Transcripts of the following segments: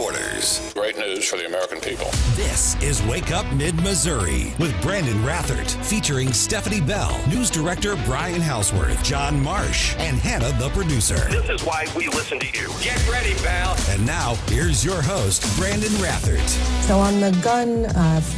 headquarters. Great news for the American people. This is Wake Up Mid-Missouri with Branden Rathert, featuring Stephanie Bell, news director Brian Houseworth, John Marsh, and Hannah, the producer. This is why we listen to you. Get ready, pal. And now, here's your host, Branden Rathert. So on the gun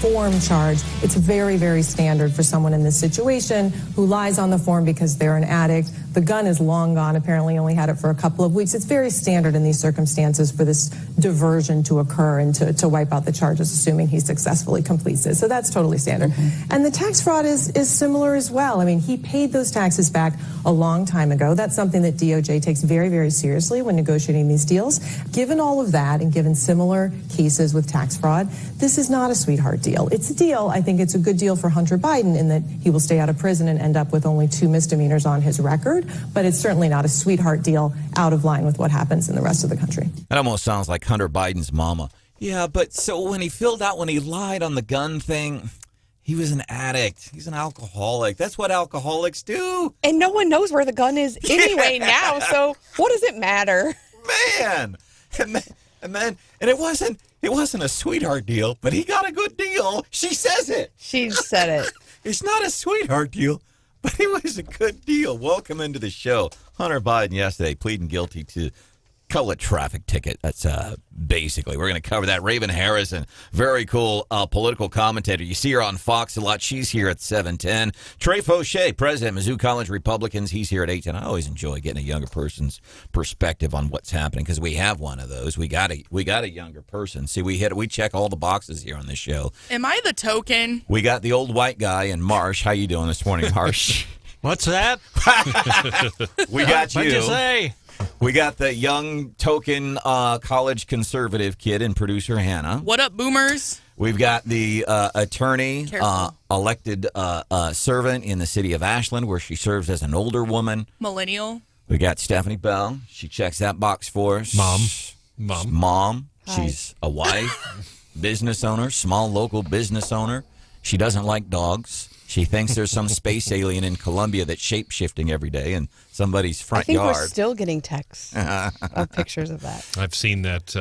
form charge, it's very, very standard for someone in this situation who lies on the form because they're an addict. The gun is long gone, apparently only had it for a couple of weeks. It's very standard in these circumstances for this diversion to occur and to wipe out the charges, assuming he successfully completes it. So that's totally standard. And the tax fraud is similar as well. I mean, he paid those taxes back a long time ago. That's something that DOJ takes very, very seriously when negotiating these deals. Given all of that and given similar cases with tax fraud, this is not a sweetheart deal. It's a deal. I think it's a good deal for Hunter Biden in that he will stay out of prison and end up with only 2 misdemeanors on his record. But it's certainly not a sweetheart deal out of line with what happens in the rest of the country. That almost sounds like Hunter Biden's mama. Yeah, but so when he lied on the gun thing, he was an addict. He's an alcoholic. That's what alcoholics do. And no one knows where the gun is anyway now, so what does it matter? Man. And it wasn't a sweetheart deal, but he got a good deal. She says it. She said it. It's not a sweetheart deal, but it was a good deal. Welcome into the show. Hunter Biden yesterday pleading guilty to call it traffic ticket. That's basically. We're going to cover that. Raven Harrison, very cool political commentator. You see her on Fox a lot. She's here at 7:10. Trey Faucheux, president of Mizzou College Republicans. He's here at 8:10. I always enjoy getting a younger person's perspective on what's happening because we have one of those. We got a younger person. See, we check all the boxes here on this show. Am I the token? We got the old white guy and Marsh. How you doing this morning, Marsh? What's that? We got you. What'd you say? We got the young token college conservative kid and producer Hannah. What up, boomers? We've got the attorney, elected servant in the city of Ashland, where she serves as an older woman. Millennial. We got Stephanie Bell. She checks that box for us. Mom. Hi. She's a wife, business owner, small local business owner. She doesn't like dogs. She thinks there's some space alien in Colombia that's shape-shifting every day in somebody's front yard. I think we're still getting texts of pictures of that. I've seen that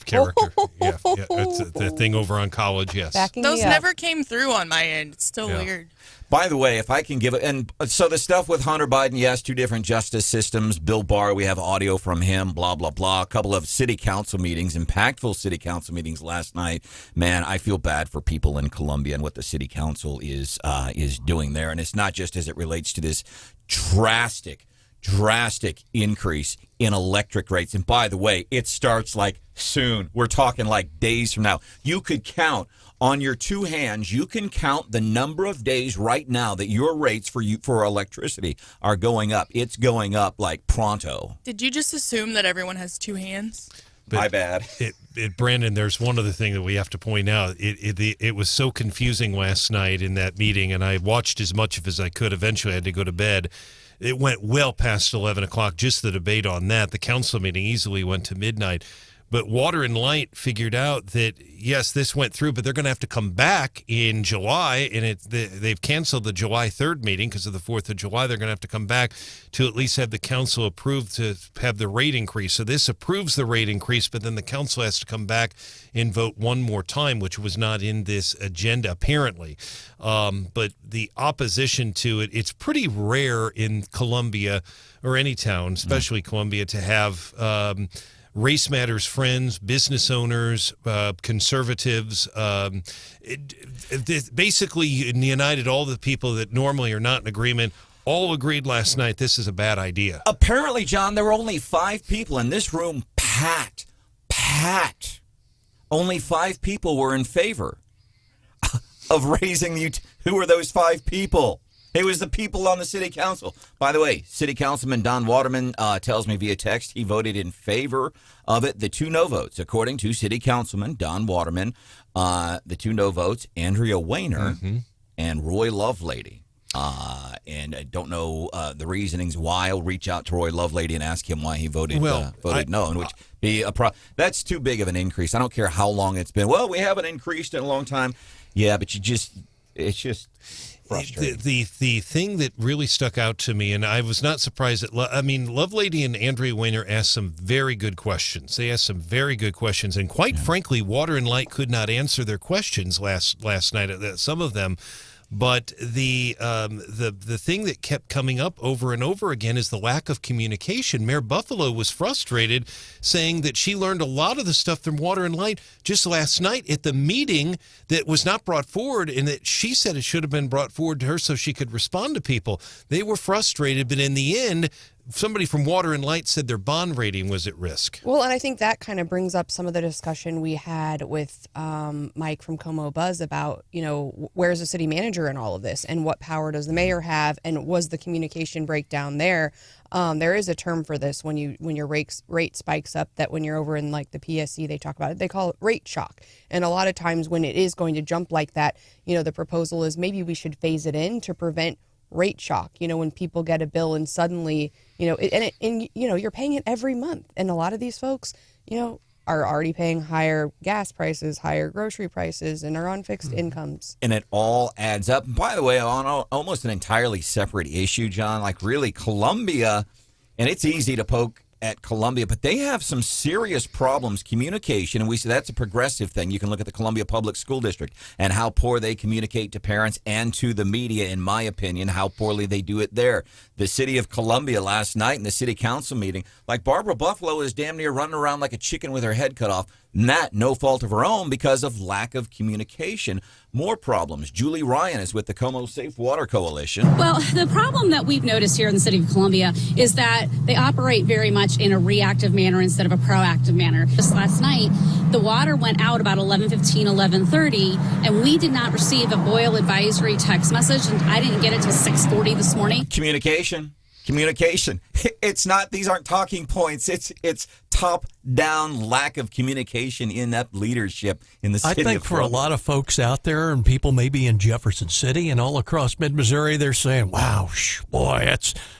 character. Yeah, it's the thing over on college, yes. Those never came through on my end. It's still weird. By the way, if I can give it, and so the stuff with Hunter Biden, yes, 2 different justice systems. Bill Barr, we have audio from him, blah, blah, blah. A couple of city council meetings, impactful city council meetings last night. Man, I feel bad for people in Columbia and what the city council is doing there. And it's not just as it relates to this drastic increase in electric rates. And by the way, it starts like soon. We're talking like days from now. You could count on your 2 hands. You can count the number of days right now that your rates for electricity are going up. It's going up like pronto. Did you just assume that everyone has 2 hands? But my bad. Branden, there's one other thing that we have to point out. It was so confusing last night in that meeting, and I watched as much of as I could. Eventually, I had to go to bed. It went well past 11 o'clock, just the debate on that. The council meeting easily went to midnight. But Water and Light figured out that, yes, this went through, but they're going to have to come back in July, and they've canceled the July 3rd meeting because of the 4th of July. They're going to have to come back to at least have the council approve to have the rate increase. So this approves the rate increase, but then the council has to come back and vote one more time, which was not in this agenda, apparently. But the opposition to it, it's pretty rare in Columbia or any town, especially Columbia, to have Race Matters friends, business owners, conservatives, basically united all the people that normally are not in agreement, all agreed last night this is a bad idea. Apparently, John, there were only 5 people in this room, packed. Only 5 people were in favor of raising the... Who were those 5 people? It was the people on the city council. By the way, City Councilman Don Waterman tells me via text he voted in favor of it. The 2 no votes, according to City Councilman Don Waterman, the 2 no votes, Andrea Weiner and Roy Lovelady. And I don't know the reasonings why. I'll reach out to Roy Lovelady and ask him why he voted no, and which be a that's too big of an increase. I don't care how long it's been. Well, we haven't increased in a long time. Yeah, but it's just frustrating. The thing that really stuck out to me, and I was not surprised at, Lovelady and Andrea Weiner asked some very good questions. They asked some very good questions, and quite frankly, Water and Light could not answer their questions last night. Some of them. But the thing that kept coming up over and over again is the lack of communication. Mayor Buffalo was frustrated, saying that she learned a lot of the stuff from Water and Light just last night at the meeting that was not brought forward, and that she said it should have been brought forward to her so she could respond to people. They were frustrated, but in the end, somebody from Water and Light said their bond rating was at risk. Well, and I think that kind of brings up some of the discussion we had with Mike from Como Buzz about, where's the city manager in all of this, and what power does the mayor have, and was the communication breakdown there? There is a term for this when your rate spikes up, that when you're over in like the PSC, they talk about it. They call it rate shock. And a lot of times when it is going to jump like that, the proposal is maybe we should phase it in to prevent rate shock, when people get a bill and suddenly, you're paying it every month. And a lot of these folks, are already paying higher gas prices, higher grocery prices, and are on fixed incomes. And it all adds up. By the way, on almost an entirely separate issue, John, like really Columbia, and it's easy to poke at Columbia, but they have some serious problems, communication, and we say that's a progressive thing. You can look at the Columbia Public School District and how poor they communicate to parents and to the media, in my opinion, how poorly they do it there. The city of Columbia last night in the city council meeting, like Barbara Buffalo is damn near running around like a chicken with her head cut off. Not no fault of her own, because of lack of communication. More problems. Julie Ryan is with the Como Safe Water Coalition. Well, the problem that we've noticed here in the city of Columbia is that they operate very much in a reactive manner instead of a proactive manner. Just last night, the water went out about 11:15, 11:30, and we did not receive a boil advisory text message, and I didn't get it till 6:40 this morning. Communication. It's not, these aren't talking points. It's top-down lack of communication, inept leadership in the city. I think for a lot of folks out there, and people maybe in Jefferson City and all across mid-Missouri, they're saying, wow, boy,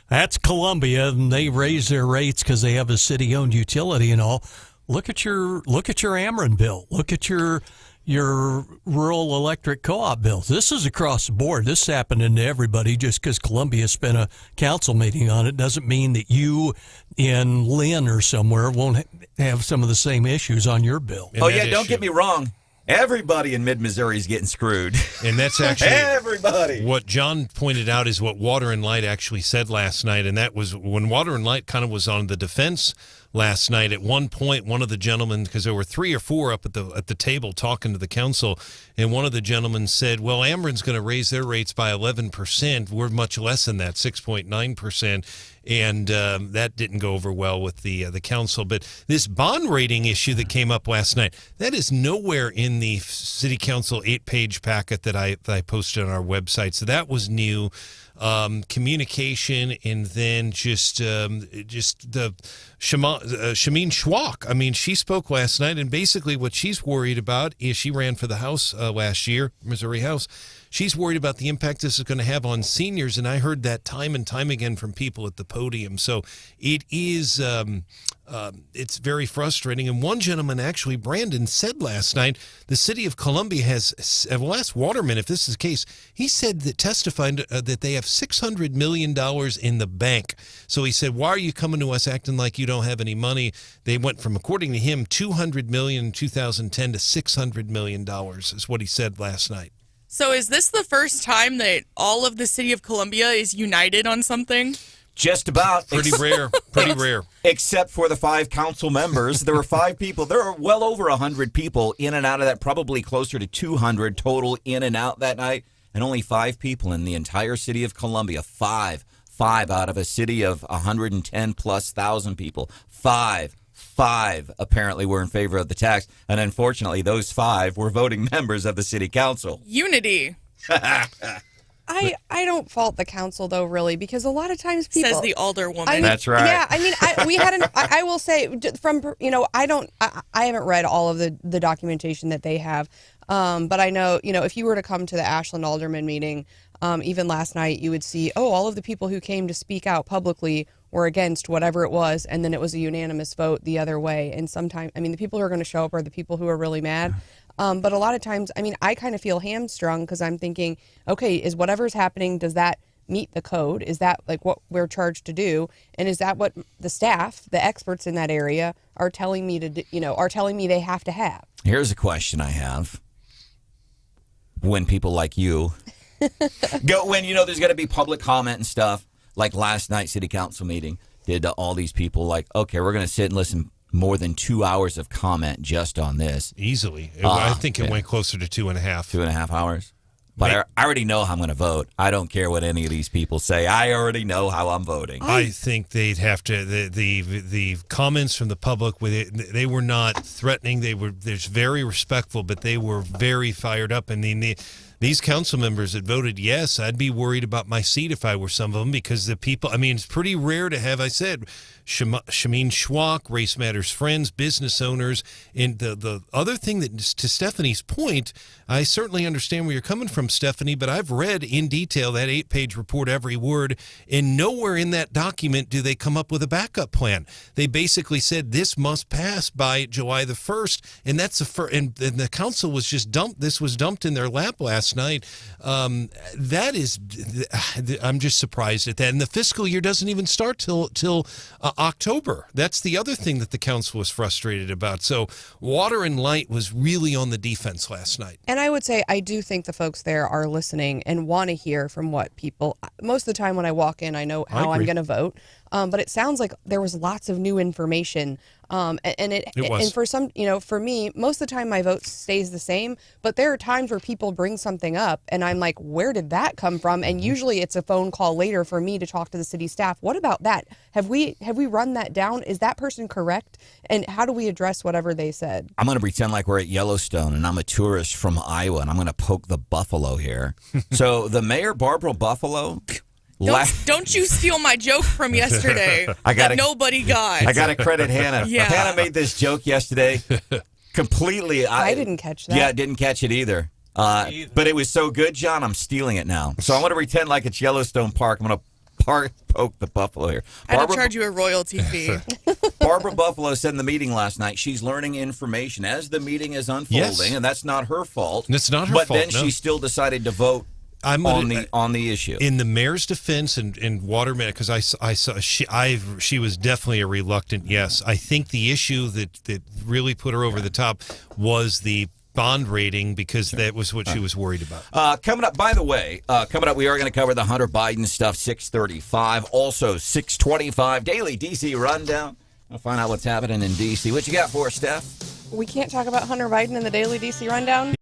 that's Columbia, and they raise their rates because they have a city-owned utility and all. Look at your Ameren bill. Look at your rural electric co-op bills. This is across the board. This is happening to everybody. Just because Columbia spent a council meeting on it doesn't mean that you in Lynn or somewhere won't have some of the same issues on your bill. Don't get me wrong. Everybody in mid-Missouri is getting screwed. And that's actually everybody. What John pointed out is what Water and Light actually said last night, and that was when Water and Light kind of was on the defense last night. At one point, one of the gentlemen, because there were 3 or 4 up at the table talking to the council, and one of the gentlemen said, well, Ameren's going to raise their rates by 11%. We're much less than that, 6.9%. And that didn't go over well with the council. But this bond rating issue that came up last night, that is nowhere in the city council 8-page packet that I posted on our website. So that was new. Communication, and then just the Shameen Schwach. I mean, she spoke last night, and basically what she's worried about is, she ran for the House last year, Missouri House. She's worried about the impact this is going to have on seniors, and I heard that time and time again from people at the podium. So it is, it's very frustrating. And one gentleman, actually, Branden, said last night, the city of Columbia has, well, asked Waterman if this is the case. He said that, testified that they have $600 million in the bank. So he said, why are you coming to us acting like you don't have any money? They went from, according to him, $200 million in 2010 to $600 million is what he said last night. So is this the first time that all of the city of Columbia is united on something? Just about. Pretty rare. Except for the 5 council members. There were 5 people. There are well over 100 people in and out of that, probably closer to 200 total in and out that night, and only 5 people in the entire city of Columbia. 5 out of a city of 110+ thousand people. 5 apparently were in favor of the tax, and unfortunately those 5 were voting members of the city council. Unity. I don't fault the council, though, really, because a lot of times people... Says the alderwoman. That's right. Yeah, I mean, we had I will say, from, I haven't read all of the documentation that they have, but I know, if you were to come to the Ashland Alderman meeting, even last night, you would see, all of the people who came to speak out publicly or against whatever it was, and then it was a unanimous vote the other way. And sometimes, I mean, the people who are going to show up are the people who are really mad. But a lot of times, I mean, I kind of feel hamstrung because I'm thinking, okay, is whatever's happening, does that meet the code? Is that like what we're charged to do? And is that what the staff, the experts in that area, are telling me to do, are telling me they have to have? Here's a question I have. When people like you go, when there's going to be public comment and stuff, like last night's city council meeting, did all these people like, okay, we're going to sit and listen more than 2 hours of comment just on this? Easily. I think it went closer to 2.5. 2.5 hours? But I already know how I'm going to vote. I don't care what any of these people say. I already know how I'm voting. I think they'd have to. The comments from the public, they were not threatening. They were very respectful, but they were very fired up. And these council members that voted yes, I'd be worried about my seat if I were some of them, because the people, I mean, it's pretty rare to have, I said, Shameen Schwach, Race Matters Friends, business owners. And the other thing that, to Stephanie's point, I certainly understand where you're coming from, Stephanie, but I've read in detail that 8-page report, every word, and nowhere in that document do they come up with a backup plan. They basically said this must pass by July the 1st, and that's and the council was just dumped. This was dumped in their lap last night. That is, I'm just surprised at that. And the fiscal year doesn't even start till October. That's the other thing that the council was frustrated about. So Water and Light was really on the defense last night. And I would say I do think the folks there are listening and want to hear from what people. Most of the time when I walk in, I know how I'm going to vote. But it sounds like there was lots of new information. And it was. And for some, for me, most of the time my vote stays the same. But there are times where people bring something up and I'm like, where did that come from? And usually it's a phone call later for me to talk to the city staff. What about that? Have we run that down? Is that person correct? And how do we address whatever they said? I'm going to pretend like we're at Yellowstone and I'm a tourist from Iowa and I'm going to poke the buffalo here. So the mayor, Barbara Buffalo... Don't you steal my joke from yesterday that nobody got. I got to credit Hannah. Yeah. Hannah made this joke yesterday completely. I didn't catch that. Yeah, didn't catch it either. But it was so good, John, I'm stealing it now. So I'm going to pretend like it's Yellowstone Park. I'm going to poke the buffalo here. I had to charge you a royalty fee. Barbara Buffalo said in the meeting last night she's learning information as the meeting is unfolding, and that's not her fault. It's not her fault. But then no. she still decided to vote on the issue. In the mayor's defense and Waterman, because I saw she was definitely a reluctant yes. I think the issue that really put her over the top was the bond rating, because that was what she was worried about. Coming up, by the way, we are going to cover the Hunter Biden stuff, 6:35. Also, 6:25, Daily D.C. Rundown. I'll find out what's happening in D.C. What you got for us, Steph? We can't talk about Hunter Biden in the Daily D.C. Rundown?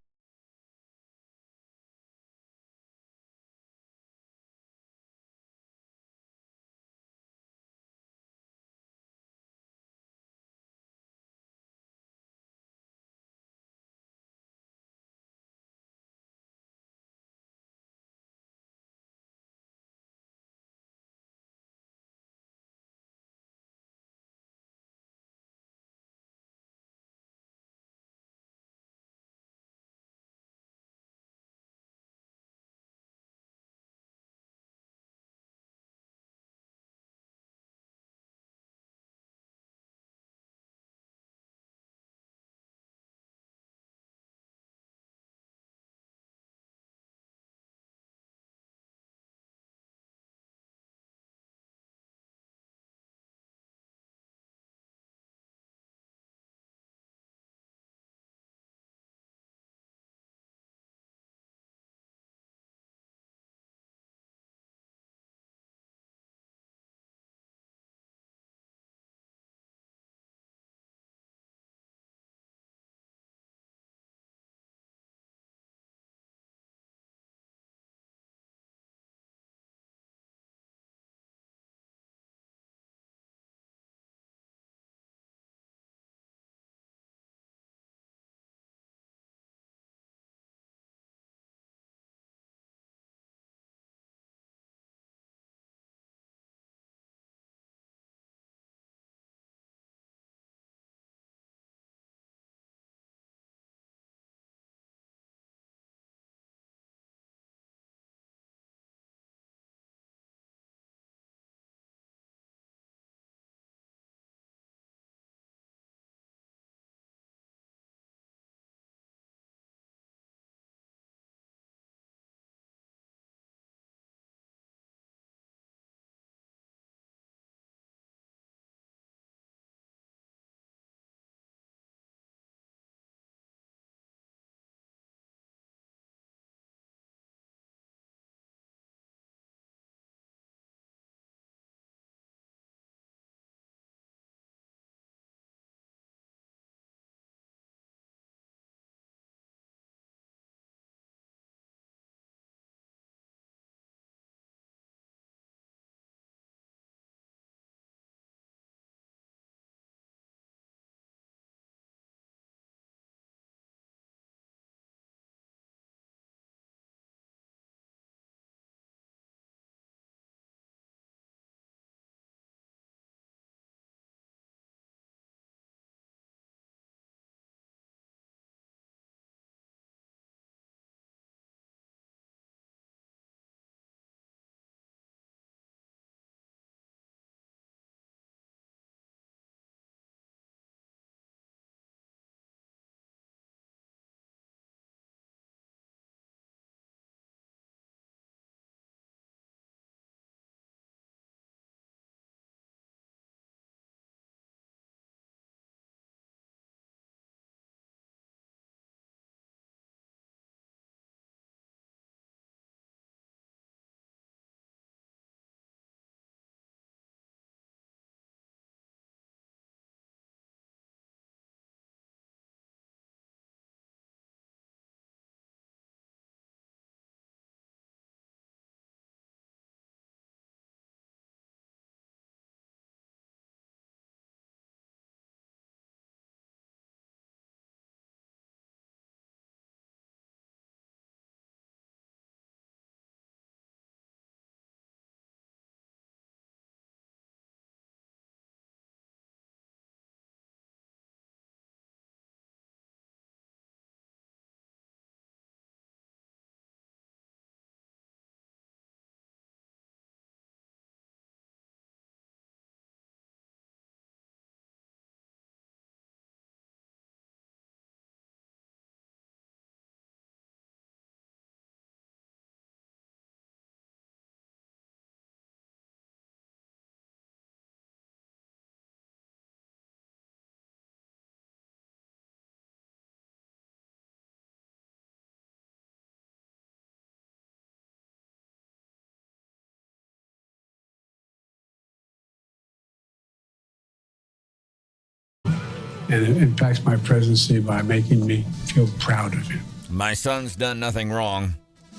and it impacts my presidency by making me feel proud of him. My son's done nothing wrong,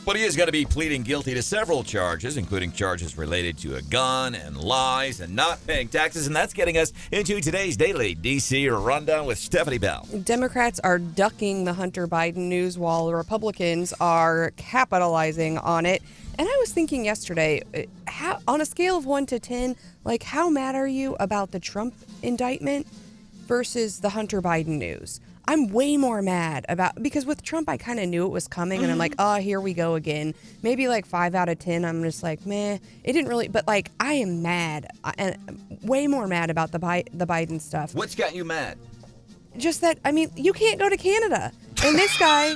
but he is going to be pleading guilty to several charges, including charges related to a gun and lies and not paying taxes. And that's getting us into today's Daily D.C. Rundown with Stephanie Bell. Democrats are ducking the Hunter Biden news while Republicans are capitalizing on it. And I was thinking yesterday, on a scale of 1 to 10, how mad are you about the Trump indictment versus the Hunter Biden news? I'm way more mad because with Trump, I kind of knew it was coming, and I'm like, oh, here we go again. Maybe 5 out of 10. I'm just like, meh. It didn't really, but I am mad, and way more mad about the Biden stuff. What's got you mad? Just that, you can't go to Canada, and this guy.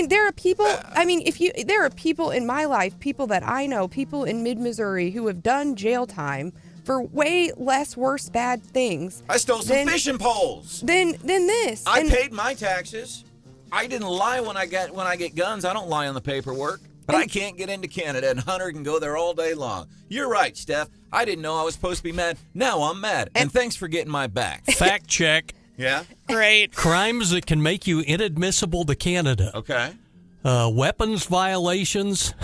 There are people. There are people in my life, people that I know, people in mid-Missouri who have done jail time for way less worse bad things. I stole some fishing poles. Than this. I paid my taxes. I didn't lie when I get guns. I don't lie on the paperwork. But I can't get into Canada, and Hunter can go there all day long. You're right, Steph. I didn't know I was supposed to be mad. Now I'm mad. And thanks for getting my back. Fact check. Yeah? Great. Crimes that can make you inadmissible to Canada. Okay. Weapons violations.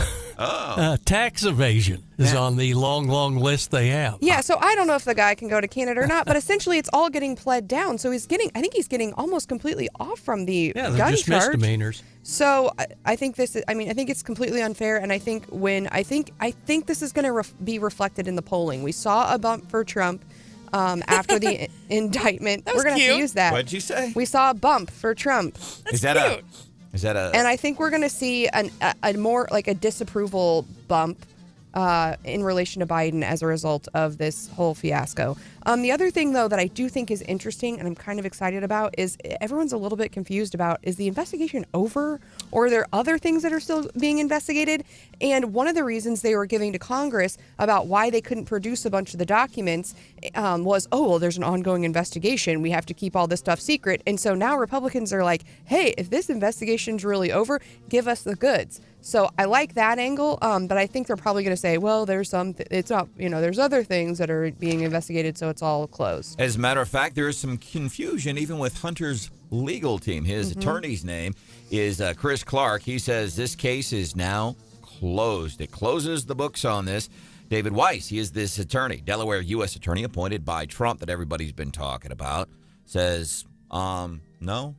Tax evasion is on the long list they have. Yeah, so I don't know if the guy can go to Canada or not, but essentially it's all getting pled down. So I think he's getting almost completely off from the they're gun just charge. misdemeanors. So I think this is, I think it's completely unfair, and I think this is going to be reflected in the polling. We saw a bump for Trump after the indictment. That was We're going to have to use that. What'd you say? We saw a bump for Trump. That's cute. And I think we're going to see a more a disapproval bump in relation to Biden as a result of this whole fiasco. The other thing, though, that I do think is interesting and I'm kind of excited about is everyone's a little bit confused about, is the investigation over, or are there other things that are still being investigated? And one of the reasons they were giving to Congress about why they couldn't produce a bunch of the documents was, there's an ongoing investigation. We have to keep all this stuff secret. And so now Republicans are like, hey, if this investigation's really over, give us the goods. So I like that angle, but I think they're probably going to say, well, there's it's not, there's other things that are being investigated, so it's all closed. As a matter of fact, there is some confusion even with Hunter's legal team. His attorney's name is Chris Clark. He says this case is now closed. It closes the books on this. David Weiss, he is this attorney, Delaware U.S. attorney appointed by Trump that everybody's been talking about, says, no.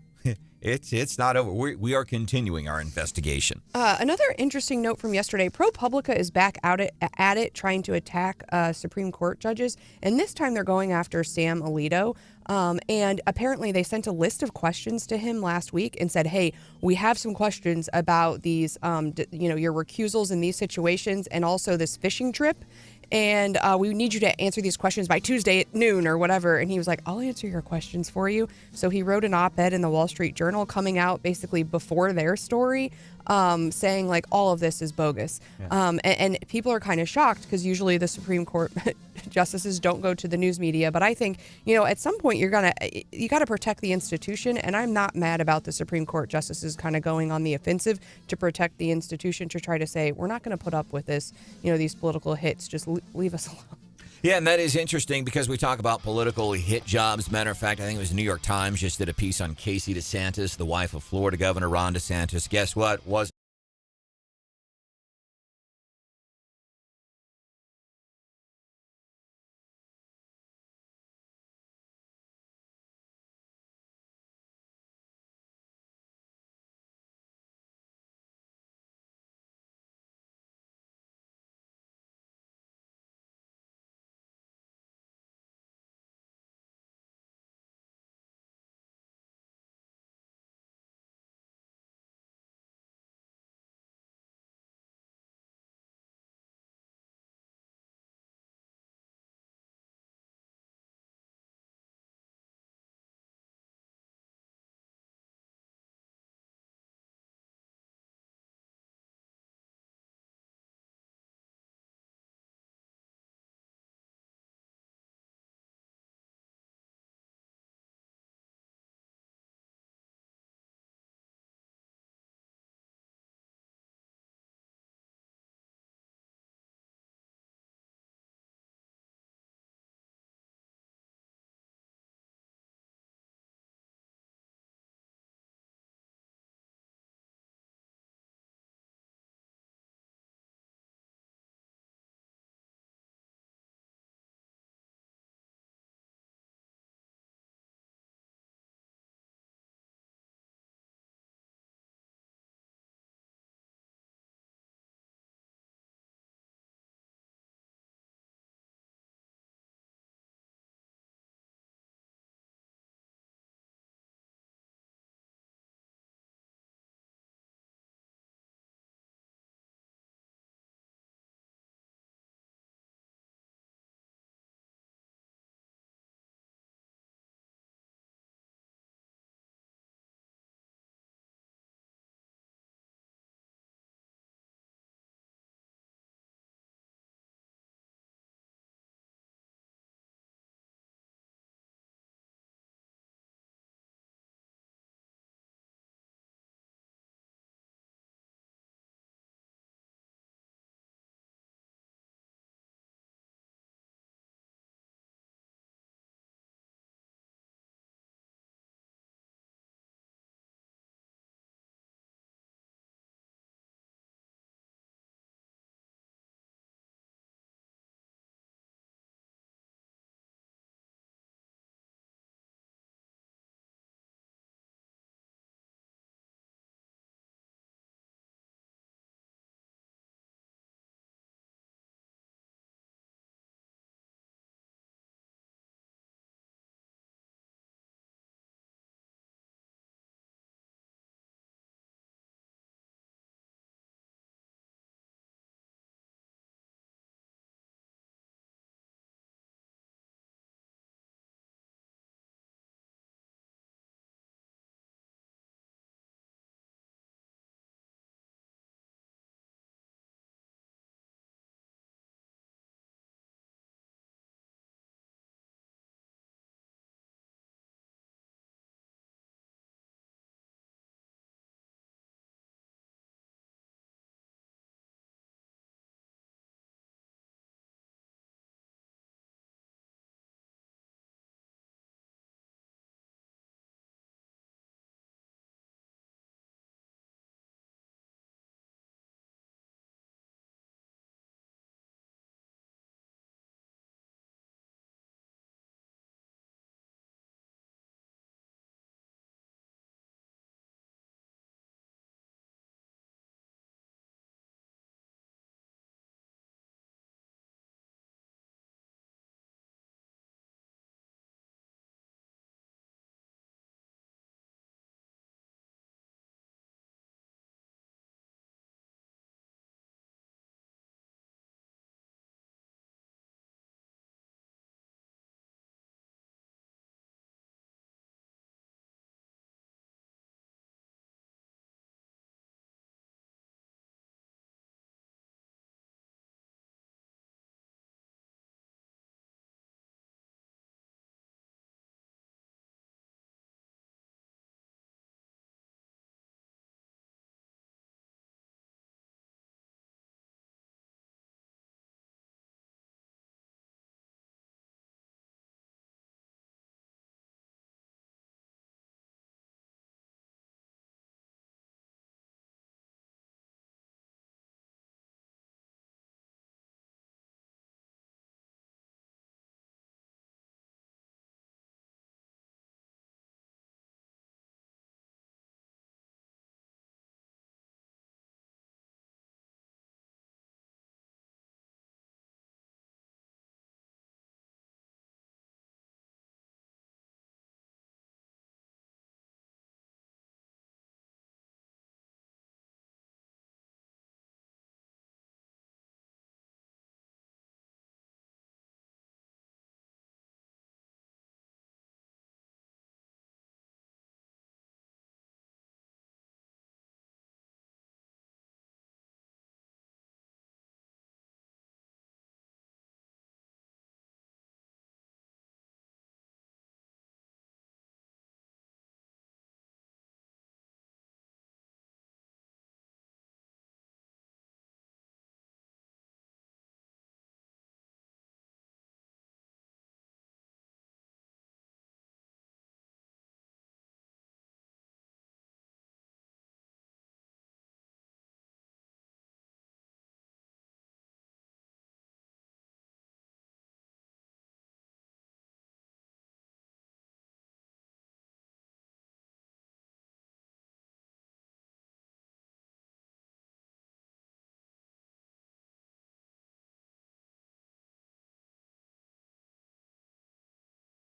It's not over. We are continuing our investigation. Another interesting note from yesterday, ProPublica is back out at it trying to attack Supreme Court judges, and this time they're going after Sam Alito. And apparently they sent a list of questions to him last week and said, hey, we have some questions about these, your recusals in these situations and also this fishing trip. And we need you to answer these questions by Tuesday at noon or whatever. And he was like, I'll answer your questions for you. So he wrote an op-ed in the Wall Street Journal coming out basically before their story, saying all of this is bogus. Yeah. And people are kind of shocked because usually the Supreme Court justices don't go to the news media. But I think, at some point you got to protect the institution. And I'm not mad about the Supreme Court justices kind of going on the offensive to protect the institution, to try to say, we're not going to put up with this, these political hits. Just leave us alone. Yeah, and that is interesting because we talk about political hit jobs. Matter of fact, I think it was the New York Times just did a piece on Casey DeSantis, the wife of Florida Governor Ron DeSantis. Guess what? Was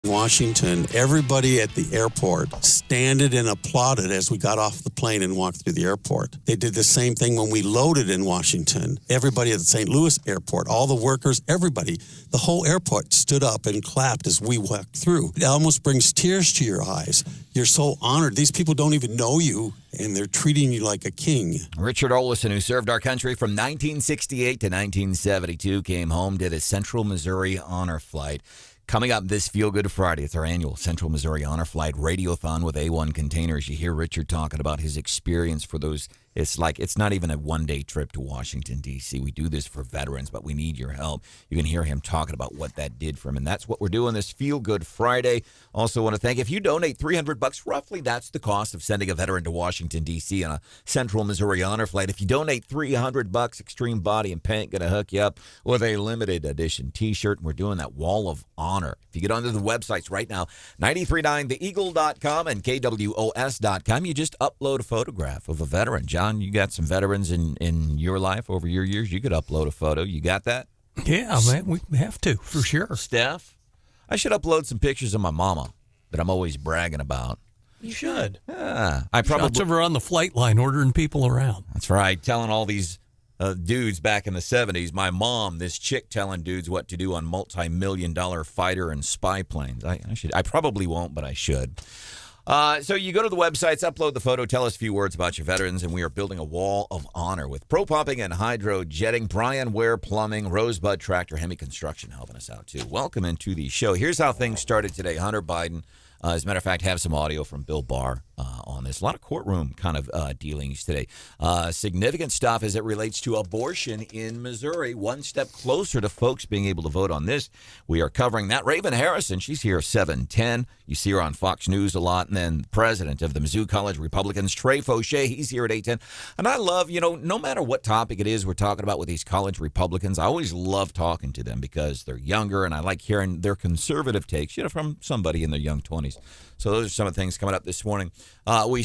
Washington, everybody at the airport standed and applauded as we got off the plane and walked through the airport. They did the same thing when we loaded in Washington. Everybody at the St. Louis airport, all the workers, everybody, the whole airport stood up and clapped as we walked through. It almost brings tears to your eyes. You're so honored. These people don't even know you, and they're treating you like a king. Richard Olison, who served our country from 1968 to 1972, came home, did a Central Missouri Honor Flight. Coming up this Feel Good Friday, it's our annual Central Missouri Honor Flight Radiothon with A1 Containers. You hear Richard talking about his experience for those. It's not even a one-day trip to Washington, D.C. We do this for veterans, but we need your help. You can hear him talking about what that did for him, and that's what we're doing this Feel Good Friday. Also want to thank, if you donate $300, roughly that's the cost of sending a veteran to Washington, D.C. on a Central Missouri Honor Flight. If you donate $300, Extreme Body and Paint going to hook you up with a limited edition T-shirt, and we're doing that Wall of Honor. If you get onto the websites right now, 939theeagle.com and KWOS.com, you just upload a photograph of a veteran. John, you got some veterans in your life over your years. You could upload a photo. You got that? Yeah, man, we have to, for sure. Steph, I should upload some pictures of my mama that I'm always bragging about. You should. Yeah, I probably. Shots of her on the flight line ordering people around. That's right, telling all these dudes back in the 70s, my mom, this chick telling dudes what to do on multi-million-dollar fighter and spy planes. I probably won't, but I should. So you go to the websites, upload the photo, tell us a few words about your veterans, and we are building a wall of honor with Pro Pumping and Hydro Jetting, Brian Ware Plumbing, Rosebud Tractor, Hemi Construction helping us out too. Welcome into the show. Here's how things started today. Hunter Biden, as a matter of fact, have some audio from Bill Barr on this. A lot of courtroom kind of dealings today. Significant stuff as it relates to abortion in Missouri. One step closer to folks being able to vote on this. We are covering that. Raven Harrison, she's here 7:10. You see her on Fox News a lot. And then president of the Mizzou College Republicans, Trey Faucheux, he's here at 8:10. And I love, no matter what topic it is we're talking about with these college Republicans, I always love talking to them because they're younger and I like hearing their conservative takes, from somebody in their young 20s. So those are some of the things coming up this morning. We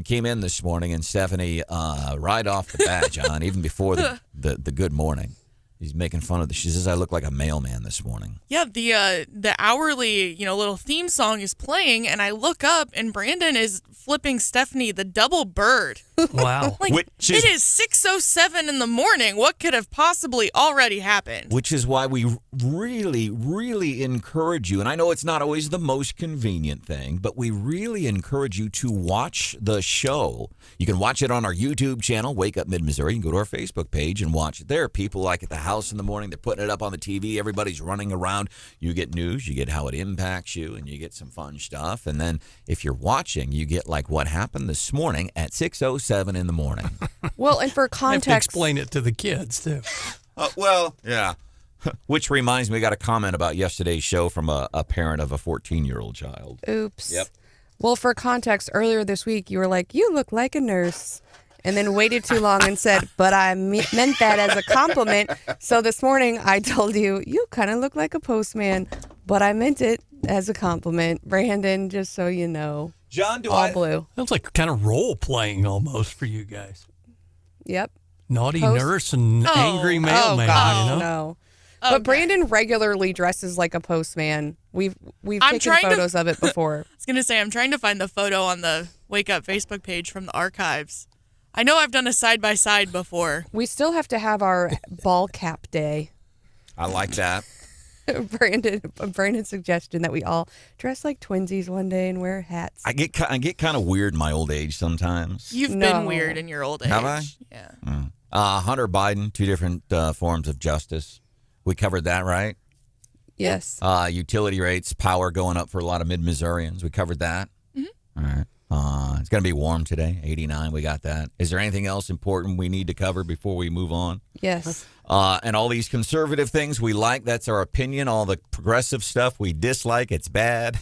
came in this morning, and Stephanie, right off the bat, John, even before the good morning, he's making fun of she says I look like a mailman this morning. Yeah, the hourly, little theme song is playing, and I look up, and Brandon is flipping Stephanie the double bird. Wow. It is 6:07 in the morning. What could have possibly already happened? Which is why we really, really encourage you, and I know it's not always the most convenient thing, but we really encourage you to watch the show. You can watch it on our YouTube channel, Wake Up Mid-Missouri. You can go to our Facebook page and watch it there. People like at the house in the morning, they're putting it up on the TV. Everybody's running around. You get news, you get how it impacts you, and you get some fun stuff. And then if you're watching, you get like what happened this morning at 6:07 in the morning. Well, and for context, I have to explain it to the kids too. Yeah. Which reminds me, I got a comment about yesterday's show from a parent of a 14-year-old child. Oops. Yep. Well, for context, earlier this week, you were like, you look like a nurse. And then waited too long and said, but I meant that as a compliment. So this morning I told you, you kind of look like a postman, but I meant it as a compliment. Brandon, just so you know. John, blue. Sounds like kind of role playing almost for you guys. Yep. Naughty nurse and angry mailman. No. But Brandon regularly dresses like a postman. We've taken photos of it before. I was going to say, I'm trying to find the photo on the Wake Up Facebook page from the archives. I know I've done a side-by-side before. We still have to have our ball cap day. I like that. Brandon's suggestion that we all dress like twinsies one day and wear hats. I get kind of weird in my old age sometimes. You've been weird in your old age. Have I? Yeah. Hunter Biden, two different forms of justice. We covered that, right? Yes. Utility rates, power going up for a lot of mid-Missourians. We covered that. Mm-hmm. All right. It's going to be warm today, 89. We got that. Is there anything else important we need to cover before we move on? Yes. And all these conservative things we like, that's our opinion. All the progressive stuff we dislike, it's bad.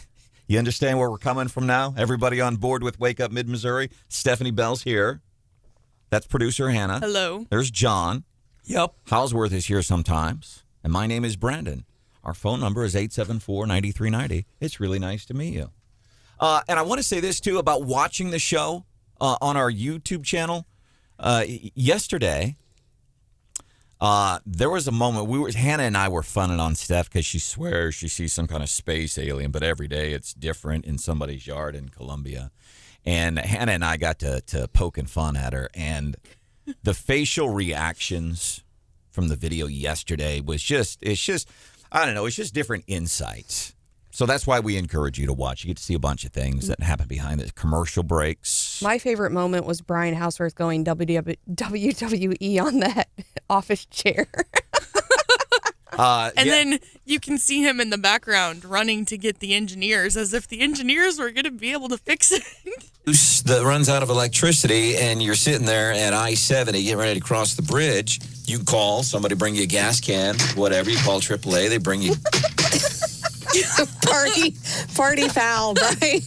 You understand where we're coming from now? Everybody on board with Wake Up Mid-Missouri? Stephanie Bell's here. That's producer Hannah. Hello. There's John. Yep. Houseworth is here sometimes. And my name is Brandon. Our phone number is 874-9390. It's really nice to meet you. And I want to say this, too, about watching the show on our YouTube channel. Yesterday, There was a moment Hannah and I were funning on Steph because she swears she sees some kind of space alien, but every day it's different in somebody's yard in Columbia. And Hannah and I got to poking fun at her, and the facial reactions from the video yesterday it's just different insights. So that's why we encourage you to watch. You get to see a bunch of things that happen behind the commercial breaks. My favorite moment was Brian Houseworth going WWE on that office chair. Then you can see him in the background running to get the engineers, as if the engineers were going to be able to fix it. That runs out of electricity, and you're sitting there at I-70 getting ready to cross the bridge. You call, somebody bring you a gas can, whatever. You call AAA, they bring you... Party foul, right?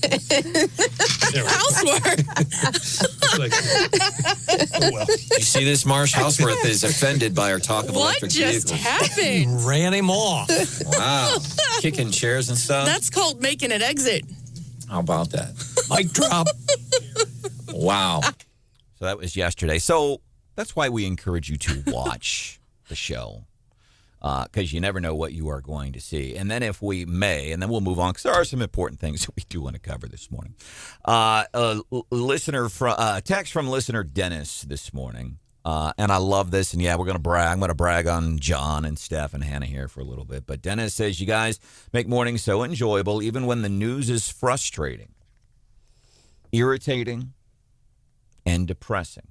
Houseworth. You see this, Marsh? Houseworth is offended by our talk of electric vehicles. What just happened? Ran him off. Wow. Kicking chairs and stuff. That's called making an exit. How about that? Mic drop. Wow. So that was yesterday. So that's why we encourage you to watch the show. Because you never know what you are going to see. And then if we may, and then we'll move on, because there are some important things that we do want to cover this morning. Text from listener Dennis this morning. And I love this. And, we're going to brag. I'm going to brag on John and Steph and Hannah here for a little bit. But Dennis says, you guys make mornings so enjoyable, even when the news is frustrating, irritating, and depressing.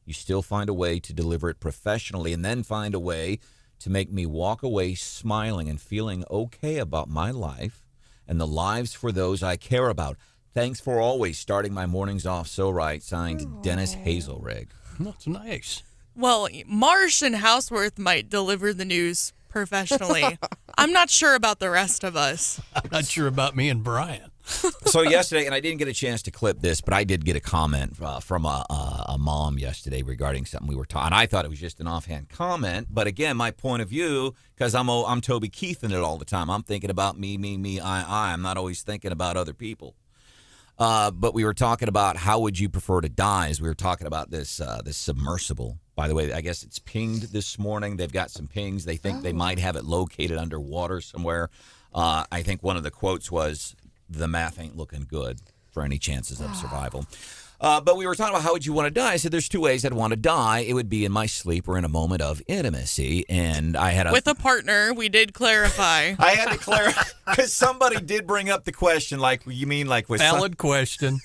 You still find a way to deliver it professionally, and then find a way to make me walk away smiling and feeling okay about my life and the lives for those I care about. Thanks for always starting my mornings off so right. Signed, Dennis Hazelrig. That's nice. Well, Marsh and Houseworth might deliver the news professionally. I'm not sure about the rest of us. I'm not sure about me and Brian. So yesterday, and I didn't get a chance to clip this, but I did get a comment from a mom yesterday regarding something we were talking. And I thought it was just an offhand comment, but again, my point of view, because I'm Toby Keith in it all the time. I'm thinking about me, I. I'm not always thinking about other people. But we were talking about how would you prefer to die? As we were talking about this submersible. By the way, I guess it's pinged this morning. They've got some pings. They think they might have it located underwater somewhere. I think one of the quotes was, the math ain't looking good for any chances of survival. But we were talking about how would you want to die. I said there's two ways I'd want to die. It would be in my sleep or in a moment of intimacy. And I had with a partner, we did clarify. I had to clarify because somebody did bring up the question, like, you mean like with valid question.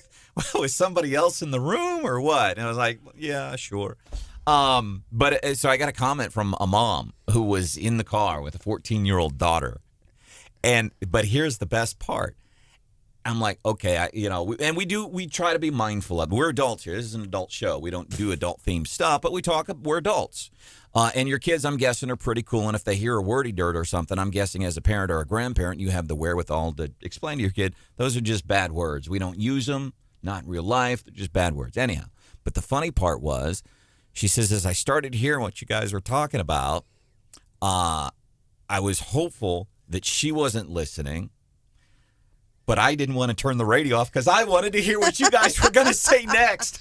Was somebody else in the room or what? And I was like, yeah, sure. But so I got a comment from a mom who was in the car with a 14-year-old daughter. But here's the best part. I'm like, okay, we try to be mindful of it. We're adults here. This is an adult show. We don't do adult-themed stuff, but we're adults. And your kids, I'm guessing, are pretty cool. And if they hear a wordy dirt or something, I'm guessing as a parent or a grandparent, you have the wherewithal to explain to your kid, those are just bad words. We don't use them, not in real life. They're just bad words. Anyhow, but the funny part was, she says, as I started hearing what you guys were talking about, I was hopeful that she wasn't listening. But I didn't want to turn the radio off because I wanted to hear what you guys were going to say next.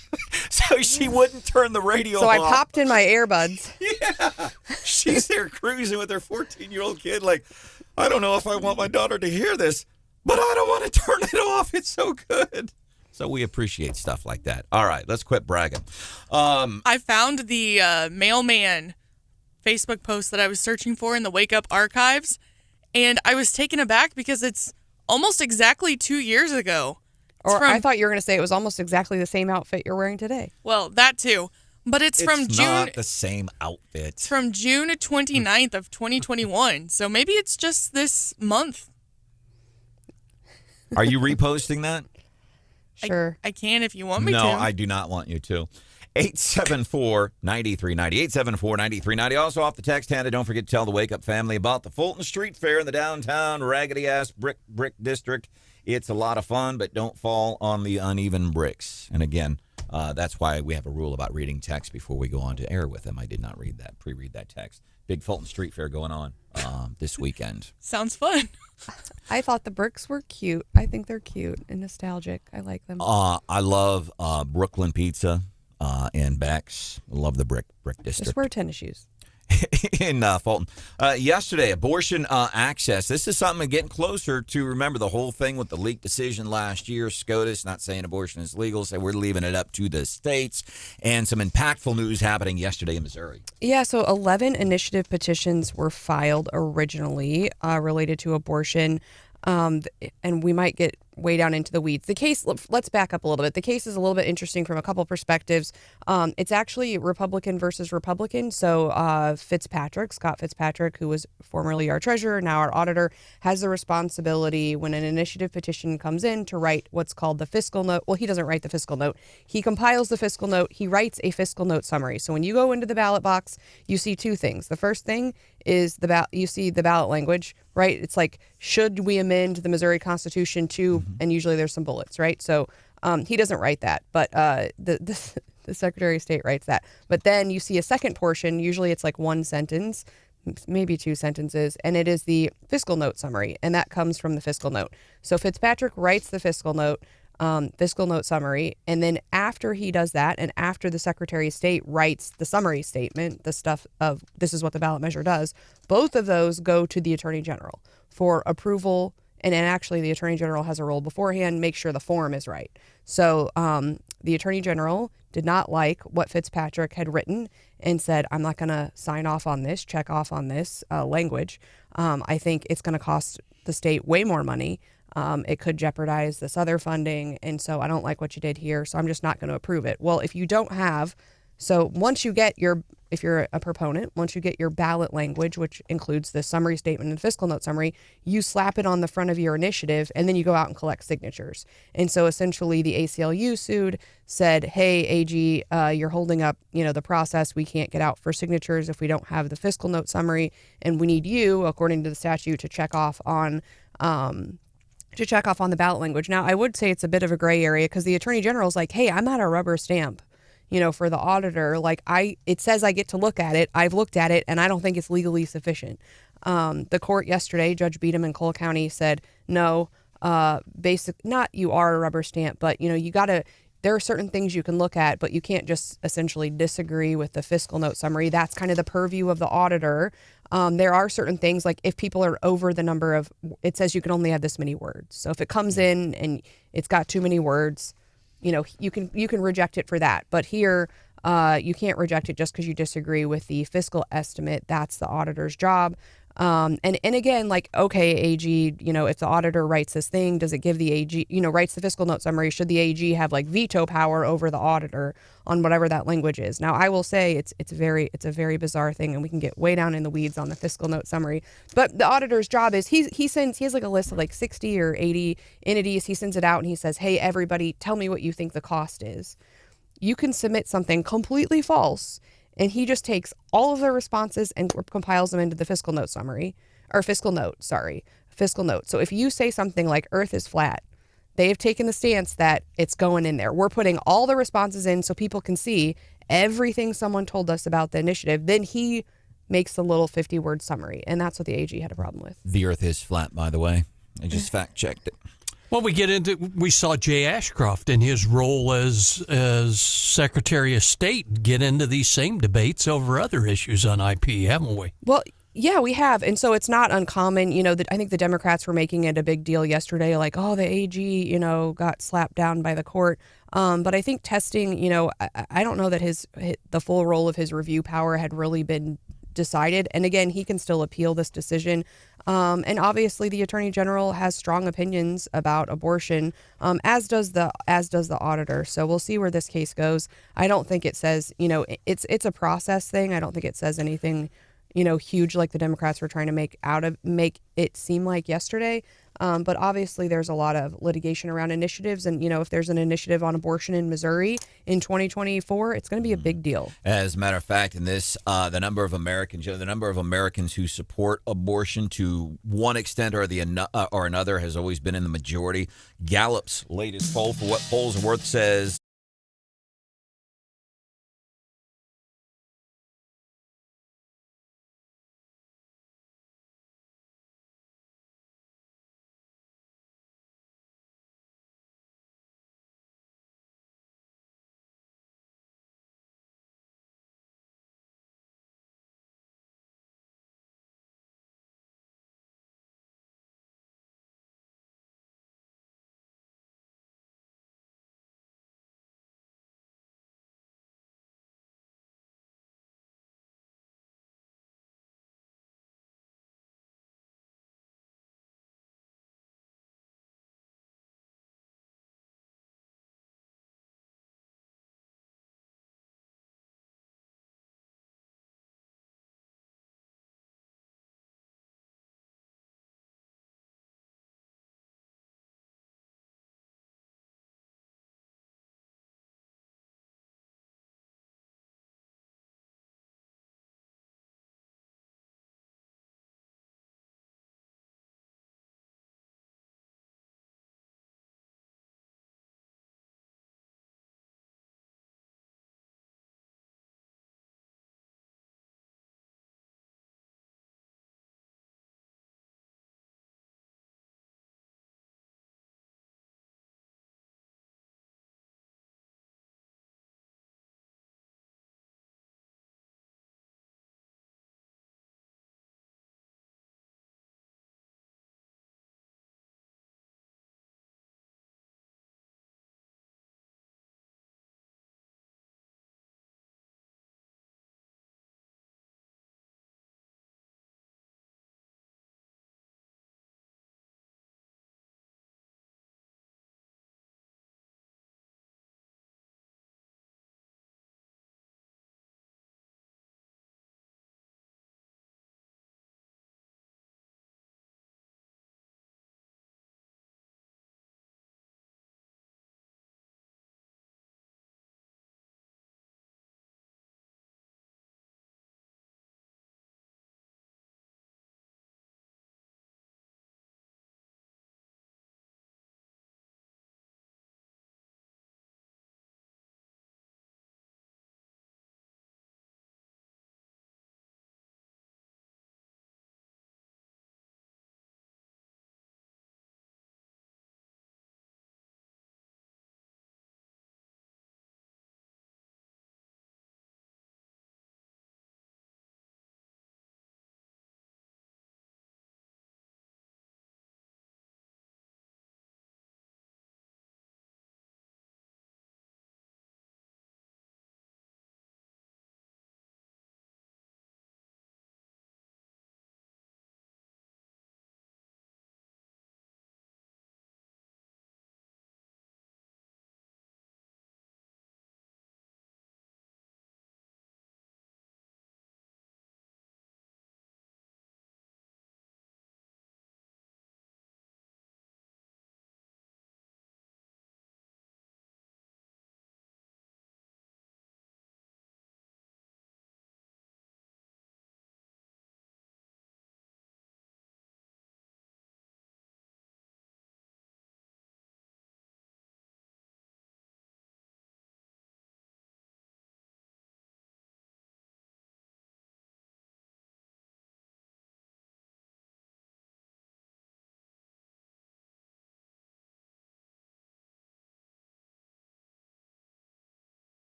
So she wouldn't turn the radio off. So I popped in my earbuds. Yeah. She's there cruising with her 14-year-old kid like, I don't know if I want my daughter to hear this, but I don't want to turn it off. It's so good. So we appreciate stuff like that. All right, let's quit bragging. I found the mailman Facebook post that I was searching for in the Wake Up archives, and I was taken aback because it's almost exactly 2 years ago. I thought you were going to say it was almost exactly the same outfit you're wearing today. Well, that too. But it's from June. It's not the same outfit. It's from June 29th of 2021. So maybe it's just this month. Are you reposting that? Sure. I can if you want me to. No, I do not want you to. 874-9390. 874-9390. Also off the text, Hannah, don't forget to tell the Wake Up family about the Fulton Street Fair in the downtown raggedy-ass brick district. It's a lot of fun, but don't fall on the uneven bricks. And again, that's why we have a rule about reading text before we go on to air with them. I did not pre-read that text. Big Fulton Street Fair going on this weekend. Sounds fun. I thought the bricks were cute. I think they're cute and nostalgic. I like them. I love Brooklyn pizza and Beck's. I love the brick district. Just wear tennis shoes. in Fulton. Yesterday, abortion access. This is something getting closer to, remember the whole thing with the leaked decision last year. SCOTUS not saying abortion is legal, so we're leaving it up to the states. And some impactful news happening yesterday in Missouri. Yeah, so 11 initiative petitions were filed originally related to abortion. And we might get way down into the weeds. The case, let's back up a little bit. The case is a little bit interesting from a couple perspectives. It's actually Republican versus Republican. So Scott Fitzpatrick, who was formerly our treasurer, now our auditor, has the responsibility when an initiative petition comes in to write what's called the fiscal note. Well, he doesn't write the fiscal note. He compiles the fiscal note. He writes a fiscal note summary. So when you go into the ballot box, you see two things. The first thing is you see the ballot language, right? It's like, should we amend the Missouri Constitution to, and usually there's some bullets, right? So he doesn't write that, but the Secretary of State writes that. But then you see a second portion, usually it's like one sentence, maybe two sentences, and it is the fiscal note summary, and that comes from the fiscal note. So Fitzpatrick writes the fiscal note summary, and then after he does that, and after the Secretary of State writes the summary statement, the stuff of this is what the ballot measure does, both of those go to the Attorney General for approval. And then actually the Attorney General has a role beforehand, make sure the form is right. So the Attorney General did not like what Fitzpatrick had written and said, I'm not going to sign off on this, check off on this language. I think it's going to cost the state way more money. It could jeopardize this other funding. And so I don't like what you did here. So I'm just not going to approve it. Well, if you don't have, so once you get if you're a proponent, once you get your ballot language, which includes the summary statement and fiscal note summary, you slap it on the front of your initiative, and then you go out and collect signatures. And so essentially the ACLU sued, said, hey, AG, you're holding up, the process. We can't get out for signatures if we don't have the fiscal note summary, and we need you, according to the statute, to check off on the ballot language. Now, I would say it's a bit of a gray area because the Attorney General is like, hey, I'm not a rubber stamp. For the auditor, it says I get to look at it. I've looked at it, and I don't think it's legally sufficient. The court yesterday, Judge Beadham in Cole County said, no, not you are a rubber stamp, but, there are certain things you can look at, but you can't just essentially disagree with the fiscal note summary. That's kind of the purview of the auditor. There are certain things, like if people are over the number of, it says you can only have this many words. So if it comes in and it's got too many words, you can reject it for that. But here, you can't reject it just because you disagree with the fiscal estimate. That's the auditor's job. And again, okay, AG, if the auditor writes this thing, does it give the AG, writes the fiscal note summary? Should the AG have veto power over the auditor on whatever that language is? Now, I will say it's a very bizarre thing, and we can get way down in the weeds on the fiscal note summary. But the auditor's job is he has a list of 60 or 80 entities. He sends it out and he says, hey, everybody, tell me what you think the cost is. You can submit something completely false, and he just takes all of the responses and compiles them into the fiscal note summary, or fiscal note. So if you say something like Earth is flat, they have taken the stance that it's going in there. We're putting all the responses in so people can see everything someone told us about the initiative. Then he makes a little 50-word summary, and that's what the AG had a problem with. The Earth is flat, by the way. I just fact-checked it. Well, we saw Jay Ashcroft in his role as Secretary of State get into these same debates over other issues on IP, haven't we? Well, yeah, we have. And so it's not uncommon. I think the Democrats were making it a big deal yesterday, the AG, got slapped down by the court. But I think testing, I don't know that the full role of his review power had really been decided. And again, he can still appeal this decision. And obviously the Attorney General has strong opinions about abortion, as does the auditor. So we'll see where this case goes. I don't think it says, it's a process thing. I don't think it says anything, huge like the Democrats were trying to make it seem like yesterday. But obviously there's a lot of litigation around initiatives. And, if there's an initiative on abortion in Missouri in 2024, it's going to be a big deal. As a matter of fact, in this, the number of Americans who support abortion to one extent or another has always been in the majority. Gallup's latest poll, for what polls are worth, says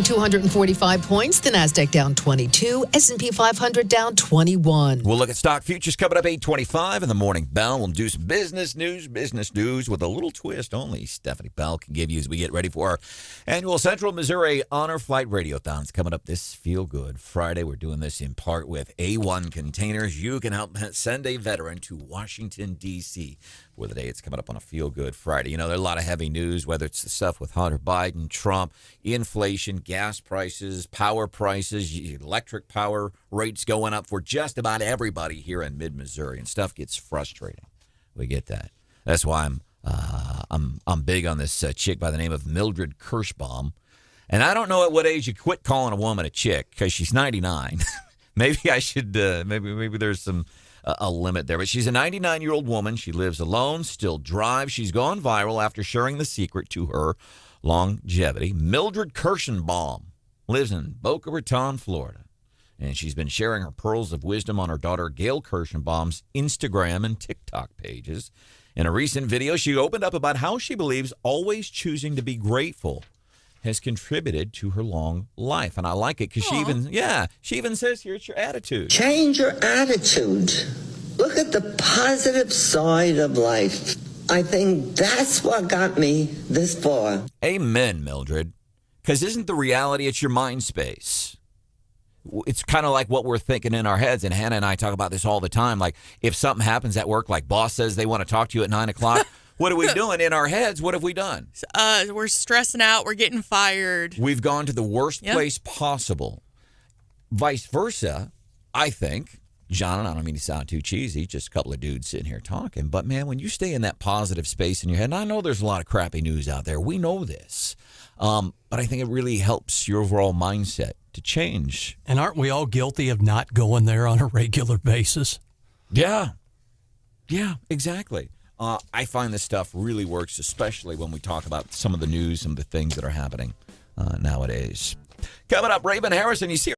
245 points. The Nasdaq down 22. S&P 500 down 21. We'll look at stock futures coming up 8:25 in the morning bell. We'll do some business news with a little twist only Stephanie Bell can give you as we get ready for our annual Central Missouri Honor Flight Radiothons coming up this Feel Good Friday. We're doing this in part with A1 Containers. You can help send a veteran to Washington, D.C. for the day. It's coming up on a Feel Good Friday. You know, there's a lot of heavy news, whether it's the stuff with Hunter Biden, Trump, inflation, gas prices, power prices, electric power rates going up for just about everybody here in mid-Missouri, and stuff gets frustrating. We get that. That's why I'm big on this chick by the name of Mildred Kirschbaum. And I don't know at what age you quit calling a woman a chick, because she's 99. Maybe I should, maybe there's a limit there. But she's a 99-year-old woman. She lives alone, still drives. She's gone viral after sharing the secret to her longevity. Mildred Kirschbaum lives in Boca Raton, Florida. And she's been sharing her pearls of wisdom on her daughter Gail Kirschbaum's Instagram and TikTok pages. In a recent video, she opened up about how she believes always choosing to be grateful has contributed to her long life. And I like it because she even says, here, it's your attitude. Change your attitude. Look at the positive side of life. I think that's what got me this far. Amen, Mildred. Because isn't the reality, it's your mind space. It's kind of like what we're thinking in our heads. And Hannah and I talk about this all the time. Like, if something happens at work, like boss says they want to talk to you at 9 o'clock, what are we doing in our heads? What have we done? We're stressing out. We're getting fired. We've gone to the worst place possible. Vice versa, I think. John, and I don't mean to sound too cheesy, just a couple of dudes sitting here talking. But, man, when you stay in that positive space in your head, and I know there's a lot of crappy news out there. We know this. But I think it really helps your overall mindset to change. And aren't we all guilty of not going there on a regular basis? Yeah. Yeah, exactly. I find this stuff really works, especially when we talk about some of the news and the things that are happening nowadays. Coming up, Raven Harrison, you see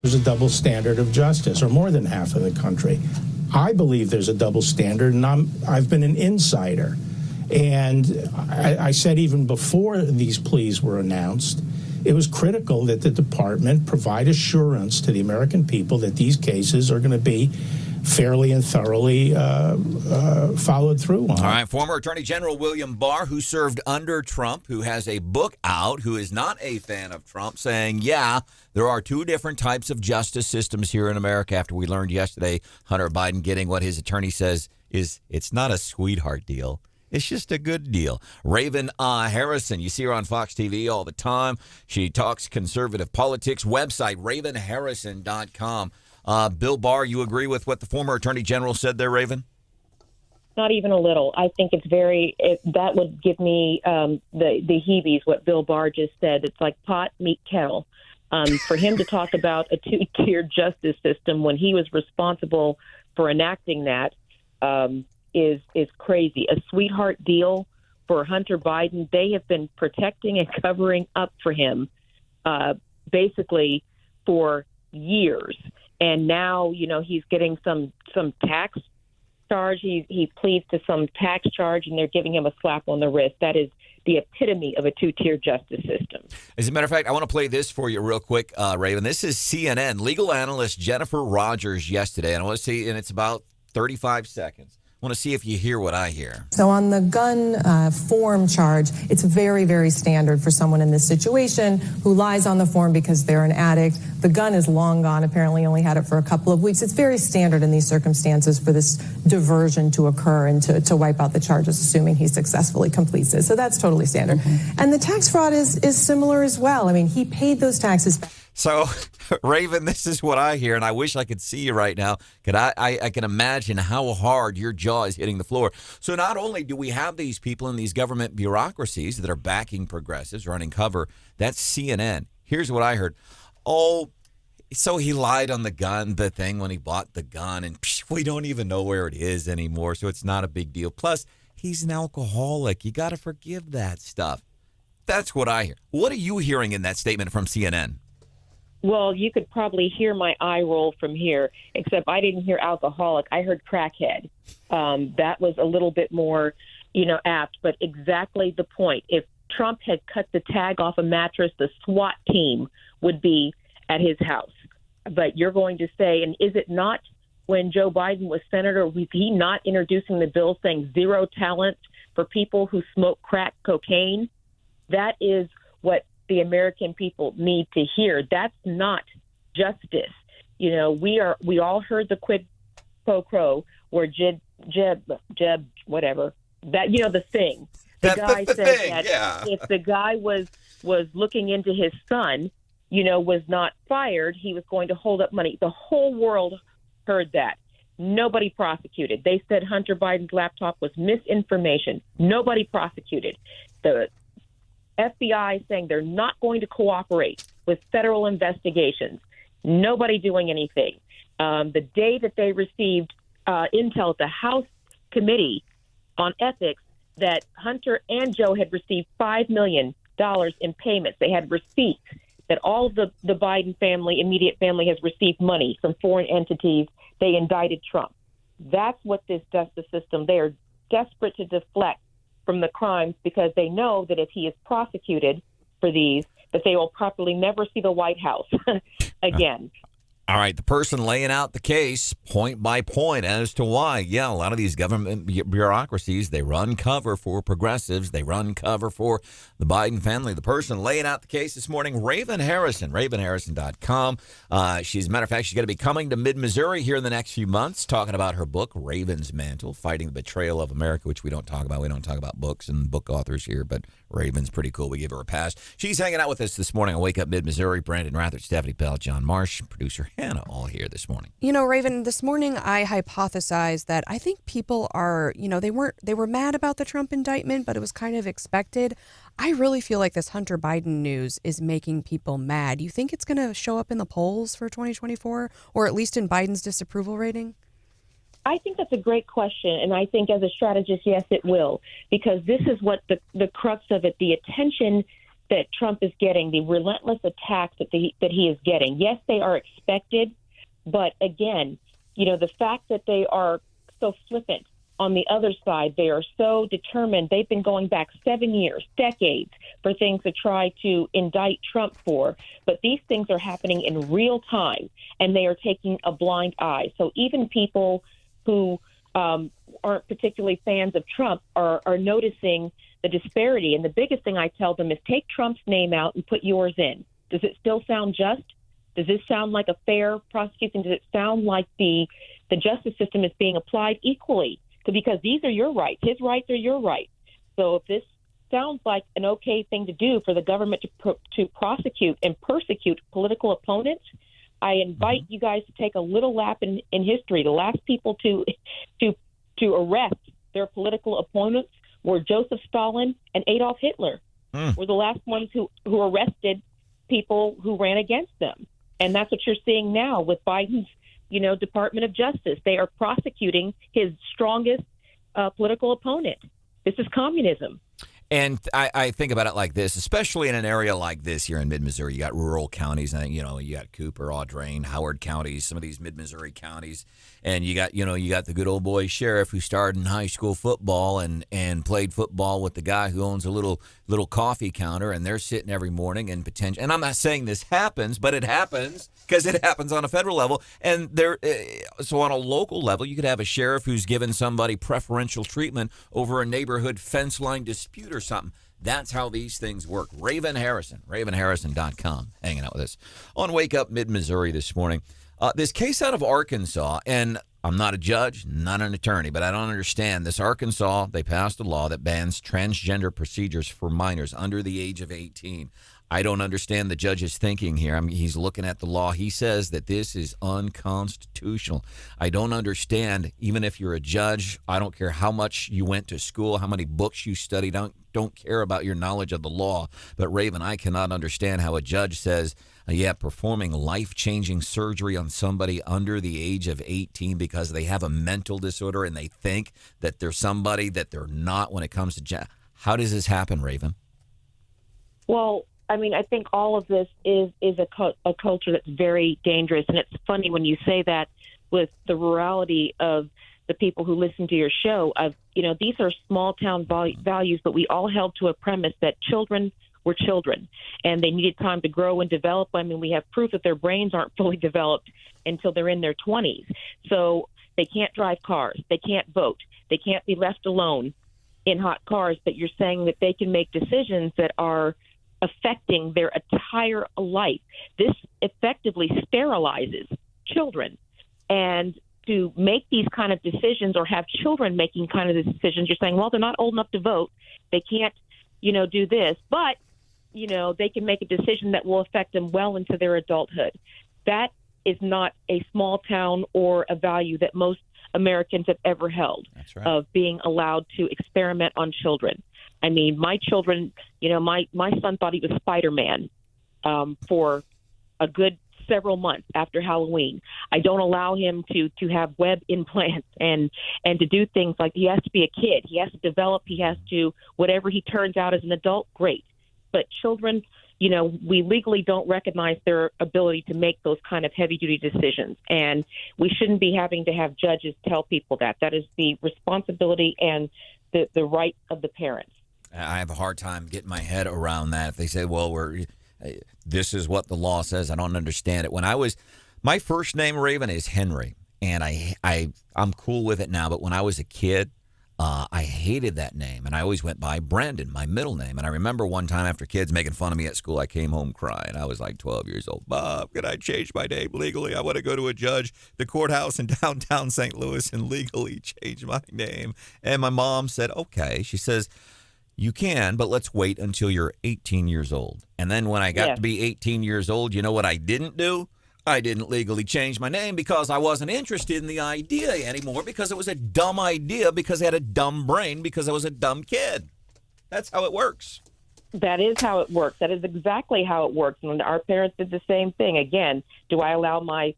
There's a double standard of justice, or more than half of the country. I believe there's a double standard, and I've been an insider. And I said even before these pleas were announced, it was critical that the department provide assurance to the American people that these cases are going to be fairly and thoroughly followed through on. All right, former Attorney General William Barr, who served under Trump, who has a book out, who is not a fan of Trump, saying, yeah, there are two different types of justice systems here in America after we learned yesterday Hunter Biden getting what his attorney says is it's not a sweetheart deal. It's just a good deal. Raven Harrison, you see her on Fox TV all the time. She talks conservative politics. Website, ravenharrison.com. Bill Barr, you agree with what the former Attorney General said there, Raven? Not even a little. I think that would give me the heebies, what Bill Barr just said. It's like pot, meat, kettle. For him to talk about a two-tier justice system when he was responsible for enacting that is crazy. A sweetheart deal for Hunter Biden. They have been protecting and covering up for him basically for years. And now, he's getting some tax charge. He pleads to some tax charge, and they're giving him a slap on the wrist. That is the epitome of a two-tier justice system. As a matter of fact, I want to play this for you real quick, Raven. This is CNN legal analyst Jennifer Rogers yesterday, and I want to see, and it's about 35 seconds. I want to see if you hear what I hear. So on the gun form charge, it's very, very standard for someone in this situation who lies on the form because they're an addict. The gun is long gone, apparently only had it for a couple of weeks. It's very standard in these circumstances for this diversion to occur and to wipe out the charges, assuming he successfully completes it. So that's totally standard. Mm-hmm. And the tax fraud is similar as well. I mean, he paid those taxes back. So, Raven, this is what I hear, and I wish I could see you right now. I can imagine how hard your jaw is hitting the floor. So not only do we have these people in these government bureaucracies that are backing progressives, running cover, that's CNN. Here's what I heard. Oh, so he lied on the thing when he bought the gun, and we don't even know where it is anymore, so it's not a big deal. Plus, he's an alcoholic. You got to forgive that stuff. That's what I hear. What are you hearing in that statement from CNN? Well, you could probably hear my eye roll from here, except I didn't hear alcoholic. I heard crackhead. That was a little bit more, apt, but exactly the point. If Trump had cut the tag off a mattress, the SWAT team would be at his house. But you're going to say, and is it not when Joe Biden was senator, was he not introducing the bill saying zero tolerance for people who smoke crack cocaine? That is what the American people need to hear. That's not justice. We all heard the quid pro quo where Jeb, whatever, that, the thing. The guy said that if the guy was looking into his son, was not fired, he was going to hold up money. The whole world heard that. Nobody prosecuted. They said Hunter Biden's laptop was misinformation. Nobody prosecuted. The FBI saying they're not going to cooperate with federal investigations. Nobody doing anything. The day that they received intel at the House Committee on Ethics that Hunter and Joe had received $5 million in payments. They had receipts that all of the Biden family, immediate family, has received money from foreign entities. They indicted Trump. That's what this justice system, they are desperate to deflect from the crimes because they know that if he is prosecuted for these, that they will probably never see the White House again. All right, the person laying out the case point by point as to why. Yeah, a lot of these government bureaucracies, they run cover for progressives. They run cover for the Biden family. The person laying out the case this morning, Raven Harrison, ravenharrison.com. She's, as a matter of fact, she's going to be coming to Mid-Missouri here in the next few months, talking about her book, Raven's Mantle, Fighting the Betrayal of America, which we don't talk about. We don't talk about books and book authors here, but Raven's pretty cool. We give her a pass. She's hanging out with us this morning on Wake Up Mid-Missouri. Branden Rathert, Stephanie Bell, John Marsh, producer Hannah, all here this morning. Raven, this morning I hypothesized that I think people are, they were mad about the Trump indictment, but it was kind of expected. I really feel like this Hunter Biden news is making people mad. You think it's going to show up in the polls for 2024, or at least in Biden's disapproval rating? I think that's a great question, and I think as a strategist, yes, it will, because this is what the crux of it, the attention that Trump is getting, the relentless attacks that he is getting. Yes, they are expected, but again, the fact that they are so flippant on the other side, they are so determined. They've been going back 7 years, decades, for things to try to indict Trump for. But these things are happening in real time, and they are taking a blind eye. So even people who aren't particularly fans of Trump are noticing the disparity. And the biggest thing I tell them is take Trump's name out and put yours in. Does it still sound just? Does this sound like a fair prosecution? Does it sound like the justice system is being applied equally? Because these are your rights. His rights are your rights. So if this sounds like an okay thing to do for the government to prosecute and persecute political opponents, I invite you guys to take a little lap in history. The last people to arrest their political opponents were Joseph Stalin and Adolf Hitler. Were the last ones who arrested people who ran against them. And that's what you're seeing now with Biden's Department of Justice. They are prosecuting his strongest political opponent. This is communism. And I think about it like this, especially in an area like this here in mid-Missouri. You got rural counties, and you got Cooper, Audrain, Howard counties, some of these mid-Missouri counties, and you got the good old boy sheriff who started in high school football and played football with the guy who owns a little coffee counter, and they're sitting every morning and potential. And I'm not saying this happens, but it happens because it happens on a federal level, and so on a local level, you could have a sheriff who's given somebody preferential treatment over a neighborhood fence line dispute or something. That's how these things work. Raven Harrison, RavenHarrison.com, hanging out with us on Wake Up Mid-Missouri this morning. This case out of Arkansas, and I'm not a judge, not an attorney, but I don't understand. This Arkansas, they passed a law that bans transgender procedures for minors under the age of 18. I don't understand the judge's thinking here. I mean, he's looking at the law. He says that this is unconstitutional. I don't understand, even if you're a judge, I don't care how much you went to school, how many books you studied, don't care about your knowledge of the law. But Raven, I cannot understand how a judge says, performing life-changing surgery on somebody under the age of 18 because they have a mental disorder and they think that they're somebody that they're not when it comes to how does this happen, Raven? Well, I mean, I think all of this is a culture that's very dangerous. And it's funny when you say that with the rurality of the people who listen to your show. These are small town values, but we all held to a premise that children were children and they needed time to grow and develop. I mean, we have proof that their brains aren't fully developed until they're in their 20s. So they can't drive cars. They can't vote. They can't be left alone in hot cars. But you're saying that they can make decisions that are affecting their entire life. This effectively sterilizes children. And to make these kind of decisions or have children making kind of decisions, you're saying, well, they're not old enough to vote. They can't, do this. But, they can make a decision that will affect them well into their adulthood. That is not a small town or a value that most Americans have ever held. That's right. Of being allowed to experiment on children. I mean, my children, my son thought he was Spider-Man for a good several months after Halloween. I don't allow him to have web implants and to do things like he has to be a kid. He has to develop. He has to, whatever he turns out as an adult, great. But children, we legally don't recognize their ability to make those kind of heavy-duty decisions. And we shouldn't be having to have judges tell people that. That is the responsibility and the right of the parents. I have a hard time getting my head around that. If they say, well, this is what the law says, I don't understand it. My first name, Raven, is Henry, and I'm cool with it now. But when I was a kid, I hated that name, and I always went by Branden, my middle name. And I remember one time after kids making fun of me at school, I came home crying. I was like 12 years old. Bob, can I change my name legally? I want to go to a judge, the courthouse in downtown St. Louis, and legally change my name. And my mom said, okay. She says, you can, but let's wait until you're 18 years old. And then when I got to be 18 years old, you know what I didn't do? I didn't legally change my name because I wasn't interested in the idea anymore, because it was a dumb idea, because I had a dumb brain, because I was a dumb kid. That's how it works. That is how it works. That is exactly how it works. And our parents did the same thing. Again, do I allow my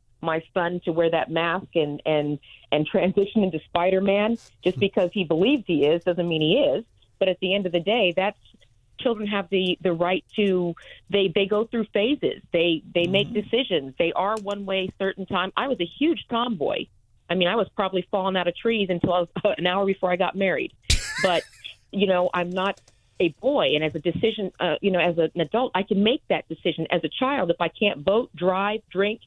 son to wear that mask and transition into Spider-Man just because he believes he is? Doesn't mean he is. But at the end of the day, that's children have the right to, they go through phases. They make decisions. They are one way certain time. I was a huge tomboy. I mean, I was probably falling out of trees until I was an hour before I got married. But, I'm not a boy. And as a decision, as an adult, I can make that decision. As a child, if I can't vote, drive, drink,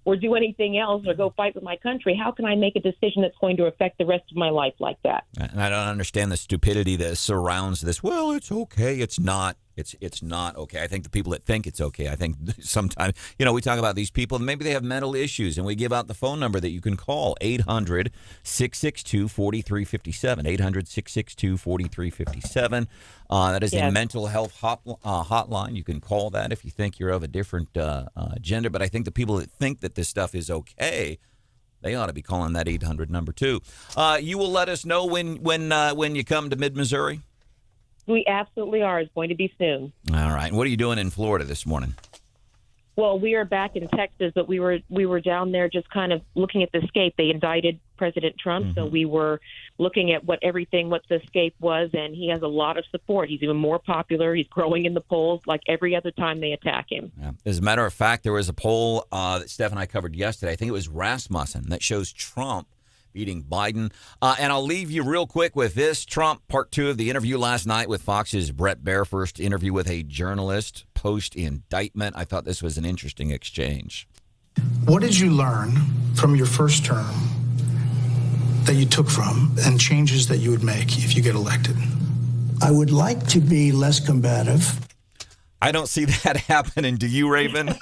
or do anything else or go fight for my country, how can I make a decision that's going to affect the rest of my life like that? And I don't understand the stupidity that surrounds this. Well, it's okay. It's not. It's not okay. I think the people that think it's okay, I think sometimes, we talk about these people, and maybe they have mental issues, and we give out the phone number that you can call, 800-662-4357, 800-662-4357. That is a mental health hotline. You can call that if you think you're of a different gender, but I think the people that think that this stuff is okay, they ought to be calling that 800 number too. You will let us know when you come to Mid-Missouri? We absolutely are. It's going to be soon. All right. And what are you doing in Florida this morning? Well, we are back in Texas, but we were down there just kind of looking at the escape. They indicted President Trump, so we were looking at what the escape was, and he has a lot of support. He's even more popular. He's growing in the polls like every other time they attack him. Yeah. As a matter of fact, there was a poll that Steph and I covered yesterday. I think it was Rasmussen that shows Trump beating Biden. And I'll leave you real quick with this. Trump, part 2 of the interview last night with Fox's Brett Baer, first interview with a journalist post-indictment. I thought this was an interesting exchange. What did you learn from your first term that you took from and changes that you would make if you get elected? I would like to be less combative. I don't see that happening. Do you, Raven?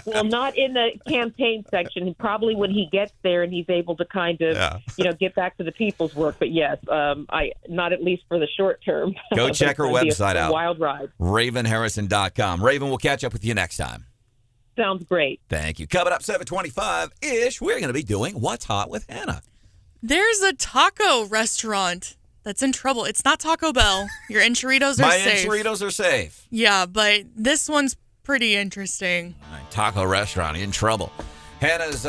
Well, not in the campaign section. Probably when he gets there and he's able to kind of, get back to the people's work. But yes, not at least for the short term. Go check her website out. Wild ride. RavenHarrison.com. Raven, we'll catch up with you next time. Sounds great. Thank you. Coming up 7:25-ish, we're going to be doing What's Hot with Hannah. There's a taco restaurant that's in trouble. It's not Taco Bell. Your enchiladas are safe. My enchiladas are safe. Yeah, but this one's pretty interesting. All right, taco restaurant in trouble. Hannah's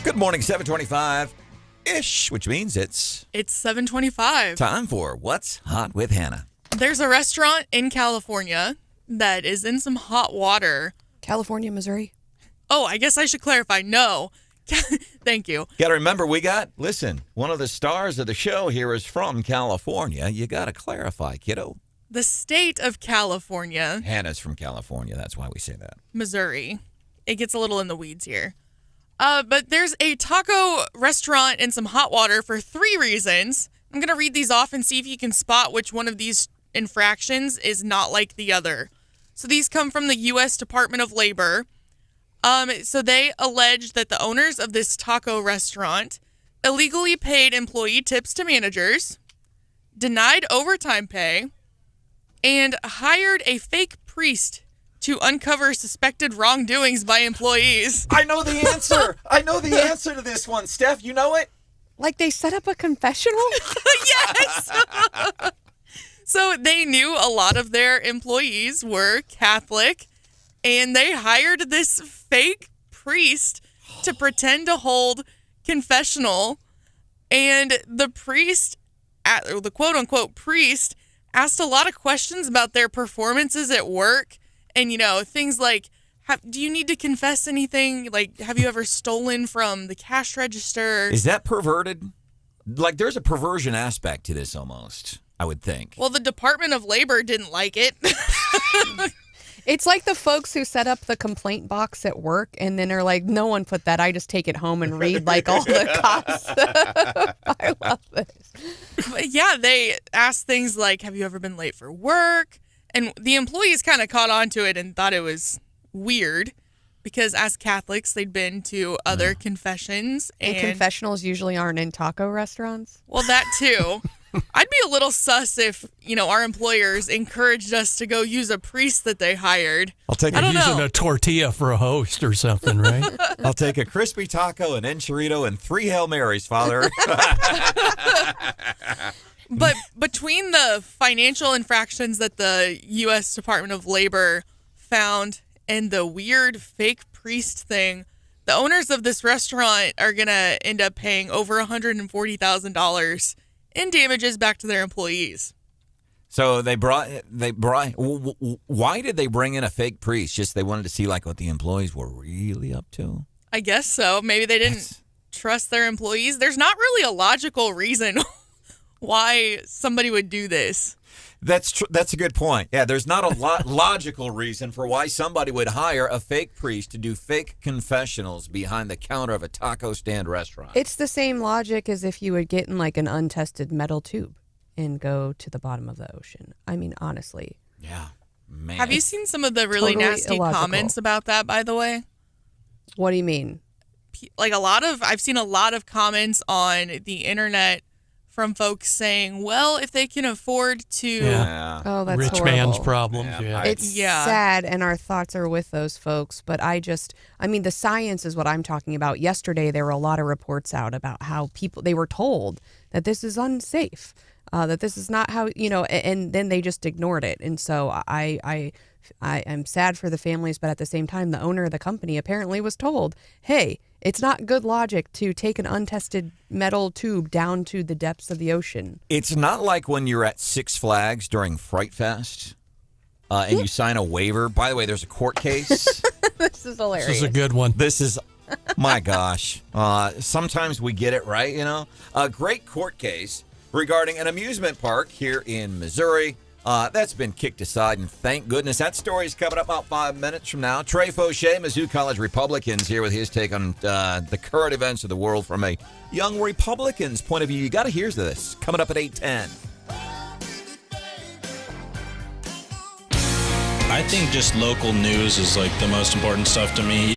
Good morning, 7:25-ish, which means it's 7:25. Time for What's Hot with Hannah. There's a restaurant in California that is in some hot water. California, Missouri. Oh, I guess I should clarify. No. Thank you. Got to remember, listen, one of the stars of the show here is from California. You got to clarify, kiddo. The state of California. Hannah's from California. That's why we say that. Missouri. It gets a little in the weeds here. But there's a taco restaurant in some hot water for 3 reasons. I'm going to read these off and see if you can spot which one of these infractions is not like the other. So these come from the U.S. Department of Labor. So they alleged that the owners of this taco restaurant illegally paid employee tips to managers, denied overtime pay, and hired a fake priest to uncover suspected wrongdoings by employees. I know the answer. I know the answer to this one. Steph, you know it? Like they set up a confessional? Yes! So they knew a lot of their employees were Catholic, and they hired this fake priest to pretend to hold confessional. And the priest, the quote-unquote priest, asked a lot of questions about their performances at work. And, things like, do you need to confess anything? Like, have you ever stolen from the cash register? Is that perverted? Like, there's a perversion aspect to this almost, I would think. Well, the Department of Labor didn't like it. It's like the folks who set up the complaint box at work and then are like, no one put that. I just take it home and read like all the cops. I love this. But yeah, they asked things like, have you ever been late for work? And the employees kind of caught on to it and thought it was weird because as Catholics, they'd been to other confessions. And confessionals usually aren't in taco restaurants. Well, that too. I'd be a little sus if, our employers encouraged us to go use a priest that they hired. Using a tortilla for a host or something, right? I'll take a crispy taco, an enchilada, and 3 Hail Marys, Father. But between the financial infractions that the U.S. Department of Labor found and the weird fake priest thing, the owners of this restaurant are going to end up paying over $140,000 in damages back to their employees. So why did they bring in a fake priest? Just they wanted to see like what the employees were really up to? I guess so. Maybe they didn't trust their employees. There's not really a logical reason why somebody would do this. That's a good point. Yeah, there's not a logical reason for why somebody would hire a fake priest to do fake confessionals behind the counter of a taco stand restaurant. It's the same logic as if you would get in like an untested metal tube and go to the bottom of the ocean. I mean, honestly. Yeah, man. Have you seen some of the really nasty illogical comments about that, by the way? What do you mean? Like I've seen a lot of comments on the internet from folks saying, well, if they can afford to... Oh, that's rich horrible. man's problems. Yeah. It's sad, and our thoughts are with those folks. But the science is what I'm talking about. Yesterday, there were a lot of reports out about how they were told that this is unsafe, that this is not how, and then they just ignored it. And so I'm sad for the families, but at the same time, the owner of the company apparently was told, hey, it's not good logic to take an untested metal tube down to the depths of the ocean. It's not like when you're at Six Flags during Fright Fest and you sign a waiver. By the way, there's a court case. This is hilarious. This is a good one. This is, my gosh. Sometimes we get it right, A great court case regarding an amusement park here in Missouri. That's been kicked aside, and thank goodness. That story is coming up about 5 minutes from now. Trey Faucheux, Mizzou College Republicans, here with his take on the current events of the world from a young Republican's point of view. You got to hear this. Coming up at 8:10. I think just local news is like the most important stuff to me.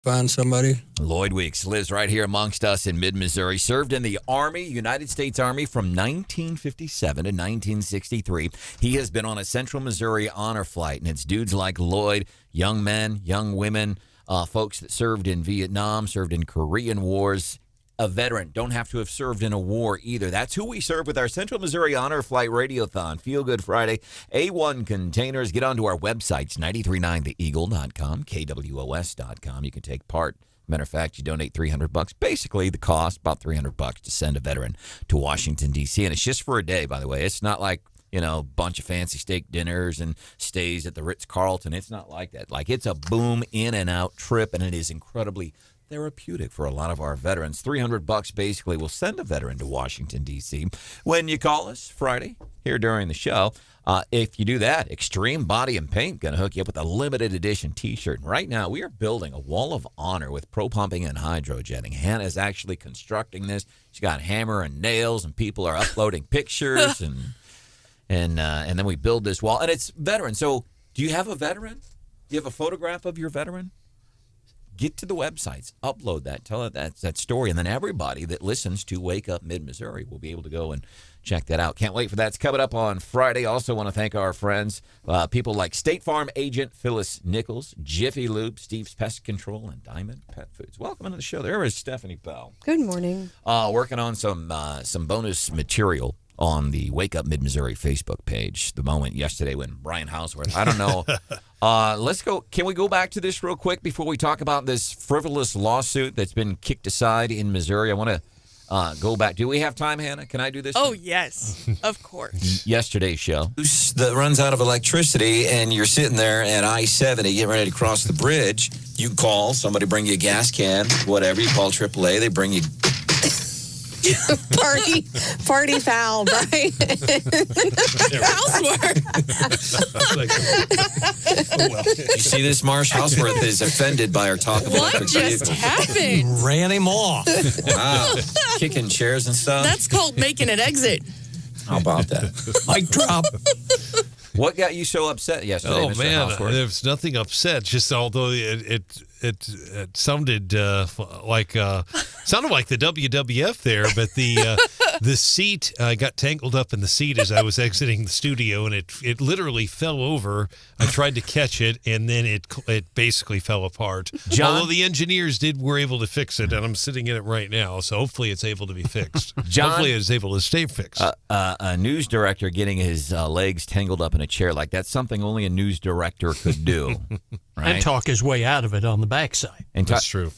find somebody. Lloyd Weeks lives right here amongst us in mid-Missouri. Served in the Army, United States Army, from 1957 to 1963. He has been on a Central Missouri honor flight, and it's dudes like Lloyd, young men, young women, folks that served in Vietnam, served in Korean wars. A veteran. Don't have to have served in a war either. That's who we serve with our Central Missouri Honor Flight Radiothon. Feel Good Friday. A1 containers. Get onto our websites, 939theeagle.com, KWOS.com. You can take part. Matter of fact, you donate $300. Basically, the cost, about $300 to send a veteran to Washington, D.C. And it's just for a day, by the way. It's not like, a bunch of fancy steak dinners and stays at the Ritz-Carlton. It's not like that. Like, it's a boom in and out trip, and it is incredibly therapeutic for a lot of our veterans. $300 basically will send a veteran to Washington, D.C. when you call us Friday here during the show. If you do that, Extreme Body and Paint going to hook you up with a limited edition T-shirt. And right now, we are building a wall of honor with pro pumping and hydrojetting. Hannah's actually constructing this. She's got hammer and nails, and people are uploading pictures, and then we build this wall. And it's veteran. So, do you have a veteran? Do you have a photograph of your veteran? Get to the websites, upload that, tell it that story, and then everybody that listens to Wake Up Mid-Missouri will be able to go and check that out. Can't wait for that. It's coming up on Friday. Also want to thank our friends, people like State Farm agent Phyllis Nichols, Jiffy Lube, Steve's Pest Control, and Diamond Pet Foods. Welcome into the show. There is Stephanie Bell. Good morning. Working on some bonus material on the Wake Up Mid-Missouri Facebook page. The moment yesterday when Brian Houseworth, I don't know. Let's go. Can we go back to this real quick before we talk about this frivolous lawsuit that's been kicked aside in Missouri? I want to go back. Do we have time, Hannah? Can I do this? Oh, yes. Of course. Yesterday's show. That runs out of electricity, and you're sitting there at I-70 getting ready to cross the bridge. You call, somebody bring you a gas can, whatever. You call AAA, they bring you... Party foul, right? Houseworth. You see this, Marsh? Houseworth is offended by our talk of electric just happened? Ran him off. Wow. Kicking chairs and stuff. That's called making an exit. How about that? Mic drop. What got you so upset yesterday, Oh, Mr. man, Houseworth? there's nothing upset. Just although it sounded like the WWF there, but the seat got tangled up in the seat as I was exiting the studio, and it literally fell over. I tried to catch it, and then it basically fell apart. John? Although the engineers were able to fix it, and I'm sitting in it right now, so hopefully it's able to be fixed. John? Hopefully it's able to stay fixed. A news director getting his legs tangled up in a chair, like that's something only a news director could do. Right? And talk his way out of it on the backside. That's true.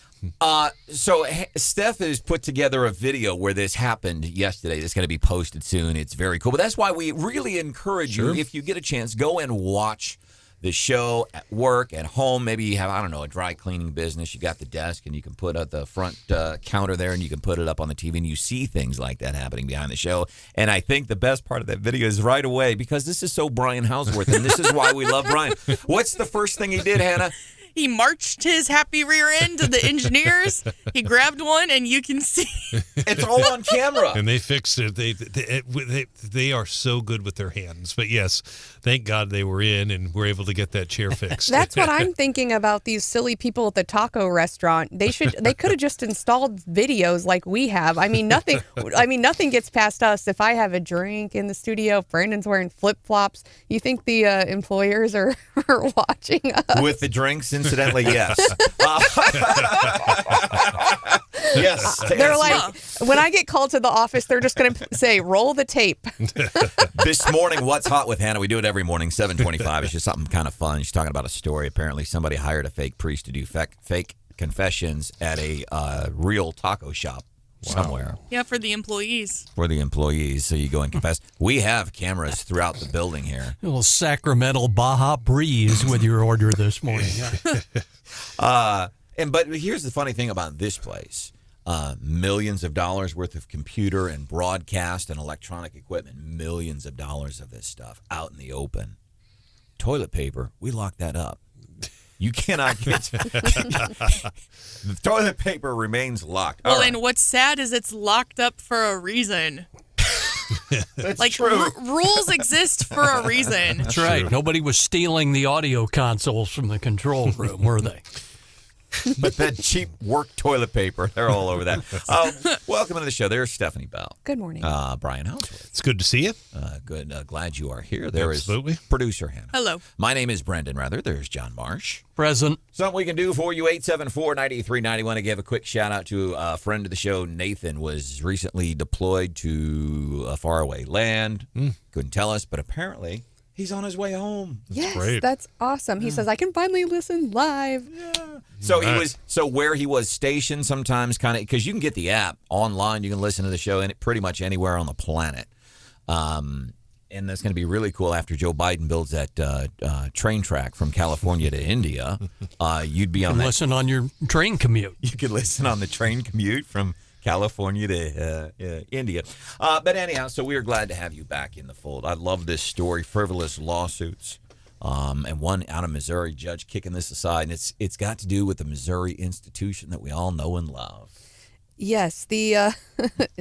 So Steph has put together a video where this happened yesterday. It's going to be posted soon. It's very cool. But that's why we really encourage you, if you get a chance, go and watch the show at work, at home. Maybe you have, a dry cleaning business. You got the desk, and you can put at the front counter there, and you can put it up on the TV, and you see things like that happening behind the show. And I think the best part of that video is right away, because this is so Brian Houseworth, and this is why we love Brian. What's the first thing he did, Hannah? He marched his happy rear end to the engineers. He grabbed one, and you can see. It's all on camera. And they fixed it. They are so good with their hands. But yes, thank God they were in and were able to get that chair fixed. That's what I'm thinking about these silly people at the taco restaurant. They could have just installed videos like we have. Nothing gets past us. If I have a drink in the studio, Brandon's wearing flip-flops, you think the employers are watching us? With the drinks, incidentally, yes. Yes. They're like, when I get called to the office, they're just going to say, roll the tape. This morning, What's Hot with Hannah? We do it every morning, 7:25. It's just something kind of fun. She's talking about a story. Apparently, somebody hired a fake priest to do fake confessions at a real taco shop somewhere. Yeah, for the employees. So you go and confess. We have cameras throughout the building here. A little Sacramento Baja breeze with your order this morning. But here's the funny thing about this place. Millions of dollars worth of computer and broadcast and electronic equipment. Millions of dollars of this stuff out in the open. Toilet paper, we locked that up. You cannot get the toilet paper remains locked. Well, and what's sad is it's locked up for a reason. That's true. Rules exist for a reason. That's right. Nobody was stealing the audio consoles from the control room, were they? But that cheap work toilet paper, they're all over that. Welcome to the show. There's Stephanie Bell. Good morning. Brian Houseworth. It's good to see you. Good. Glad you are here. There Absolutely. is producer Hannah. Hello. My name is Branden Rathert. There's John Marsh. Present. Something we can do for you, 874-9390. To give a quick shout-out to a friend of the show, Nathan, was recently deployed to a faraway land. Couldn't tell us, but apparently he's on his way home. Yes, that's awesome. He says, I can finally listen live. Yeah. So where he was stationed sometimes kind of, because you can get the app online, you can listen to the show pretty much anywhere on the planet. And that's going to be really cool after Joe Biden builds that train track from California to India. You'd be on that. Listen on your train commute. You could listen on the train commute from California to India. But anyhow, so we are glad to have you back in the fold. I love this story, frivolous lawsuits. And one out of Missouri, judge kicking this aside. And it's got to do with the Missouri institution that we all know and love. Yes, the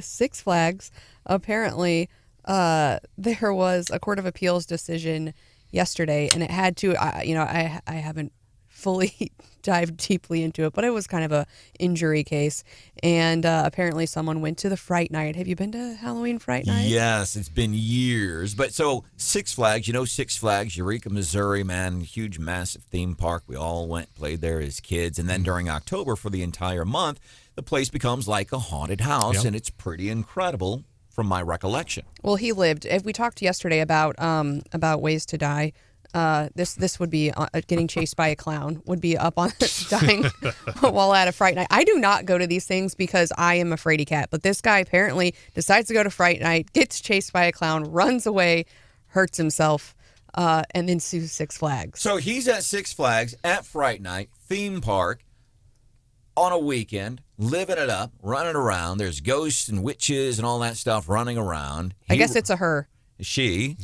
Six Flags, apparently there was a Court of Appeals decision yesterday, and it had to, I haven't fully dived deeply into it, but it was kind of a injury case. And apparently someone went to the Fright Night. Have you been to Halloween Fright Night? Yes, it's been years. But so Six Flags, Six Flags, Eureka, Missouri, man, huge, massive theme park. We all played there as kids. And then during October for the entire month, the place becomes like a haunted house, and it's pretty incredible from my recollection. Well, he lived. If we talked yesterday about ways to die, this would be getting chased by a clown, would be up on dying while at a Fright Night. I do not go to these things because I am a fraidy cat, but this guy apparently decides to go to Fright Night, gets chased by a clown, runs away, hurts himself, and then sues Six Flags. So he's at Six Flags at Fright Night, theme park, on a weekend, living it up, running around. There's ghosts and witches and all that stuff running around. I guess it's a her. She.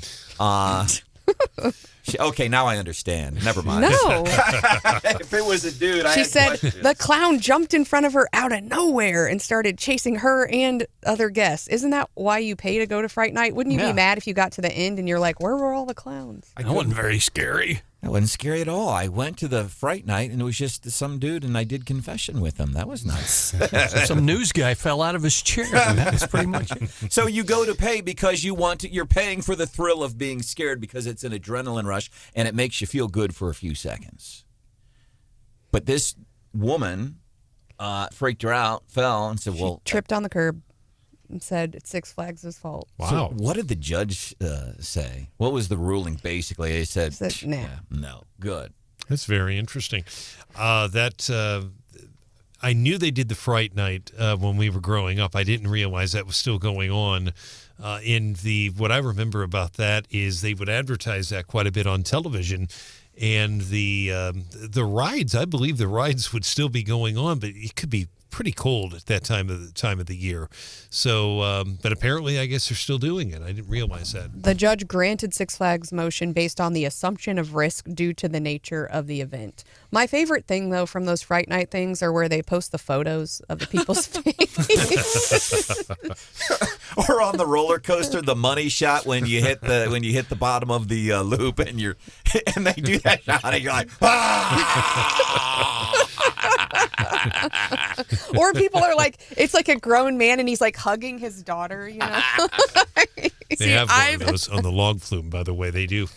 Okay, now I understand. Never mind. No. If it was a dude, She said the clown jumped in front of her out of nowhere and started chasing her and other guests. Isn't that why you pay to go to Fright Night? Wouldn't you be mad if you got to the end and you're like, where were all the clowns? That wasn't very scary. That wasn't scary at all. I went to the Fright Night, and it was just some dude, and I did confession with him. That was nice. Some news guy fell out of his chair, and that's pretty much it. So you go to pay because you're paying for the thrill of being scared because it's an adrenaline rush, and it makes you feel good for a few seconds. But this woman freaked her out, fell, and said, She tripped on the curb and said it's Six Flags' fault. Wow. So what did the judge say? What was the ruling, basically? They said nah. Yeah, no. Good. That's very interesting. I knew they did the Fright Night when we were growing up. I didn't realize that was still going on. What I remember about that is they would advertise that quite a bit on television. And the rides, I believe the rides would still be going on, but it could be pretty cold at that time of the year. So, but apparently, I guess they're still doing it. I didn't realize that. The judge granted Six Flags' motion based on the assumption of risk due to the nature of the event. My favorite thing, though, from those Fright Night things are where they post the photos of the people's face. Or on the roller coaster, the money shot when you hit the bottom of the loop, and they do that shot, and you're like, Or people are like, it's like a grown man and he's like hugging his daughter, They have one of those on the log flume, by the way. They do.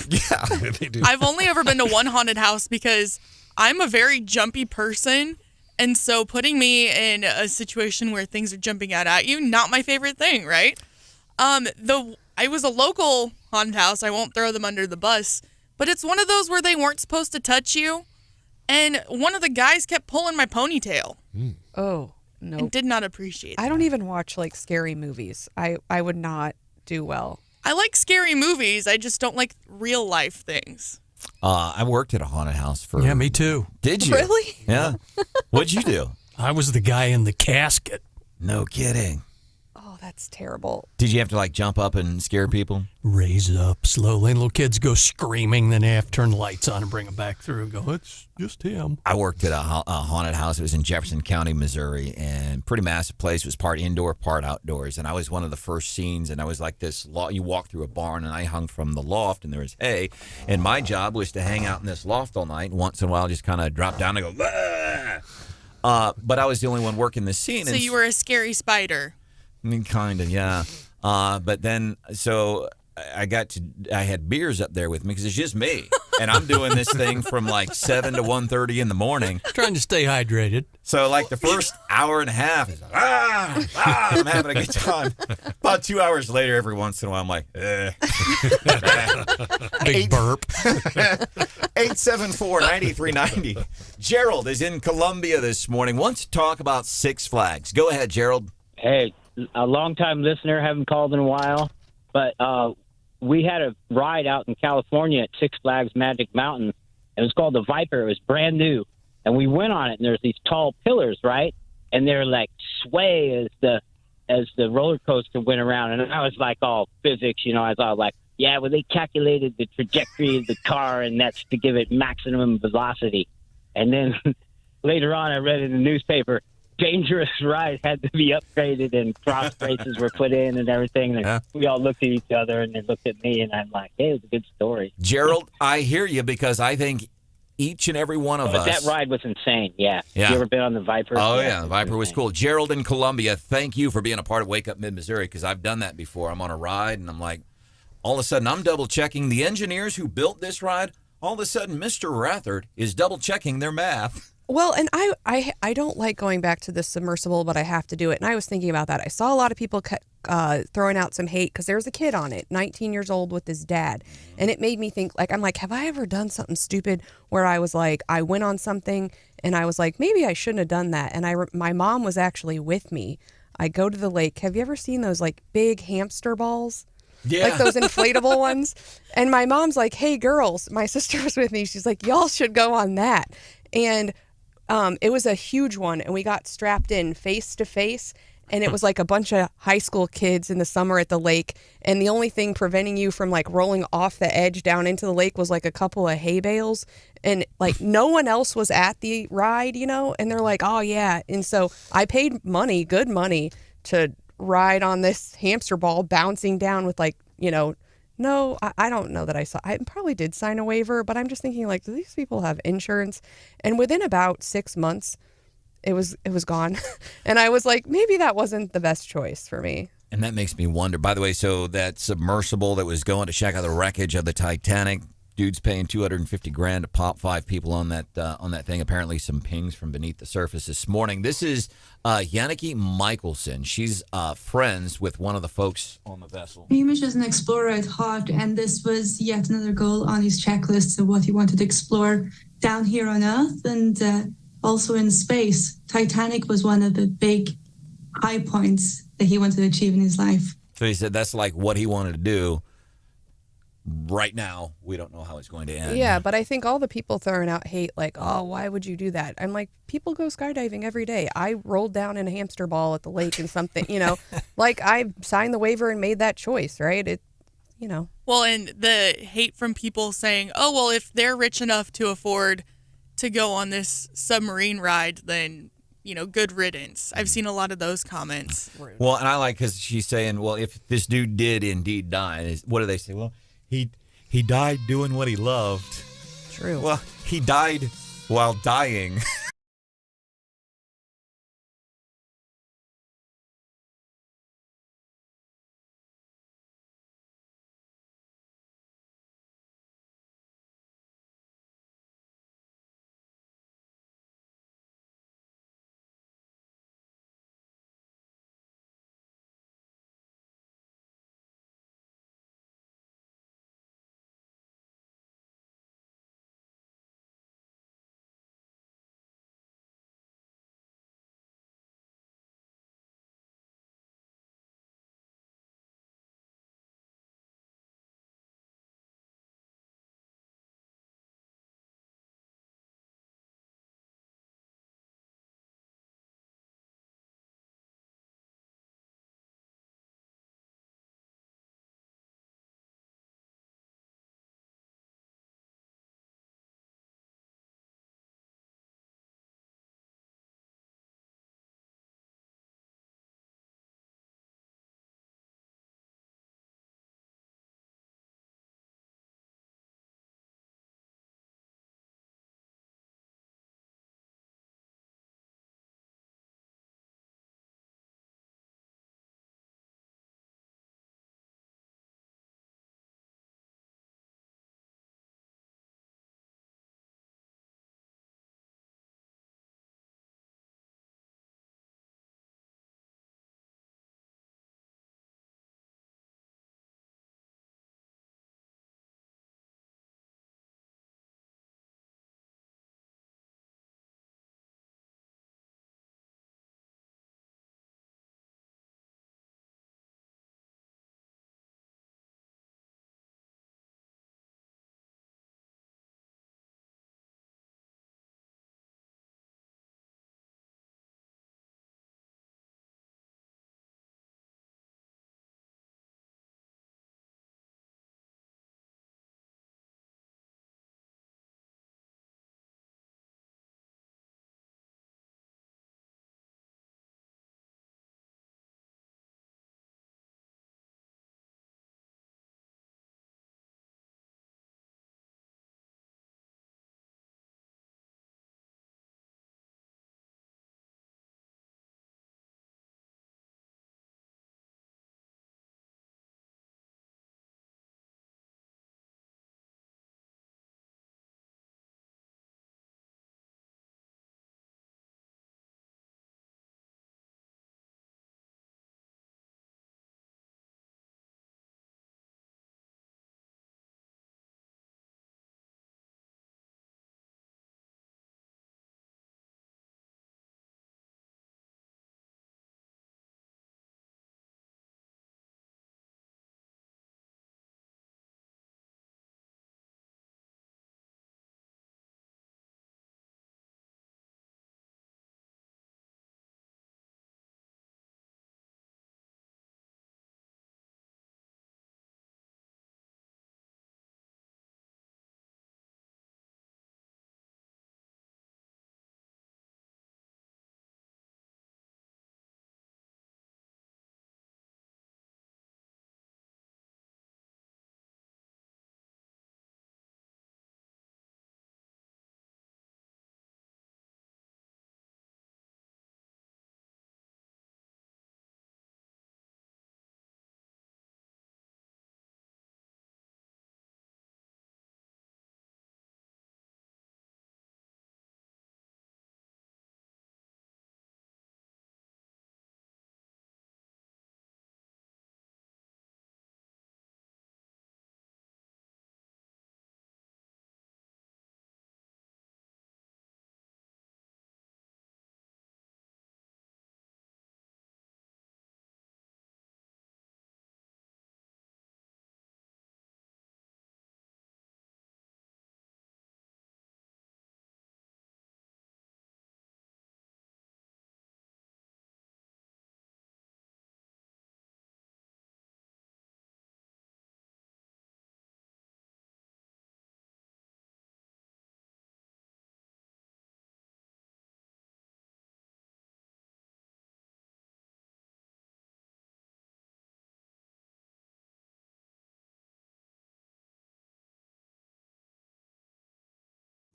Yeah, they do. I've only ever been to one haunted house because I'm a very jumpy person. And so putting me in a situation where things are jumping out at you, not my favorite thing, right? I was a local haunted house. I won't throw them under the bus. But it's one of those where they weren't supposed to touch you. And one of the guys kept pulling my ponytail. Oh, no. And did not appreciate it. I don't even watch scary movies. I would not do well. I like scary movies. I just don't like real life things. I worked at a haunted house for... Yeah, me too. Did you? Really? Yeah. What'd you do? I was the guy in the casket. No kidding. Oh, that's It's terrible. Did you have to like jump up and scare people? Raise up slowly, and little kids go screaming. Then they have to turn the lights on and bring them back through and go, it's just him. I worked at a haunted house. It was in Jefferson County, Missouri, and pretty massive place. It was part indoor, part outdoors. And I was one of the first scenes, and I was like this, you walk through a barn, and I hung from the loft, and there was hay. And my job was to hang out in this loft all night, and once in a while just kind of drop down and go, bah! But I was the only one working the scene. So you were a scary spider. I mean, kind of, yeah. But then, so I had beers up there with me because it's just me. And I'm doing this thing from like 7 to 1:30 in the morning. Trying to stay hydrated. So like the first hour and a half is like, I'm having a good time. About 2 hours later, every once in a while, I'm like, Big burp. 874-9390. Gerald is in Columbia this morning. Wants to talk about Six Flags. Go ahead, Gerald. Hey, a long-time listener, haven't called in a while, but we had a ride out in California at Six Flags Magic Mountain. It was called the Viper. It was brand new, and we went on it, and there's these tall pillars, right? And they're like sway as the roller coaster went around, and I was like all physics, I thought like, yeah, well, they calculated the trajectory of the car, and that's to give it maximum velocity. And then later on, I read in the newspaper, dangerous ride had to be upgraded and cross braces were put in and everything. And we all looked at each other and they looked at me, and I'm like, hey, it was a good story. Gerald, I hear you, because I think each and every one of us. That ride was insane, yeah. You ever been on the Viper? Oh, yeah, the Viper was cool. Gerald in Columbia, thank you for being a part of Wake Up Mid-Missouri, because I've done that before. I'm on a ride, and I'm like, all of a sudden, I'm double-checking the engineers who built this ride. All of a sudden, Mr. Rathert is double-checking their math. Well, and I don't like going back to the submersible, but I have to do it. And I was thinking about that. I saw a lot of people throwing out some hate because there's a kid on it, 19 years old with his dad. And it made me think, I'm like, have I ever done something stupid where I was like, I went on something and I was like, maybe I shouldn't have done that. And my mom was actually with me. I go to the lake. Have you ever seen those like big hamster balls? Yeah. Like those inflatable ones. And my mom's like, hey, girls, my sister was with me. She's like, y'all should go on that. And it was a huge one, and we got strapped in face to face, and it was like a bunch of high school kids in the summer at the lake, and the only thing preventing you from like rolling off the edge down into the lake was like a couple of hay bales, and like no one else was at the ride, and they're like, oh yeah. And so I paid money, good money, to ride on this hamster ball bouncing down with like, no, I don't know that I probably did sign a waiver, but I'm just thinking like, do these people have insurance? And within about 6 months, it was gone. And I was like, maybe that wasn't the best choice for me. And that makes me wonder, by the way, so that submersible that was going to check out the wreckage of the Titanic, dude's paying $250,000 to pop 5 people on that thing. Apparently some pings from beneath the surface this morning. This is Yannicke Michelson. She's friends with one of the folks on the vessel. Hamish is an explorer at heart, and this was yet another goal on his checklist of what he wanted to explore down here on Earth and also in space. Titanic was one of the big high points that he wanted to achieve in his life. So he said that's like what he wanted to do. Right now, we don't know how it's going to end. Yeah, but I think all the people throwing out hate, like, oh, why would you do that? I'm like, people go skydiving every day. I rolled down in a hamster ball at the lake and something, like I signed the waiver and made that choice, right? Well, and the hate from people saying, oh, well, if they're rich enough to afford to go on this submarine ride, then, good riddance. I've seen a lot of those comments. Well, and I like because she's saying, well, if this dude did indeed die, what do they say? Well, He died doing what he loved. True. Well, he died while dying.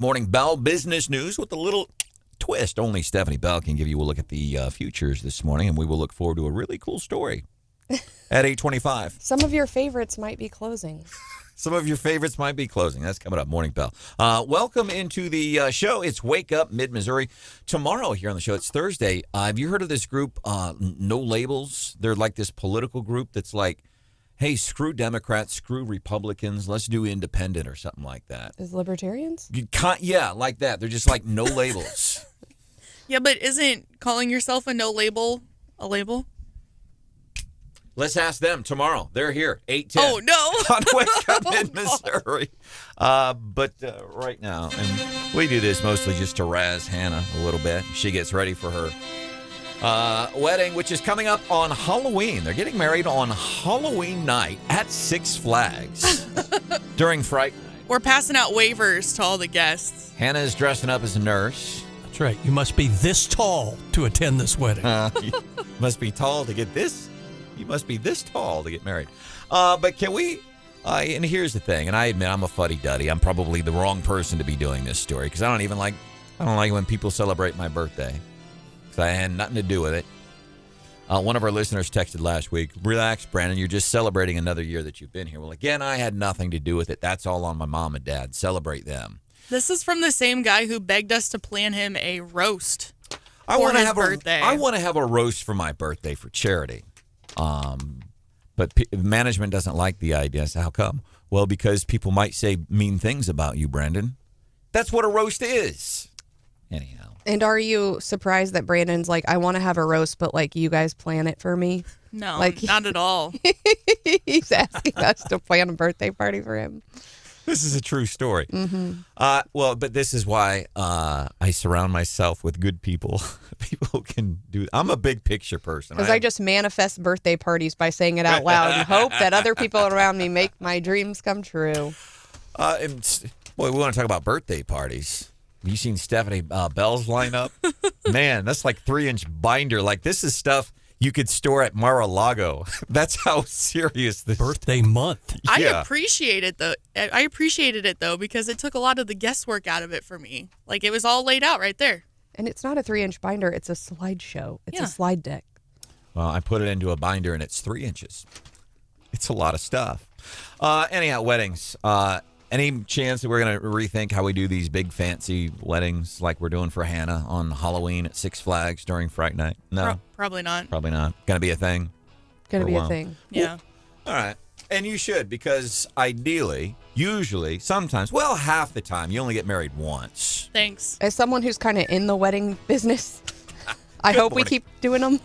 Morning Bell business news with a little twist. Only Stephanie Bell can give you a look at the futures this morning, and we will look forward to a really cool story at 8:25. Some of your favorites might be closing. Some of your favorites might be closing. That's coming up. Morning Bell. Welcome into the show. It's Wake Up Mid-Missouri. Tomorrow here on the show, it's Thursday. Have you heard of this group, No Labels? They're like this political group that's like, hey, screw Democrats, screw Republicans, let's do independent or something like that. Is libertarians? Yeah, like that. They're just like no labels. Yeah, but isn't calling yourself a no label a label? Let's ask them tomorrow. They're here, 8:10. Oh, no. On Wake Up in Missouri. But right now, and we do this mostly just to razz Hannah a little bit. She gets ready for her wedding, which is coming up on Halloween. They're getting married on Halloween night at Six Flags during Fright Night. We're passing out waivers to all the guests. Hannah is dressing up as a nurse. That's right. You must be this tall to attend this wedding. You must be tall to get this. You must be this tall to get married. But can we... and here's the thing, and I admit I'm a fuddy-duddy. I'm probably the wrong person to be doing this story because I don't like when people celebrate my birthday. I had nothing to do with it. One of our listeners texted last week, relax, Brandon, you're just celebrating another year that you've been here. Well, again, I had nothing to do with it. That's all on my mom and dad. Celebrate them. This is from the same guy who begged us to plan him a roast I for want to his have birthday. I want to have a roast for my birthday for charity. But management doesn't like the idea. So how come? Well, because people might say mean things about you, Brandon. That's what a roast is. Anyhow. And are you surprised that Brandon's like, I want to have a roast, but like you guys plan it for me? No, like, not at all. He's asking us to plan a birthday party for him. This is a true story. Mm-hmm. Well, but this is why I surround myself with good people. People who can do. I'm a big picture person. Because I just manifest birthday parties by saying it out loud and hope that other people around me make my dreams come true. Boy, we want to talk about birthday parties. Have you seen Stephanie Bell's lineup? Man, that's like 3-inch binder. Like, this is stuff you could store at Mar-a-Lago. That's how serious this birthday month. I appreciated it though because it took a lot of the guesswork out of it for me. Like, it was all laid out right there. And it's not a 3-inch binder; it's a slideshow. It's a slide deck. Well, I put it into a binder and it's 3 inches. It's a lot of stuff. Anyhow, weddings. Any chance that we're going to rethink how we do these big fancy weddings like we're doing for Hannah on Halloween at Six Flags during Fright Night? No? Probably not. Probably not. Going to be a thing? Going to be a thing. Yeah. All right. And you should, because ideally, usually, sometimes, well, half the time, you only get married once. Thanks. As someone who's kind of in the wedding business, I hope we keep doing them.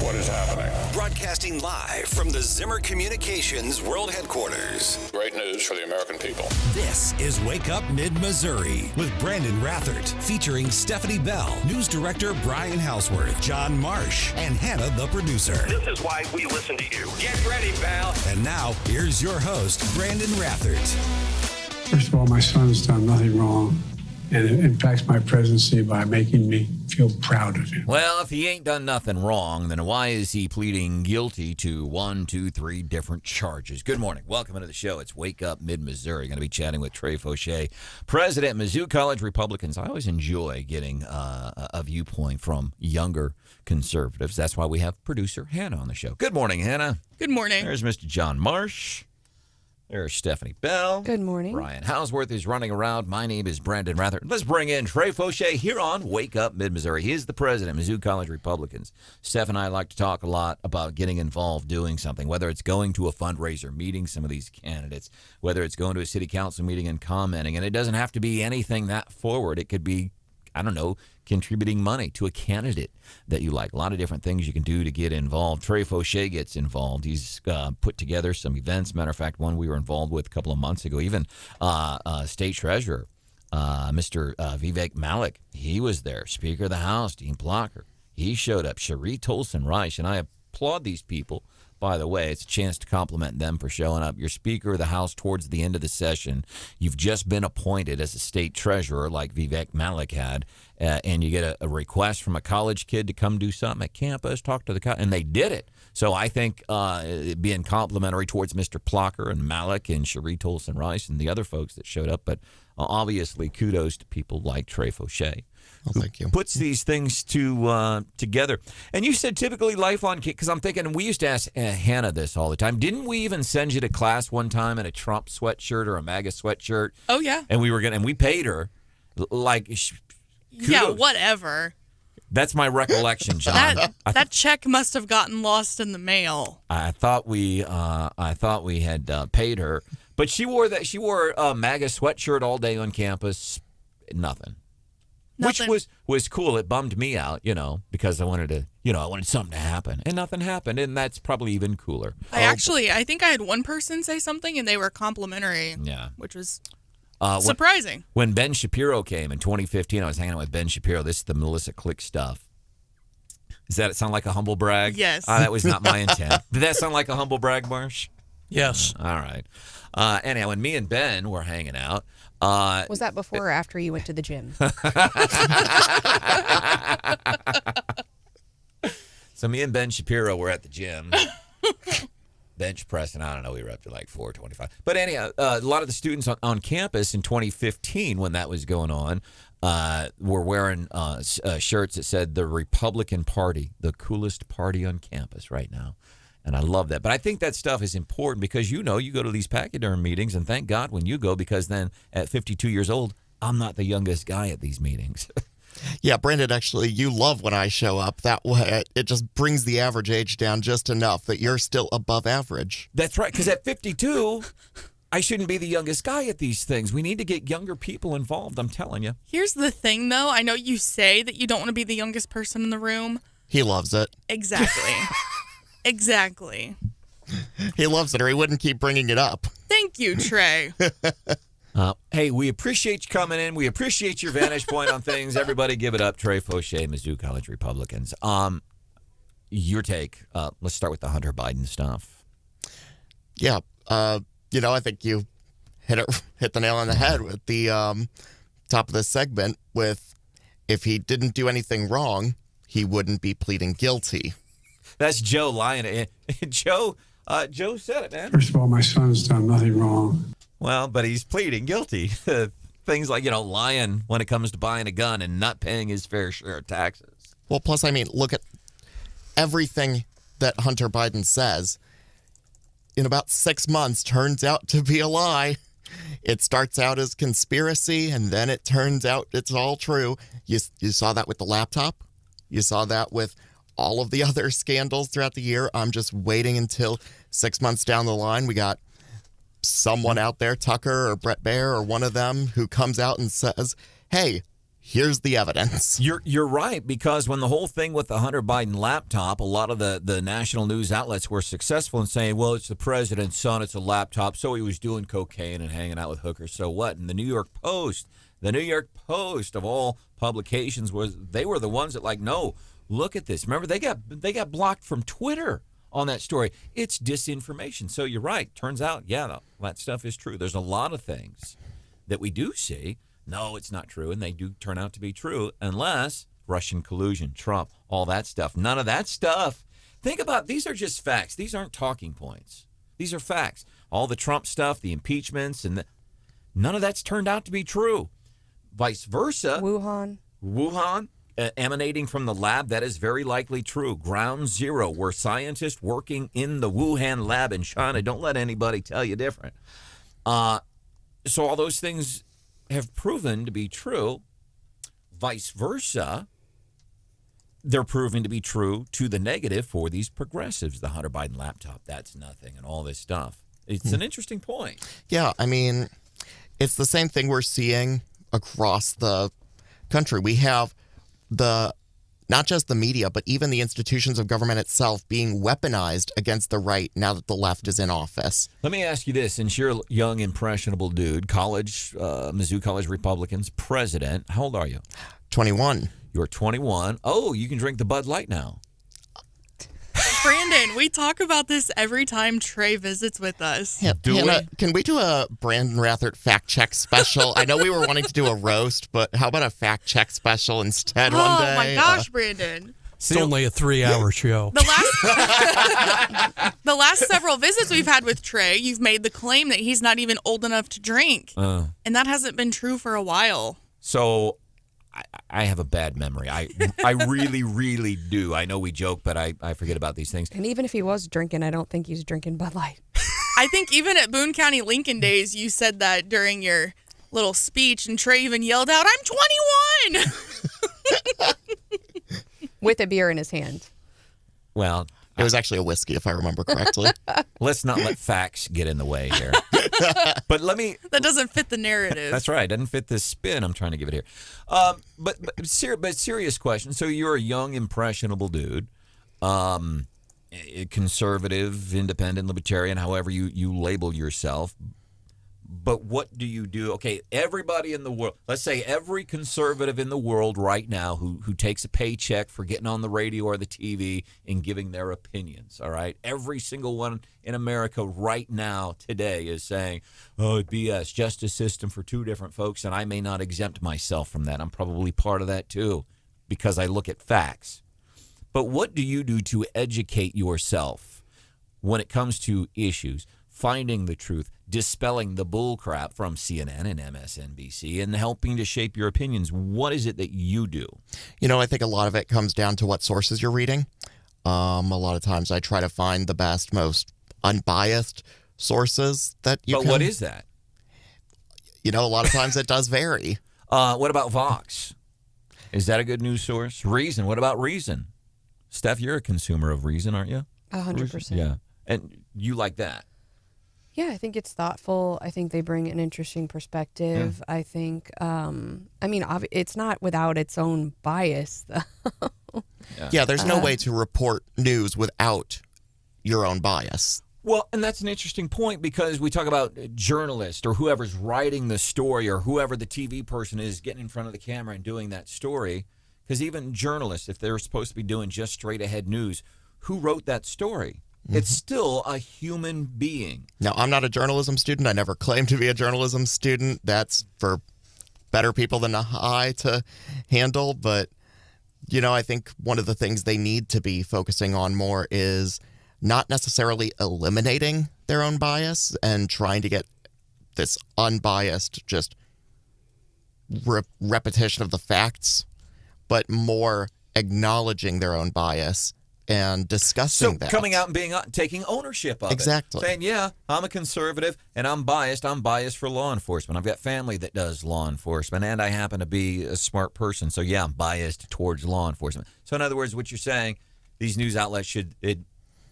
What is happening? Broadcasting live from the Zimmer Communications World Headquarters. Great news for the American people. This is Wake Up Mid-Missouri with Branden Rathert, featuring Stephanie Bell, News Director Brian Houseworth, John Marsh, and Hannah, the producer. This is why we listen to you. Get ready, pal. And now, here's your host, Branden Rathert. First of all, my son's done nothing wrong, and it impacts my presidency by making me feel proud of him. Well, if he ain't done nothing wrong, then why is he pleading guilty to 3 different charges? Good morning. Welcome into the show. It's Wake Up Mid-Missouri. Going to be chatting with Trey Faucheux, President, Mizzou College Republicans. I always enjoy getting a viewpoint from younger conservatives. That's why we have producer Hannah on the show. Good morning, Hannah. Good morning. There's Mr. John Marsh. There's Stephanie Bell. Good morning. Brian Houseworth is running around. My name is Branden Rathert. Let's bring in Trey Faucheux here on Wake Up Mid-Missouri. He is the president of Mizzou College Republicans. Steph and I like to talk a lot about getting involved doing something, whether it's going to a fundraiser, meeting some of these candidates, whether it's going to a city council meeting and commenting. And it doesn't have to be anything that forward. It could be, I don't know, contributing money to a candidate that you like. A lot of different things you can do to get involved. Trey Faucheux gets involved. He's put together some events. Matter of fact, one we were involved with a couple of months ago. Even State Treasurer, Mr. Vivek Malik, he was there. Speaker of the House, Dean Blocker, he showed up. Cherie Tolson-Reich, and I applaud these people. By the way, it's a chance to compliment them for showing up. You're Speaker of the House towards the end of the session. You've just been appointed as a state treasurer like Vivek Malik had, and you get a request from a college kid to come do something at campus, talk to the college, and they did it. So I think being complimentary towards Mr. Plocker and Malik and Cherie Tolson-Reich and the other folks that showed up, but obviously kudos to people like Trey Faucheux. Oh, thank you. Puts these things together. And you said typically life on kick, because I'm thinking, we used to ask Hannah this all the time. Didn't we even send you to class one time in a Trump sweatshirt or a MAGA sweatshirt? Oh, yeah. And we paid her like, yeah, whatever. That's my recollection, John. That check must have gotten lost in the mail. I thought we had paid her, but she wore a MAGA sweatshirt all day on campus. Nothing. Which was cool. It bummed me out, because I wanted something to happen, and nothing happened, and that's probably even cooler. I think I had one person say something, and they were complimentary. Yeah, which was surprising. When Ben Shapiro came in 2015, I was hanging out with Ben Shapiro. This is the Melissa Click stuff. Does that sound like a humble brag? Yes. That was not my intent. Did that sound like a humble brag, Marsh? Yes. All right. Anyhow, when me and Ben were hanging out. Was that before or after you went to the gym? So me and Ben Shapiro were at the gym. Bench pressing, I don't know, we were up to like 425. But anyhow, a lot of the students on campus in 2015, when that was going on, were wearing shirts that said the Republican Party, the coolest party on campus right now. And I love that. But I think that stuff is important because, you go to these pachyderm meetings, and thank God when you go, because then at 52 years old, I'm not the youngest guy at these meetings. Yeah, Branden, actually, you love when I show up. That way, it just brings the average age down just enough that you're still above average. That's right, because at 52, I shouldn't be the youngest guy at these things. We need to get younger people involved, I'm telling you. Here's the thing, though. I know you say that you don't want to be the youngest person in the room. He loves it. Exactly. Exactly. He loves it, or he wouldn't keep bringing it up. Thank you, Trey. Hey, we appreciate you coming in. We appreciate your vantage point on things. Everybody give it up. Trey Faucheux, Mizzou College Republicans. Your take. Let's start with the Hunter Biden stuff. Yeah. I think you hit the nail on the head with the top of this segment with, if he didn't do anything wrong, he wouldn't be pleading guilty. That's Joe lying. Joe said it, man. First of all, my son's done nothing wrong. Well, but he's pleading guilty. Things like, lying when it comes to buying a gun and not paying his fair share of taxes. Well, plus, look at everything that Hunter Biden says. In about 6 months, turns out to be a lie. It starts out as conspiracy, and then it turns out it's all true. You saw that with the laptop. You saw that with all of the other scandals throughout the year. I'm just waiting until 6 months down the line. We got someone out there, Tucker or Brett Baer or one of them, who comes out and says, hey, here's the evidence. You're right, because when the whole thing with the Hunter Biden laptop, a lot of the national news outlets were successful in saying, well, it's the president's son, it's a laptop, so he was doing cocaine and hanging out with hookers, so what? And the New York Post of all publications, they were the ones that like, no, look at this. Remember, they got blocked from Twitter on that story. It's disinformation. So you're right. Turns out, yeah, that stuff is true. There's a lot of things that we do see. No, it's not true, and they do turn out to be true, unless Russian collusion, Trump, all that stuff. None of that stuff. Think about, these are just facts. These aren't talking points. These are facts. All the Trump stuff, the impeachments, and none of that's turned out to be true. Vice versa. Wuhan, emanating from the lab, that is very likely true. Ground zero, where scientists working in the Wuhan lab in China, don't let anybody tell you different. So all those things have proven to be true. Vice versa, they're proving to be true to the negative for these progressives. The Hunter Biden laptop, that's nothing, and all this stuff. It's an interesting point. Yeah, I mean, it's the same thing we're seeing across the country. We have not just the media, but even the institutions of government itself being weaponized against the right now that the left is in office. Let me ask you this, since you're a young, impressionable dude, Mizzou College Republicans president, how old are you? 21. You're 21. Oh, you can drink the Bud Light now. Branden, we talk about this every time Trey visits with us. Hannah, can we do a Branden Rathert fact check special? I know we were wanting to do a roast, but how about a fact check special instead one day? Oh my gosh, Branden. It's only a 3-hour show. The last several visits we've had with Trey, you've made the claim that he's not even old enough to drink. And that hasn't been true for a while. So I have a bad memory. I really, really do. I know we joke, but I forget about these things. And even if he was drinking, I don't think he's drinking Bud Light. I think even at Boone County Lincoln Days, you said that during your little speech, and Trey even yelled out, "I'm 21!" With a beer in his hand. Well, it was actually a whiskey, if I remember correctly. Let's not let facts get in the way here. But that doesn't fit the narrative. That's right. It doesn't fit the spin I'm trying to give it here. But serious question. So you're a young, impressionable dude, conservative, independent, libertarian, however you label yourself. But what do you do? Okay, everybody in the world, let's say every conservative in the world right now who takes a paycheck for getting on the radio or the TV and giving their opinions, all right? Every single one in America right now today is saying, oh, BS, justice system for two different folks, and I may not exempt myself from that. I'm probably part of that too because I look at facts. But what do you do to educate yourself when it comes to issues, finding the truth, dispelling the bull crap from CNN and MSNBC, and helping to shape your opinions? What is it that you do? You know, I think a lot of it comes down to what sources you're reading. A lot of times I try to find the best, most unbiased sources that you can. But what is that? You know, a lot of times it does vary. What about Vox? Is that a good news source? Reason. What about Reason? Steph, you're a consumer of Reason, aren't you? 100%. Yeah. And you like that? Yeah, I think it's thoughtful. I think they bring an interesting perspective. Yeah. I think, it's not without its own bias, though. Yeah, there's no way to report news without your own bias. Well, and that's an interesting point because we talk about journalists or whoever's writing the story or whoever the TV person is getting in front of the camera and doing that story. Because even journalists, if they're supposed to be doing just straight ahead news, who wrote that story? It's still a human being. Now, I'm not a journalism student. I never claimed to be a journalism student. That's for better people than I to handle. But, you know, I think one of the things they need to be focusing on more is not necessarily eliminating their own bias and trying to get this unbiased just repetition of the facts, but more acknowledging their own bias and discussing that. So coming out and taking ownership of it. Saying, yeah, I'm a conservative and I'm biased. I'm biased for law enforcement. I've got family that does law enforcement and I happen to be a smart person. So yeah, I'm biased towards law enforcement. So in other words, what you're saying, these news outlets should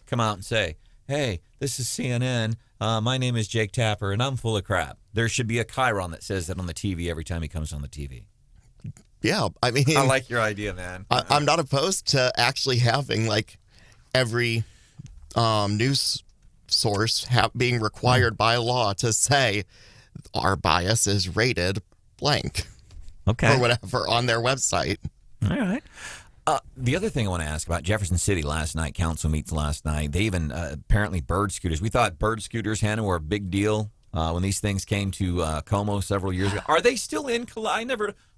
come out and say, hey, this is CNN. My name is Jake Tapper and I'm full of crap. There should be a chyron that says that on the TV every time he comes on the TV. Yeah, I mean, I like your idea, man. I'm not opposed to actually having like every news source being required by law to say our bias is rated blank. Okay. Or whatever on their website. All right. The other thing I want to ask about Jefferson City last night, council meets last night. They even apparently bird scooters. We thought bird scooters, Hannah, were a big deal when these things came to Como several years ago. Are they still in?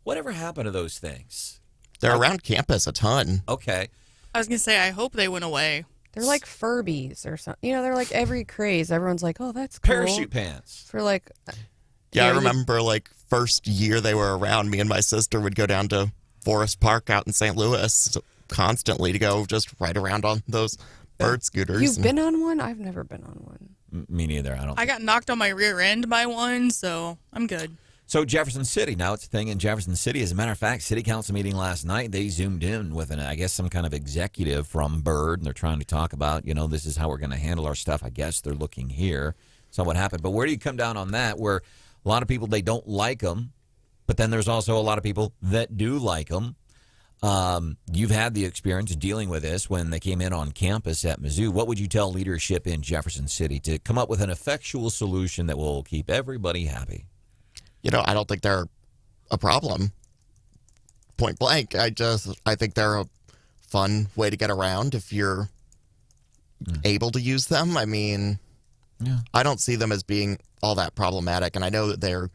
Whatever happened to those things? They're around campus a ton. Okay. I was gonna say I hope they went away. They're like Furbies or something. You know, they're like every craze. Everyone's like, oh, that's cool. Parachute pants. For like. Yeah, I remember like first year they were around, me and my sister would go down to Forest Park out in St. Louis constantly to go just ride around on those bird scooters. You've been on one? I've never been on one. Me neither. I got knocked on my rear end by one, so I'm good. So Jefferson City, now it's a thing in Jefferson City. As a matter of fact, city council meeting last night, they zoomed in with some kind of executive from Bird, and they're trying to talk about, this is how we're going to handle our stuff. I guess they're looking here. So what happened? But where do you come down on that? Where a lot of people, they don't like them, but then there's also a lot of people that do like them. You've had the experience dealing with this when they came in on campus at Mizzou. What would you tell leadership in Jefferson City to come up with an effectual solution that will keep everybody happy? I don't think they're a problem. Point blank. I think they're a fun way to get around if you're able to use them. I mean, I don't see them as being all that problematic, and I know that they're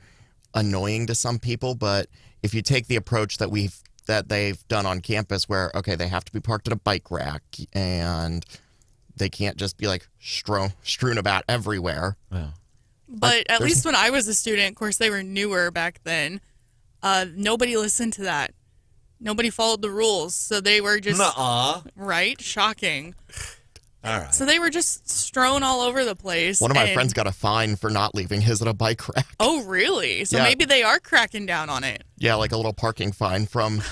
annoying to some people, but if you take the approach that they've done on campus where, okay, they have to be parked at a bike rack and they can't just be like strewn about everywhere. Yeah. But at least when I was a student, of course, they were newer back then. Nobody listened to that. Nobody followed the rules. So they were just... Right? Shocking. All right. So they were just strewn all over the place. One of my friends got a fine for not leaving his at a bike rack. Oh, really? So Yeah. maybe they are cracking down on it. Yeah, like a little parking fine from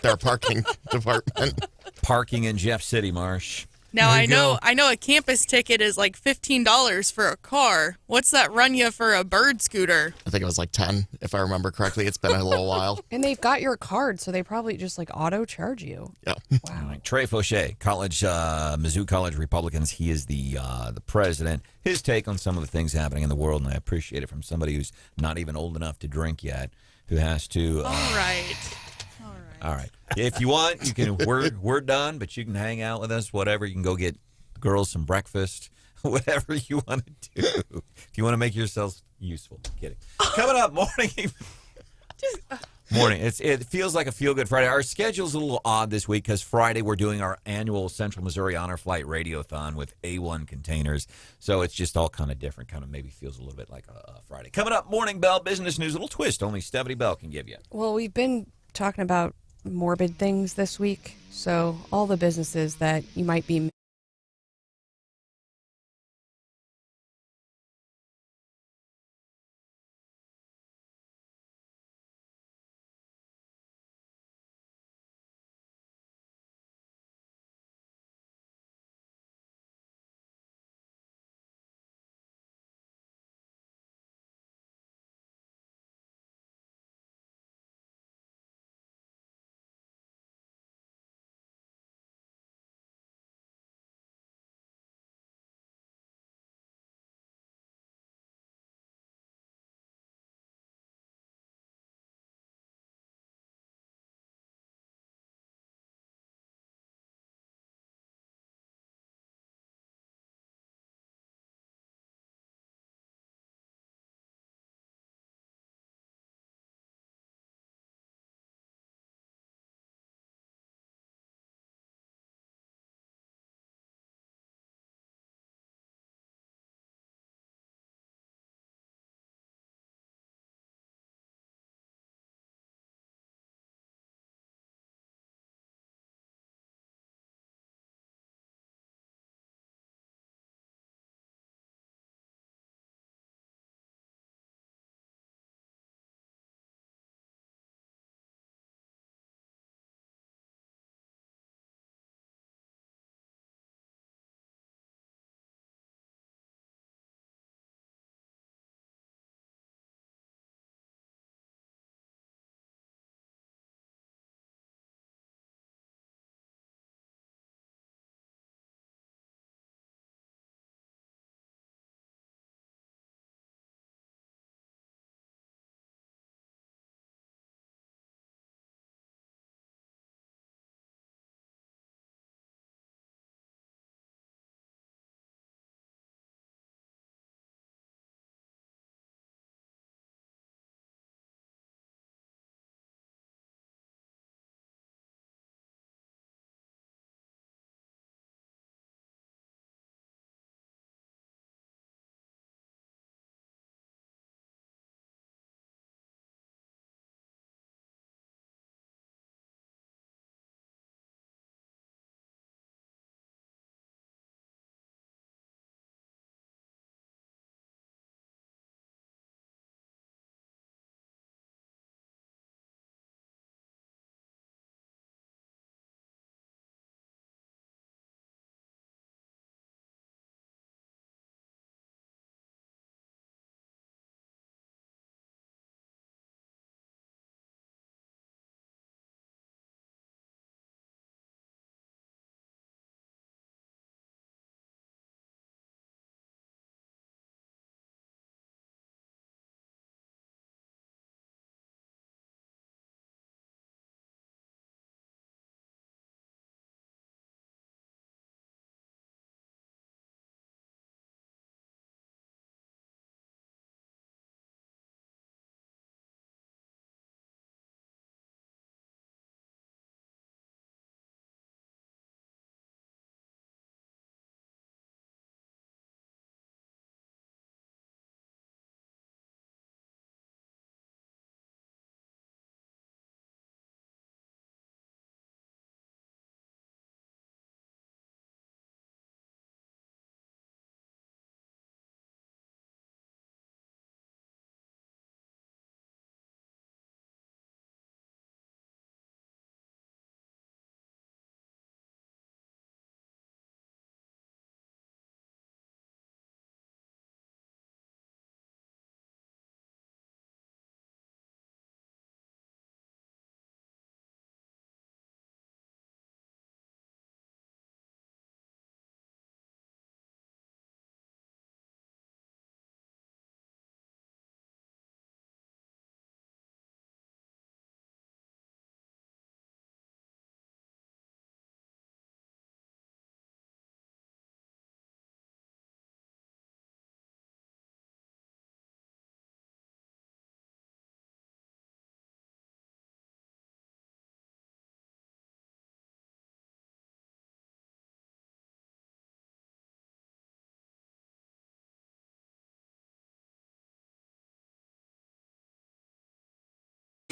their parking department. Parking in Jeff City, Marsh. Now I know a campus ticket is like $15 for a car. What's that run you for a bird scooter? I think it was like 10, if I remember correctly. It's been a little while. And they've got your card, so they probably just like auto charge you. Yeah. Wow. All right. Trey Faucheux, Mizzou College Republicans. He is the president. His take on some of the things happening in the world, and I appreciate it from somebody who's not even old enough to drink yet, who has to. All right. All right. If you want, you can. We're done, but you can hang out with us. Whatever. You can go get girls some breakfast. Whatever you want to do. If you want to make yourselves useful. Kidding. Coming up, morning. It feels like a feel-good Friday. Our schedule's a little odd this week because Friday we're doing our annual Central Missouri Honor Flight Radiothon with A1 containers. So it's just all kind of different. Kind of maybe feels a little bit like a Friday. Coming up, Morning Bell Business News. A little twist only Stephanie Bell can give you. Well, we've been talking about morbid things this week, so all the businesses that you might be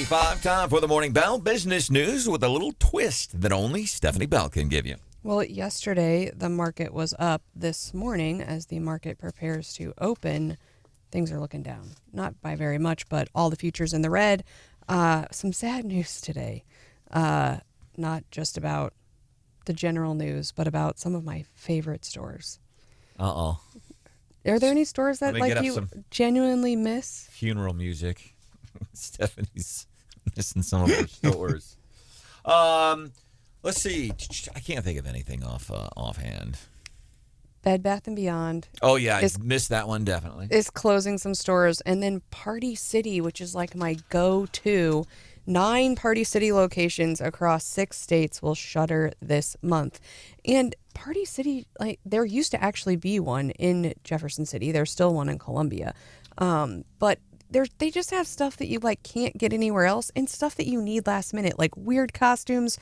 Time for the Morning Bell business news with a little twist that only Stephanie Bell can give you. Well, yesterday the market was up. This morning, as the market prepares to open, things are looking down. Not by very much, but all the futures in the red. Some sad news today. Not just about the general news, but about some of my favorite stores. Uh-oh. Are there any stores that like you genuinely miss? Funeral music. Stephanie's missing some of her stores. Let's see. I can't think of anything offhand. Bed Bath & Beyond. Oh, yeah. I missed that one, definitely. Is closing some stores. And then Party City, which is like my go-to. 9 Party City locations across 6 states will shutter this month. And Party City, like, there used to actually be one in Jefferson City. There's still one in Columbia. But they just have stuff that you like can't get anywhere else, and stuff that you need last minute, like weird costumes,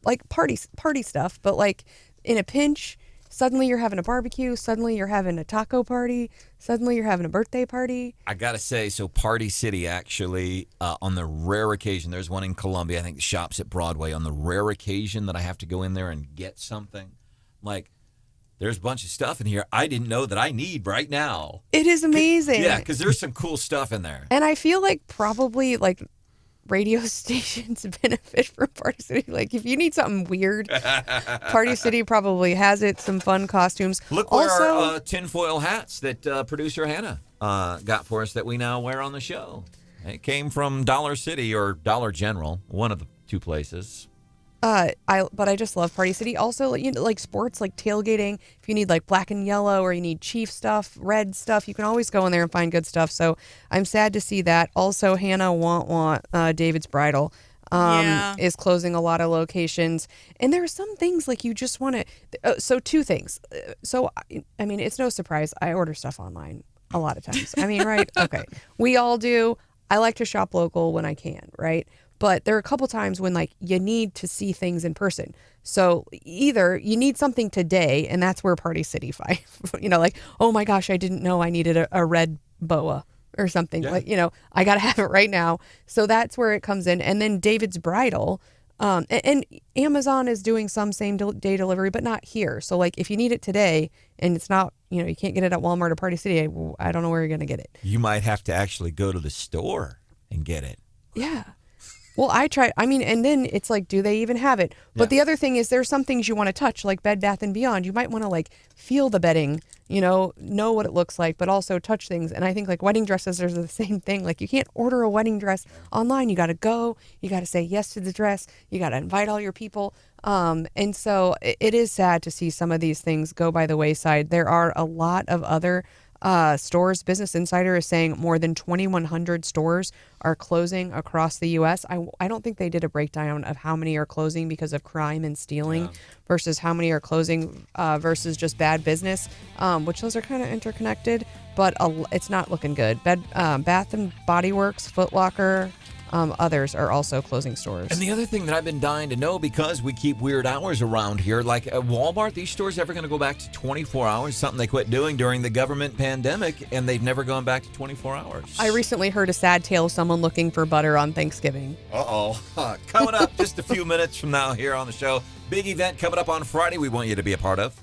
like party stuff. But like in a pinch, suddenly you're having a barbecue, suddenly you're having a taco party, suddenly you're having a birthday party. I gotta say, so Party City actually, on the rare occasion, there's one in Columbia. I think the shop's at Broadway. On the rare occasion that I have to go in there and get something, like, there's a bunch of stuff in here I didn't know that I need right now. It is amazing. Yeah, because there's some cool stuff in there. And I feel like probably like radio stations benefit from Party City. Like if you need something weird, Party City probably has it. Some fun costumes. Look where our tinfoil hats that producer Hannah got for us that we now wear on the show. It came from Dollar City or Dollar General, one of the two places. But I just love Party City. Also, like sports, like tailgating. If you need like black and yellow, or you need Chief stuff, red stuff, you can always go in there and find good stuff. So I'm sad to see that. Also, Hannah David's Bridal is closing a lot of locations, and there are some things like you just want to. So 2 things. So I mean, it's no surprise I order stuff online a lot of times. I mean, right? Okay, we all do. I like to shop local when I can, right? But there are a couple times when like you need to see things in person. So either you need something today, and that's where Party City like, oh my gosh, I didn't know I needed a red boa or something. Yeah. Like, I got to have it right now. So that's where it comes in. And then David's Bridal, and Amazon is doing some same day delivery, but not here. So like if you need it today and it's not, you can't get it at Walmart or Party City, I don't know where you're going to get it. You might have to actually go to the store and get it. Yeah. Well, and then it's like, do they even have it? But the other thing is there's some things you want to touch, like Bed Bath & Beyond. You might want to like feel the bedding, know what it looks like, but also touch things. And I think like wedding dresses are the same thing. Like you can't order a wedding dress online. You got to go. You got to say yes to the dress. You got to invite all your people. And so it is sad to see some of these things go by the wayside. There are a lot of other stores. Business Insider is saying more than 2,100 stores are closing across the U.S. I don't think they did a breakdown of how many are closing because of crime and stealing versus how many are closing versus just bad business, which those are kind of interconnected, but it's not looking good. Bath and Body Works, Foot Locker, others are also closing stores. And the other thing that I've been dying to know, because we keep weird hours around here, like at Walmart, these stores ever going to go back to 24 hours? Something they quit doing during the government pandemic, and they've never gone back to 24 hours. I recently heard a sad tale of someone looking for butter on Thanksgiving. Coming up just a few minutes from now here on the show. Big event coming up on Friday we want you to be a part of.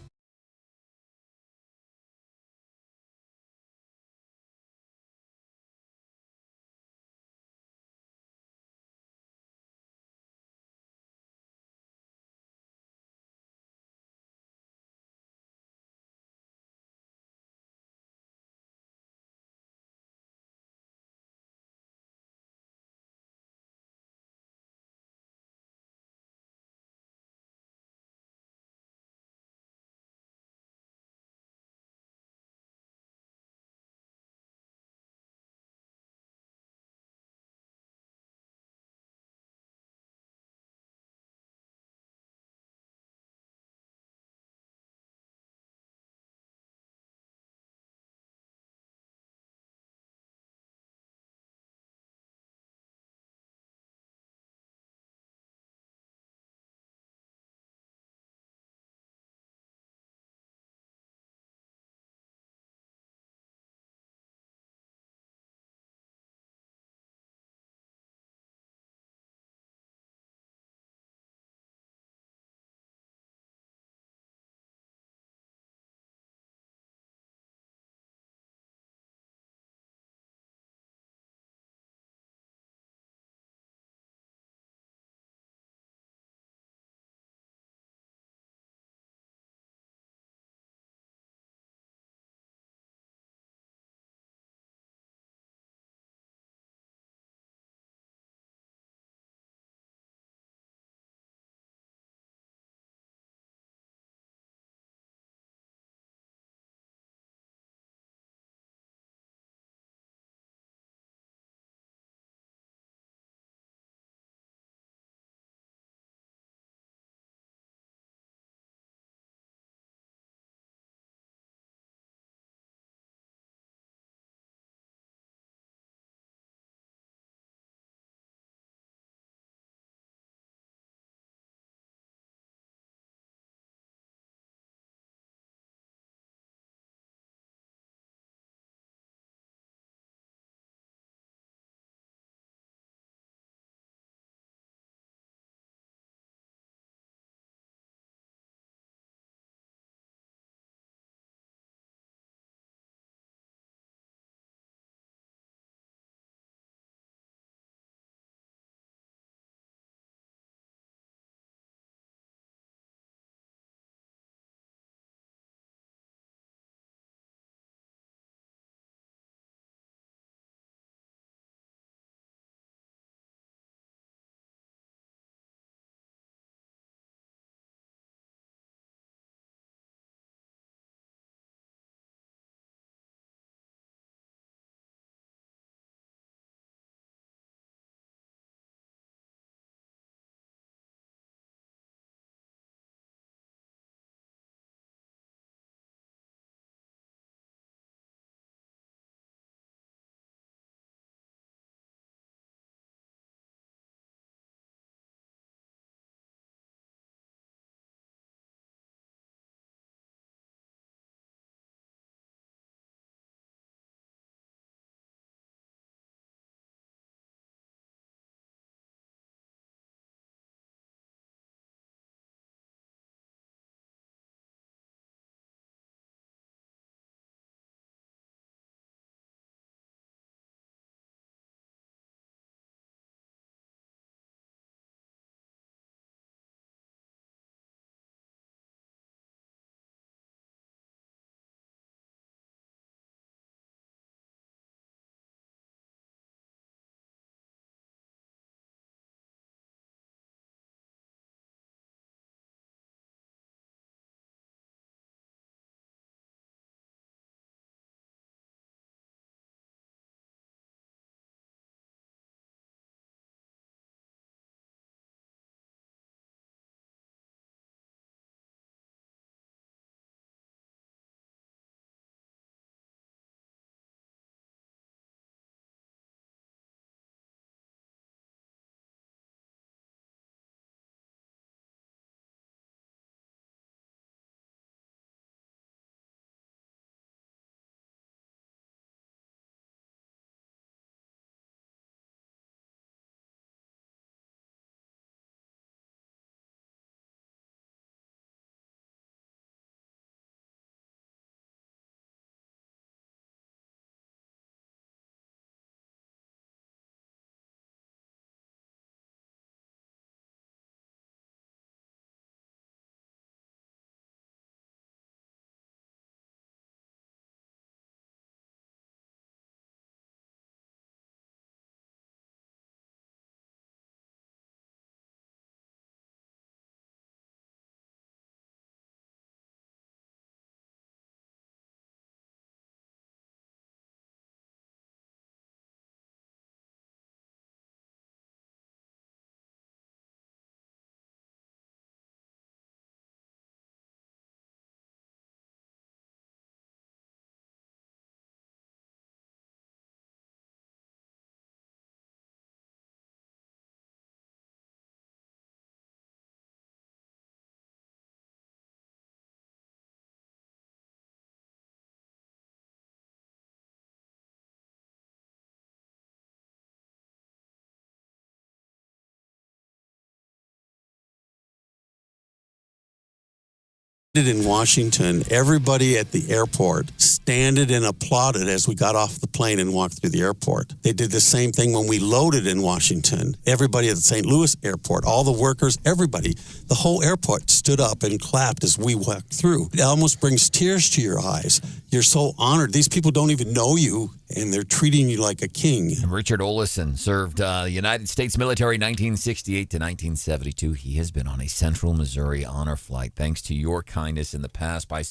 In Washington, everybody at the airport standed and applauded as we got off the plane and walked through the airport. They did the same thing when we loaded in Washington. Everybody at the St. Louis airport, all the workers, everybody, the whole airport stood up and clapped as we walked through. It almost brings tears to your eyes. You're so honored. These people don't even know you, and they're treating you like a king. Richard Olison served the United States military 1968 to 1972. He has been on a Central Missouri honor flight thanks to your kindness in the past by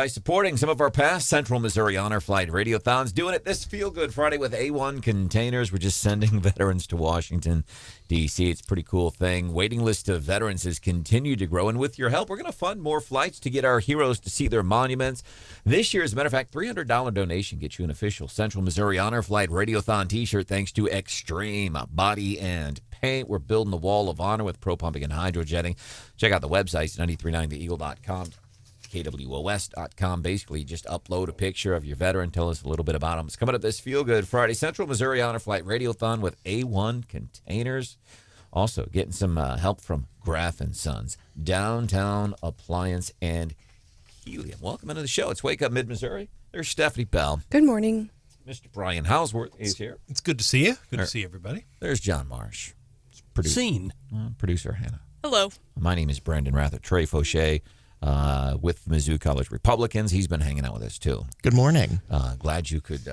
supporting some of our past Central Missouri honor flight radiothons. Doing it this Feel Good Friday with A1 Containers. We're just sending veterans to Washington, D.C. It's a pretty cool thing. Waiting list of veterans has continued to grow, and with your help, we're going to fund more flights to get our heroes to see their monuments. This year, as a matter of fact, $300 donation gets you an official Central Missouri honor flight radiothon t-shirt thanks to Extreme Body and Paint. We're building the wall of honor with pro pumping and hydrojetting. Check out the website, 939theeagle.com. KWOS.com. Basically, just upload a picture of your veteran. Tell us a little bit about them. It's coming up this Feel Good Friday. Central Missouri Honor Flight Radiothon with A1 Containers. Also, getting some help from Graff & Sons. Downtown Appliance and Helium. Welcome into the show. It's Wake Up Mid-Missouri. There's Stephanie Bell. Good morning. Mr. Brian Hausworth is here. It's good to see you. Good to see everybody. There's John Marsh. Producer Hannah. Hello. My name is Branden Rathert. Trey Faucheux. With Mizzou College Republicans. He's been hanging out with us, too. Good morning. Glad you could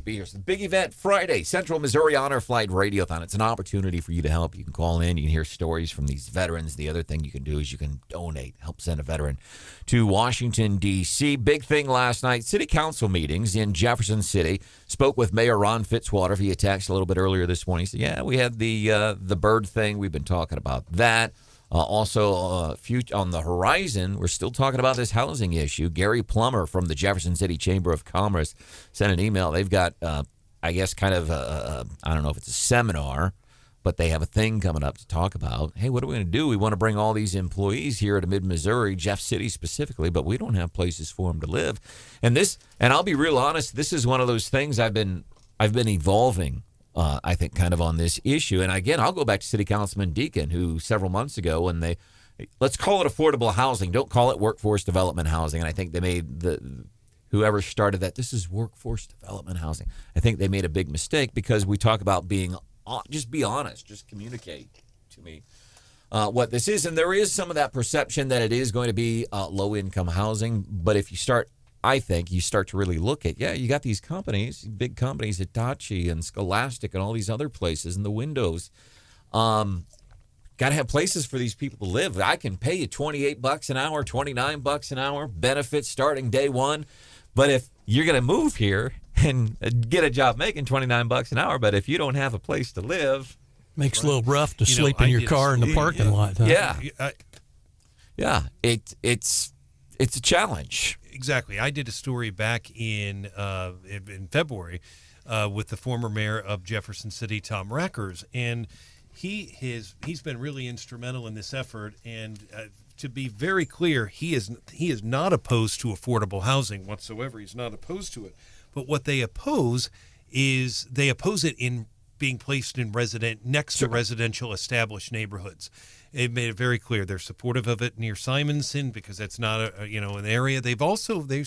be here. So the big event Friday, Central Missouri Honor Flight Radiothon. It's an opportunity for you to help. You can call in. You can hear stories from these veterans. The other thing you can do is you can donate, help send a veteran to Washington, D.C. Big thing last night, city council meetings in Jefferson City. Spoke with Mayor Ron Fitzwater via text a little bit earlier this morning. He said, yeah, we had the bird thing. We've been talking about that. Also, on the horizon, we're still talking about this housing issue. Gary Plummer from the Jefferson City Chamber of Commerce sent an email. They've got, I guess, kind of, I don't know if it's a seminar, but they have a thing coming up to talk about, hey, what are we going to do? We want to bring all these employees here to Mid-Missouri, Jeff City specifically, but we don't have places for them to live. And I'll be real honest, this is one of those things I've been evolving I think, kind of on this issue. And again, I'll go back to City Councilman Deacon, who several months ago, when let's call it affordable housing, don't call it workforce development housing. And I think they made whoever started that, this is workforce development housing. I think they made a big mistake because we talk about just be honest, just communicate to me what this is. And there is some of that perception that it is going to be low-income housing. But if you start, I think you start to really look at, you got these companies, big companies, Hitachi and Scholastic and all these other places, and the windows. Got to have places for these people to live. I can pay you $28 an hour, $29 an hour, benefits starting day one. But if you're going to move here and get a job making $29 an hour, but if you don't have a place to live, makes it a little rough to sleep in your car in the parking lot. Huh? It's a challenge. Exactly. I did a story back in February with the former mayor of Jefferson City, Tom Rackers, and he's been really instrumental in this effort. And to be very clear, he is not opposed to affordable housing whatsoever. He's not opposed to it. But what they oppose is it in being placed in next to residential established neighborhoods. It made it very clear they're supportive of it near Simonson because that's not an area. They've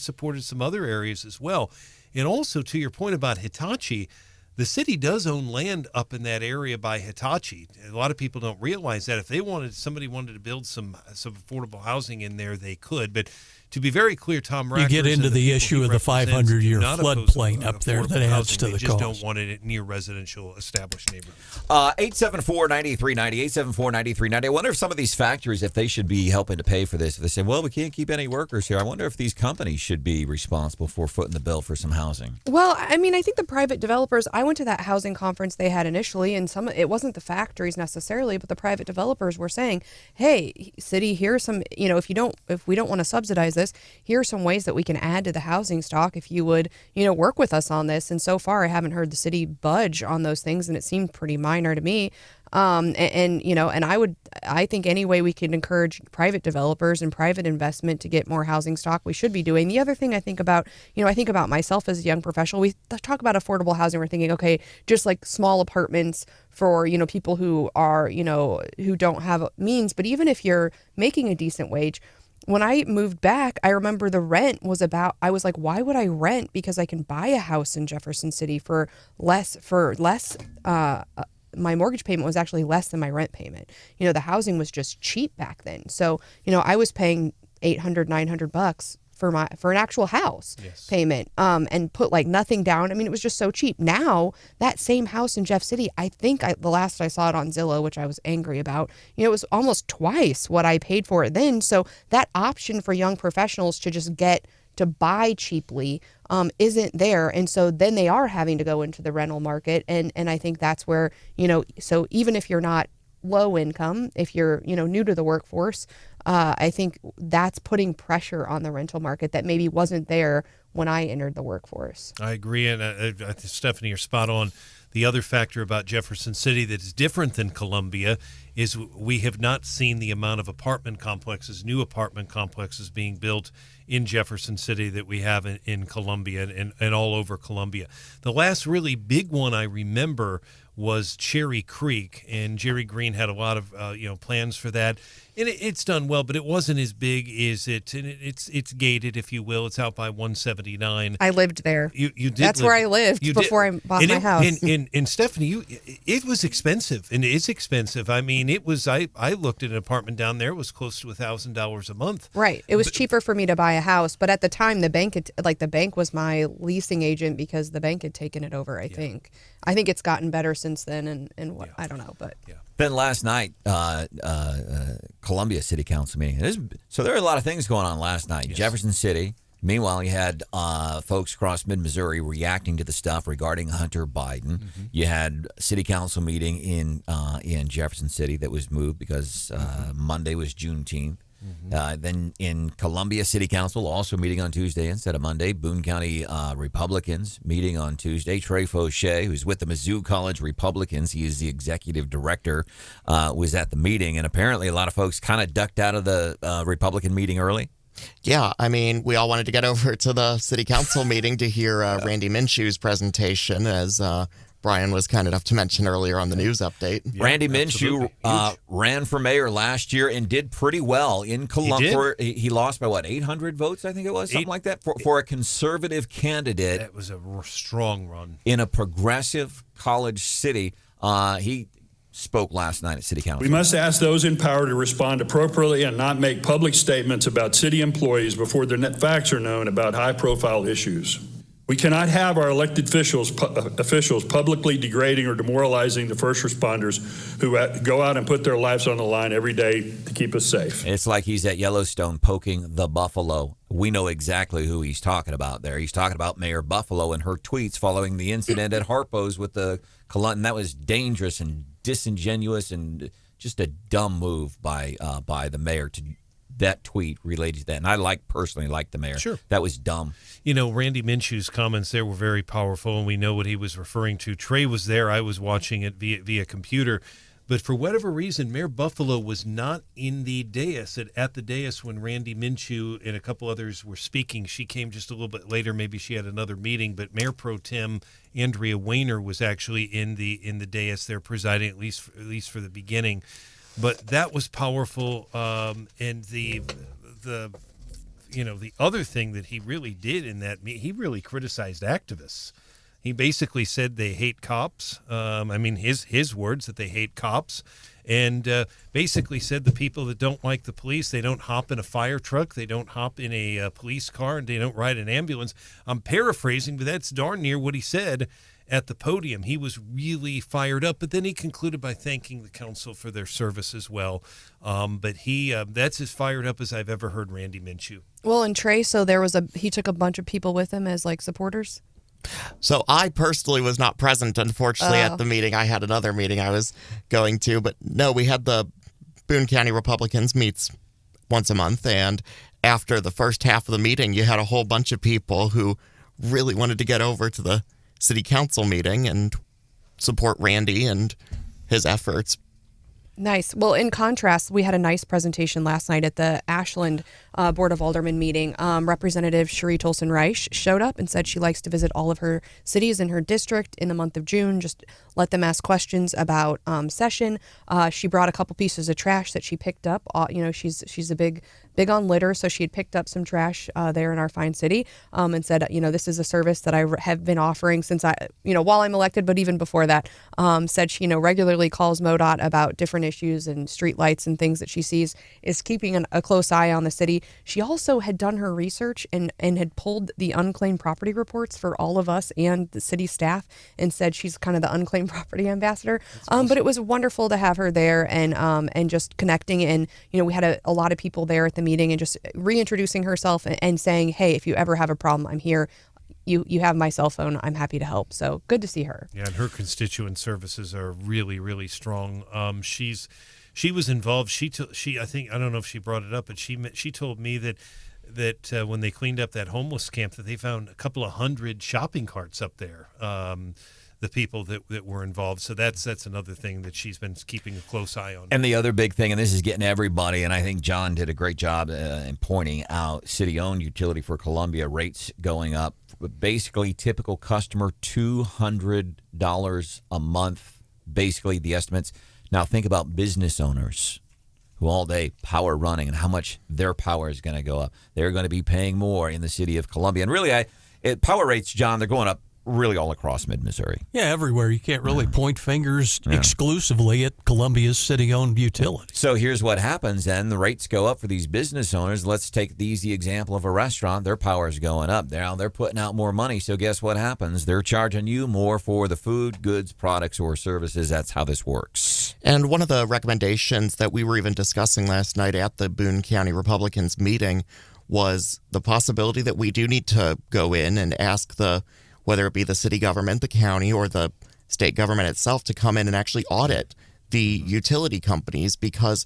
supported some other areas as well. And also, to your point about Hitachi, the city does own land up in that area by Hitachi. A lot of people don't realize that. If somebody wanted to build some affordable housing in there, they could. But to be very clear, Tom Rackers, you get into the issue of the 500-year floodplain up there that adds to the cost. They just don't want it near residential established neighborhoods. 874-9390, 874-9390. I wonder if some of these factories, if they should be helping to pay for this. If they say, well, we can't keep any workers here. I wonder if these companies should be responsible for footing the bill for some housing. Well, I mean, I think the private developers, I went to that housing conference they had initially, and it wasn't the factories necessarily, but the private developers were saying, hey, city, here's some, if we don't want to subsidize this, here are some ways that we can add to the housing stock if you would, work with us on this. And so far, I haven't heard the city budge on those things, and it seemed pretty minor to me. I think any way we can encourage private developers and private investment to get more housing stock, we should be doing. The other thing I think about, I think about myself as a young professional, we talk about affordable housing. We're thinking, okay, just like small apartments for, people who are, who don't have means. But even if you're making a decent wage, when I moved back, I remember the rent was I was like, why would I rent? Because I can buy a house in Jefferson City for less. My mortgage payment was actually less than my rent payment. The housing was just cheap back then. So, I was paying $800-900 for an actual house payment, and put like nothing down. I mean, it was just so cheap. Now that same house in Jeff City, I think the last I saw it on Zillow, which I was angry about, it was almost twice what I paid for it then. So that option for young professionals to just get to buy cheaply isn't there. And so then they are having to go into the rental market. And I think that's where, so even if you're not low income, if you're, new to the workforce, I think that's putting pressure on the rental market that maybe wasn't there when I entered the workforce. I agree. And Stephanie, you're spot on. The other factor about Jefferson City that is different than Columbia is we have not seen the amount of new apartment complexes being built in Jefferson City that we have in Columbia and all over Columbia. The last really big one I remember was Cherry Creek, and Jerry Green had a lot of plans for that, and it's done well, but it wasn't as big as it. And it's gated, if you will. It's out by 179. I lived there. You did. That's where I lived before I bought my house. And Stephanie, it was expensive, and it's expensive. I mean, it was. I looked at an apartment down there. It was close to $1,000 a month. Right. It was cheaper for me to buy a house, but at the time, the bank was my leasing agent because the bank had taken it over. I think it's gotten better since then, and what I don't know, but Then last night, Columbia City Council meeting. So there were a lot of things going on last night. Jefferson City. Meanwhile, you had folks across mid-Missouri reacting to the stuff regarding Hunter Biden. Mm-hmm. You had City Council meeting in Jefferson City that was moved because Monday was Juneteenth. Mm-hmm. Then in Columbia City Council, also meeting on Tuesday instead of Monday. Boone County Republicans meeting on Tuesday. Trey Faucheux, who's with the Mizzou College Republicans, he is the executive director, was at the meeting. And apparently a lot of folks kind of ducked out of the Republican meeting early. Yeah, I mean, we all wanted to get over to the city council meeting to hear Randy Minshew's presentation, as Brian was kind enough to mention earlier on the news update. Yeah, Randy Minshew ran for mayor last year and did pretty well in Columbia. He lost by 800 votes, I think it was, something like that, for a conservative candidate. That was a strong run. In a progressive college city. He spoke last night at City Council. We must ask those in power to respond appropriately and not make public statements about city employees before the facts are known about high-profile issues. We cannot have our elected officials publicly degrading or demoralizing the first responders who go out and put their lives on the line every day to keep us safe. It's like he's at Yellowstone poking the buffalo. We know exactly who he's talking about there. He's talking about Mayor Buffalo and her tweets following the incident at Harpo's with the Columbia. That was dangerous and disingenuous and just a dumb move by the mayor to that tweet related to that. And I personally like the mayor. Sure. That was dumb. Randy Minshew's comments there were very powerful, and we know what he was referring to. Trey was there. I was watching it via computer. But for whatever reason, Mayor Buffalo was not in the dais. At the dais when Randy Minshew and a couple others were speaking, she came just a little bit later. Maybe she had another meeting. But Mayor Pro Tem Andrea Weiner was actually in the dais there presiding, at least for the beginning. But that was powerful. And the other thing that he really did in that meeting, he really criticized activists. He basically said they hate cops. His words that they hate cops, and basically said the people that don't like the police, they don't hop in a fire truck, they don't hop in a police car, and they don't ride an ambulance. I'm paraphrasing, but that's darn near what he said at the podium. He was really fired up, but then he concluded by thanking the council for their service as well. But that's as fired up as I've ever heard Randy Minshew. Well, and Trey, so he took a bunch of people with him as supporters? So I personally was not present, unfortunately, at the meeting. I had another meeting I was going to. But no, we had the Boone County Republicans meets once a month. And after the first half of the meeting, you had a whole bunch of people who really wanted to get over to the city council meeting and support Randy and his efforts. Nice. Well, in contrast, we had a nice presentation last night at the Ashland Board of Aldermen meeting. Representative Cherie Tolson-Reich showed up and said she likes to visit all of her cities in her district in the month of June, just let them ask questions about session. She brought a couple pieces of trash that she picked up. She's a big big on litter, so she had picked up some trash there in our fine city, and said, this is a service that I have been offering since while I'm elected, but even before that. Said she, regularly calls MoDOT about different issues and street lights and things that she sees, is keeping a close eye on the city. She also had done her research and had pulled the unclaimed property reports for all of us and the city staff, and said she's kind of the unclaimed property ambassador. Awesome. But it was wonderful to have her there and just connecting. And, we had a lot of people there at the meeting and just reintroducing herself and saying, hey, if you ever have a problem, I'm here. You have my cell phone. I'm happy to help. So good to see her. Yeah, and her constituent services are really, really strong. She was involved. I think, I don't know if she brought it up, but she told me that when they cleaned up that homeless camp, that they found a couple of hundred shopping carts up there. The people that were involved. So that's another thing that she's been keeping a close eye on. And the other big thing, and this is getting everybody, and I think John did a great job in pointing out, city-owned utility for Columbia rates going up. Basically, typical customer, $200 a month, basically the estimates. Now think about business owners who all day power running and how much their power is going to go up. They're going to be paying more in the city of Columbia. And really, power rates, John, they're going up really all across mid-Missouri. Yeah, everywhere. You can't really point fingers exclusively at Columbia's city-owned utility. So here's what happens then. The rates go up for these business owners. Let's take the easy example of a restaurant. Their power is going up. They're putting out more money. So guess what happens? They're charging you more for the food, goods, products, or services. That's how this works. And one of the recommendations that we were even discussing last night at the Boone County Republicans meeting was the possibility that we do need to go in and ask whether it be the city government, the county, or the state government itself, to come in and actually audit the utility companies, because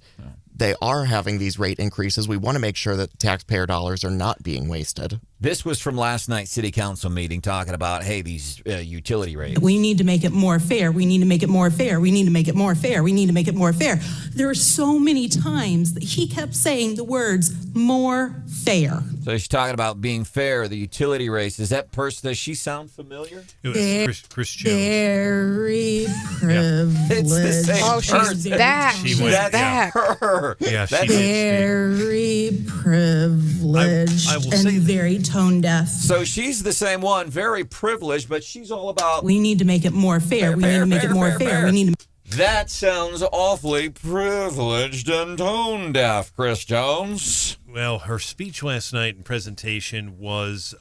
they are having these rate increases. We want to make sure that taxpayer dollars are not being wasted. This was from last night's city council meeting, talking about, hey, these utility rates. We need to make it more fair. We need to make it more fair. We need to make it more fair. We need to make it more fair. There are so many times that he kept saying the words more fair. So she's talking about being fair, the utility rates. Is that person, does she sound familiar? It was Chris Jones. Very privileged. It's the same she's back. She went, back. Her. Yeah, That's very privileged I will and say very tone deaf. So she's the same one, very privileged, but she's all about... We need to make it more fair. We need to make it more fair. We need to... That sounds awfully privileged and tone deaf, Chris Jones. Well, her speech last night and presentation was,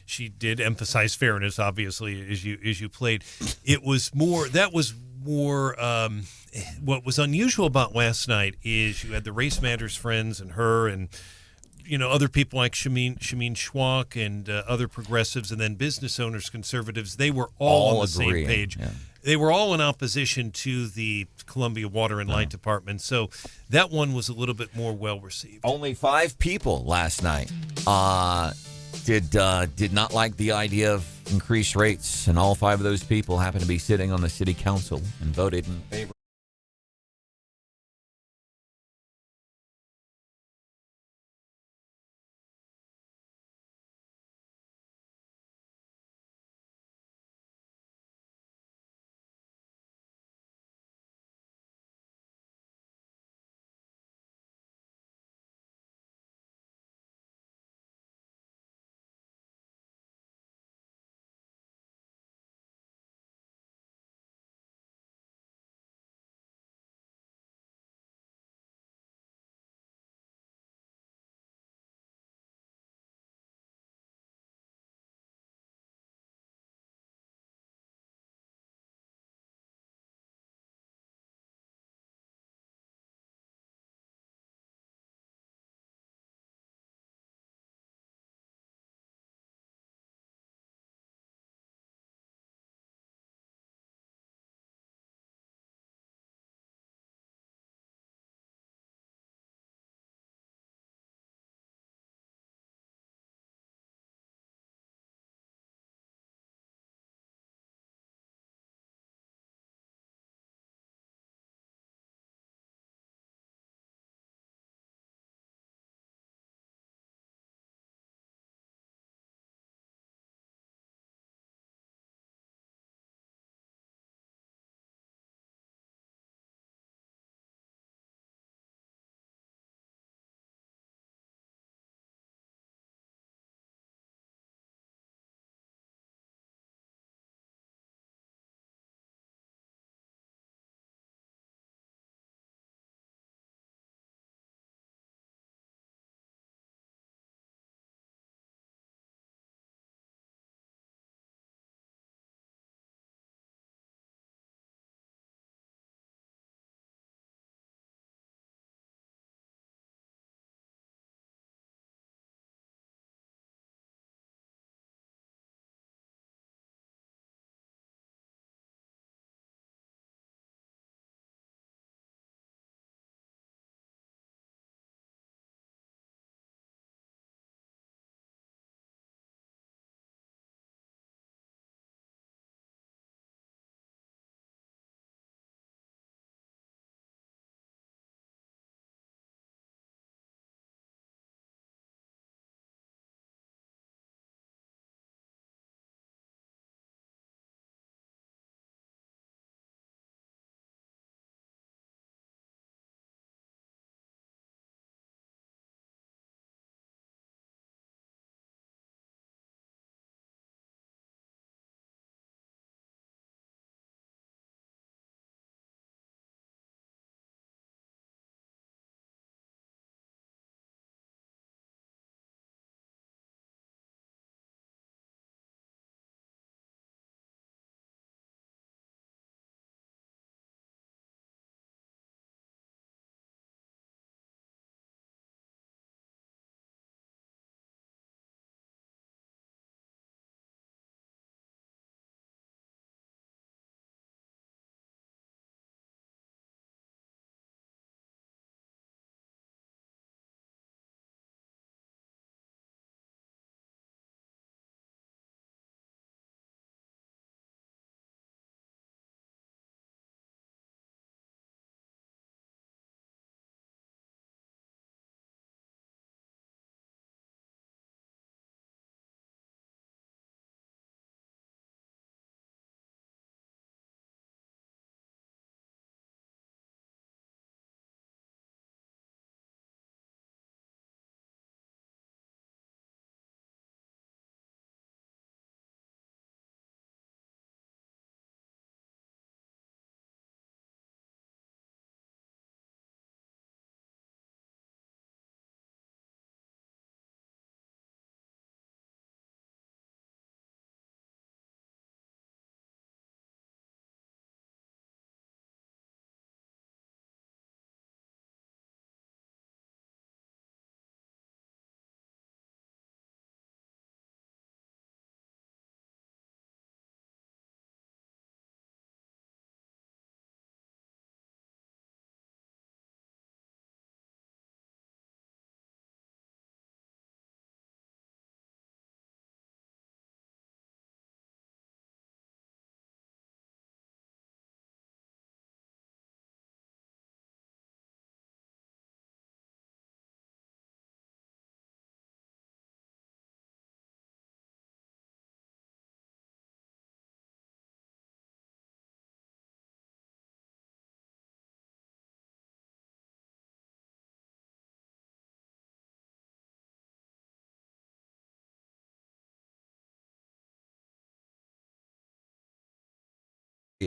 she did emphasize fairness, obviously, as you played. It was more, what was unusual about last night is you had the Race Matters friends and her and, other people like Shameen Schwach and other progressives, and then business owners, conservatives. They were all on the same page. Yeah. They were all in opposition to the Columbia Water and Light Department, so that one was a little bit more well received. Only 5 people last night did not like the idea of increased rates, and all 5 of those people happened to be sitting on the city council and voted in favor.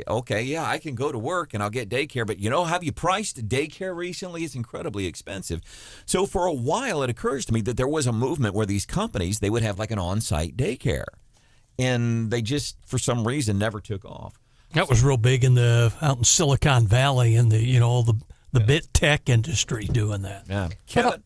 Okay, yeah, I can go to work and I'll get daycare, but have you priced daycare recently? It's incredibly expensive. So for a while, it occurs to me that there was a movement where these companies, they would have like an on-site daycare, and they just, for some reason, never took off. That was real big out in Silicon Valley, and the bit tech industry doing that. Yeah, Kevin.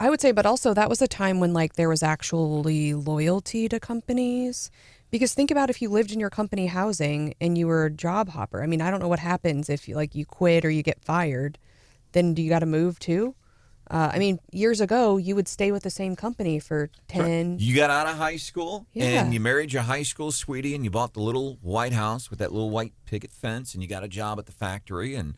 I would say, but also that was a time when there was actually loyalty to companies. Because think about if you lived in your company housing and you were a job hopper. I mean, I don't know what happens if you quit or you get fired. Then do you got to move too? Years ago, you would stay with the same company for 10. You got out of high school and you married your high school sweetie and you bought the little white house with that little white picket fence and you got a job at the factory and,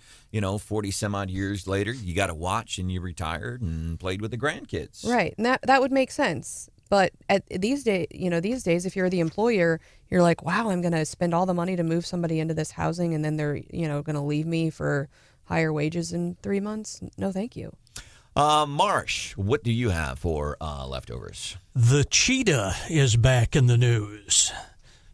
40 some odd years later, you got a watch and you retired and played with the grandkids. Right. And that would make sense. But these days, if you're the employer, you're like, wow, I'm going to spend all the money to move somebody into this housing and then they're, going to leave me for higher wages in 3 months. No, thank you. Marsh, what do you have for leftovers? The cheetah is back in the news.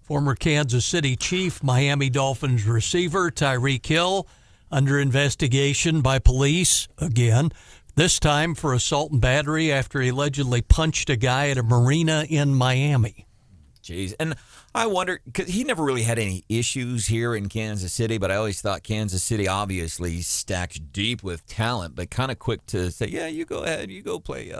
Former Kansas City Chief, Miami Dolphins receiver Tyreek Hill under investigation by police again. This time for assault and battery after he allegedly punched a guy at a marina in Miami. Jeez. And I wonder, because he never really had any issues here in Kansas City, but I always thought Kansas City obviously stacked deep with talent, but kind of quick to say, yeah, you go ahead, you go play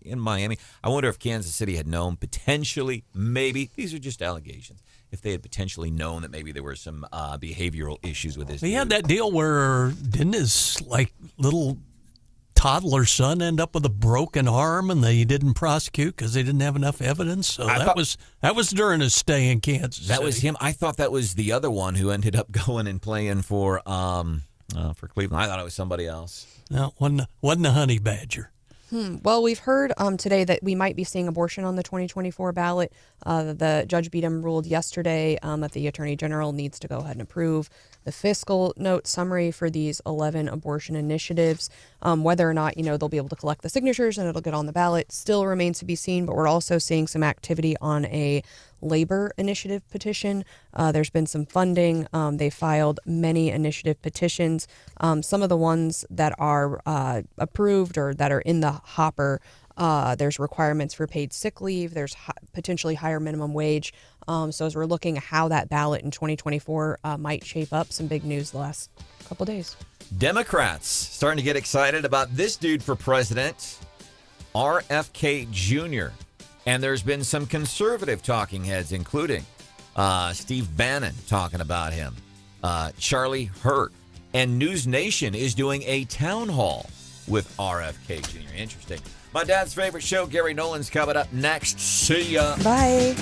in Miami. I wonder if Kansas City had known potentially, maybe, these are just allegations, if they had potentially known that maybe there were some behavioral issues with this. He had that deal where didn't his little toddler son end up with a broken arm and they didn't prosecute because they didn't have enough evidence? So that was during his stay in Kansas City. That was him. I thought that was the other one who ended up going and playing for Cleveland. I thought it was somebody else. No, wasn't a honey badger. Well, we've heard today that we might be seeing abortion on the 2024 ballot. The Judge Beadham ruled yesterday that the Attorney General needs to go ahead and approve the fiscal note summary for these 11 abortion initiatives. Whether or not, they'll be able to collect the signatures and it'll get on the ballot still remains to be seen, but we're also seeing some activity on a labor initiative petition. There's been some funding. They filed many initiative petitions. Some of the ones that are approved or that are in the hopper, there's requirements for paid sick leave. There's potentially higher minimum wage. So as we're looking at how that ballot in 2024 might shape up, some big news the last couple days. Democrats starting to get excited about this dude for president, RFK Jr., and there's been some conservative talking heads, including Steve Bannon talking about him, Charlie Hurt, and News Nation is doing a town hall with RFK Jr. Interesting. My dad's favorite show, Gary Nolan's coming up next. See ya. Bye.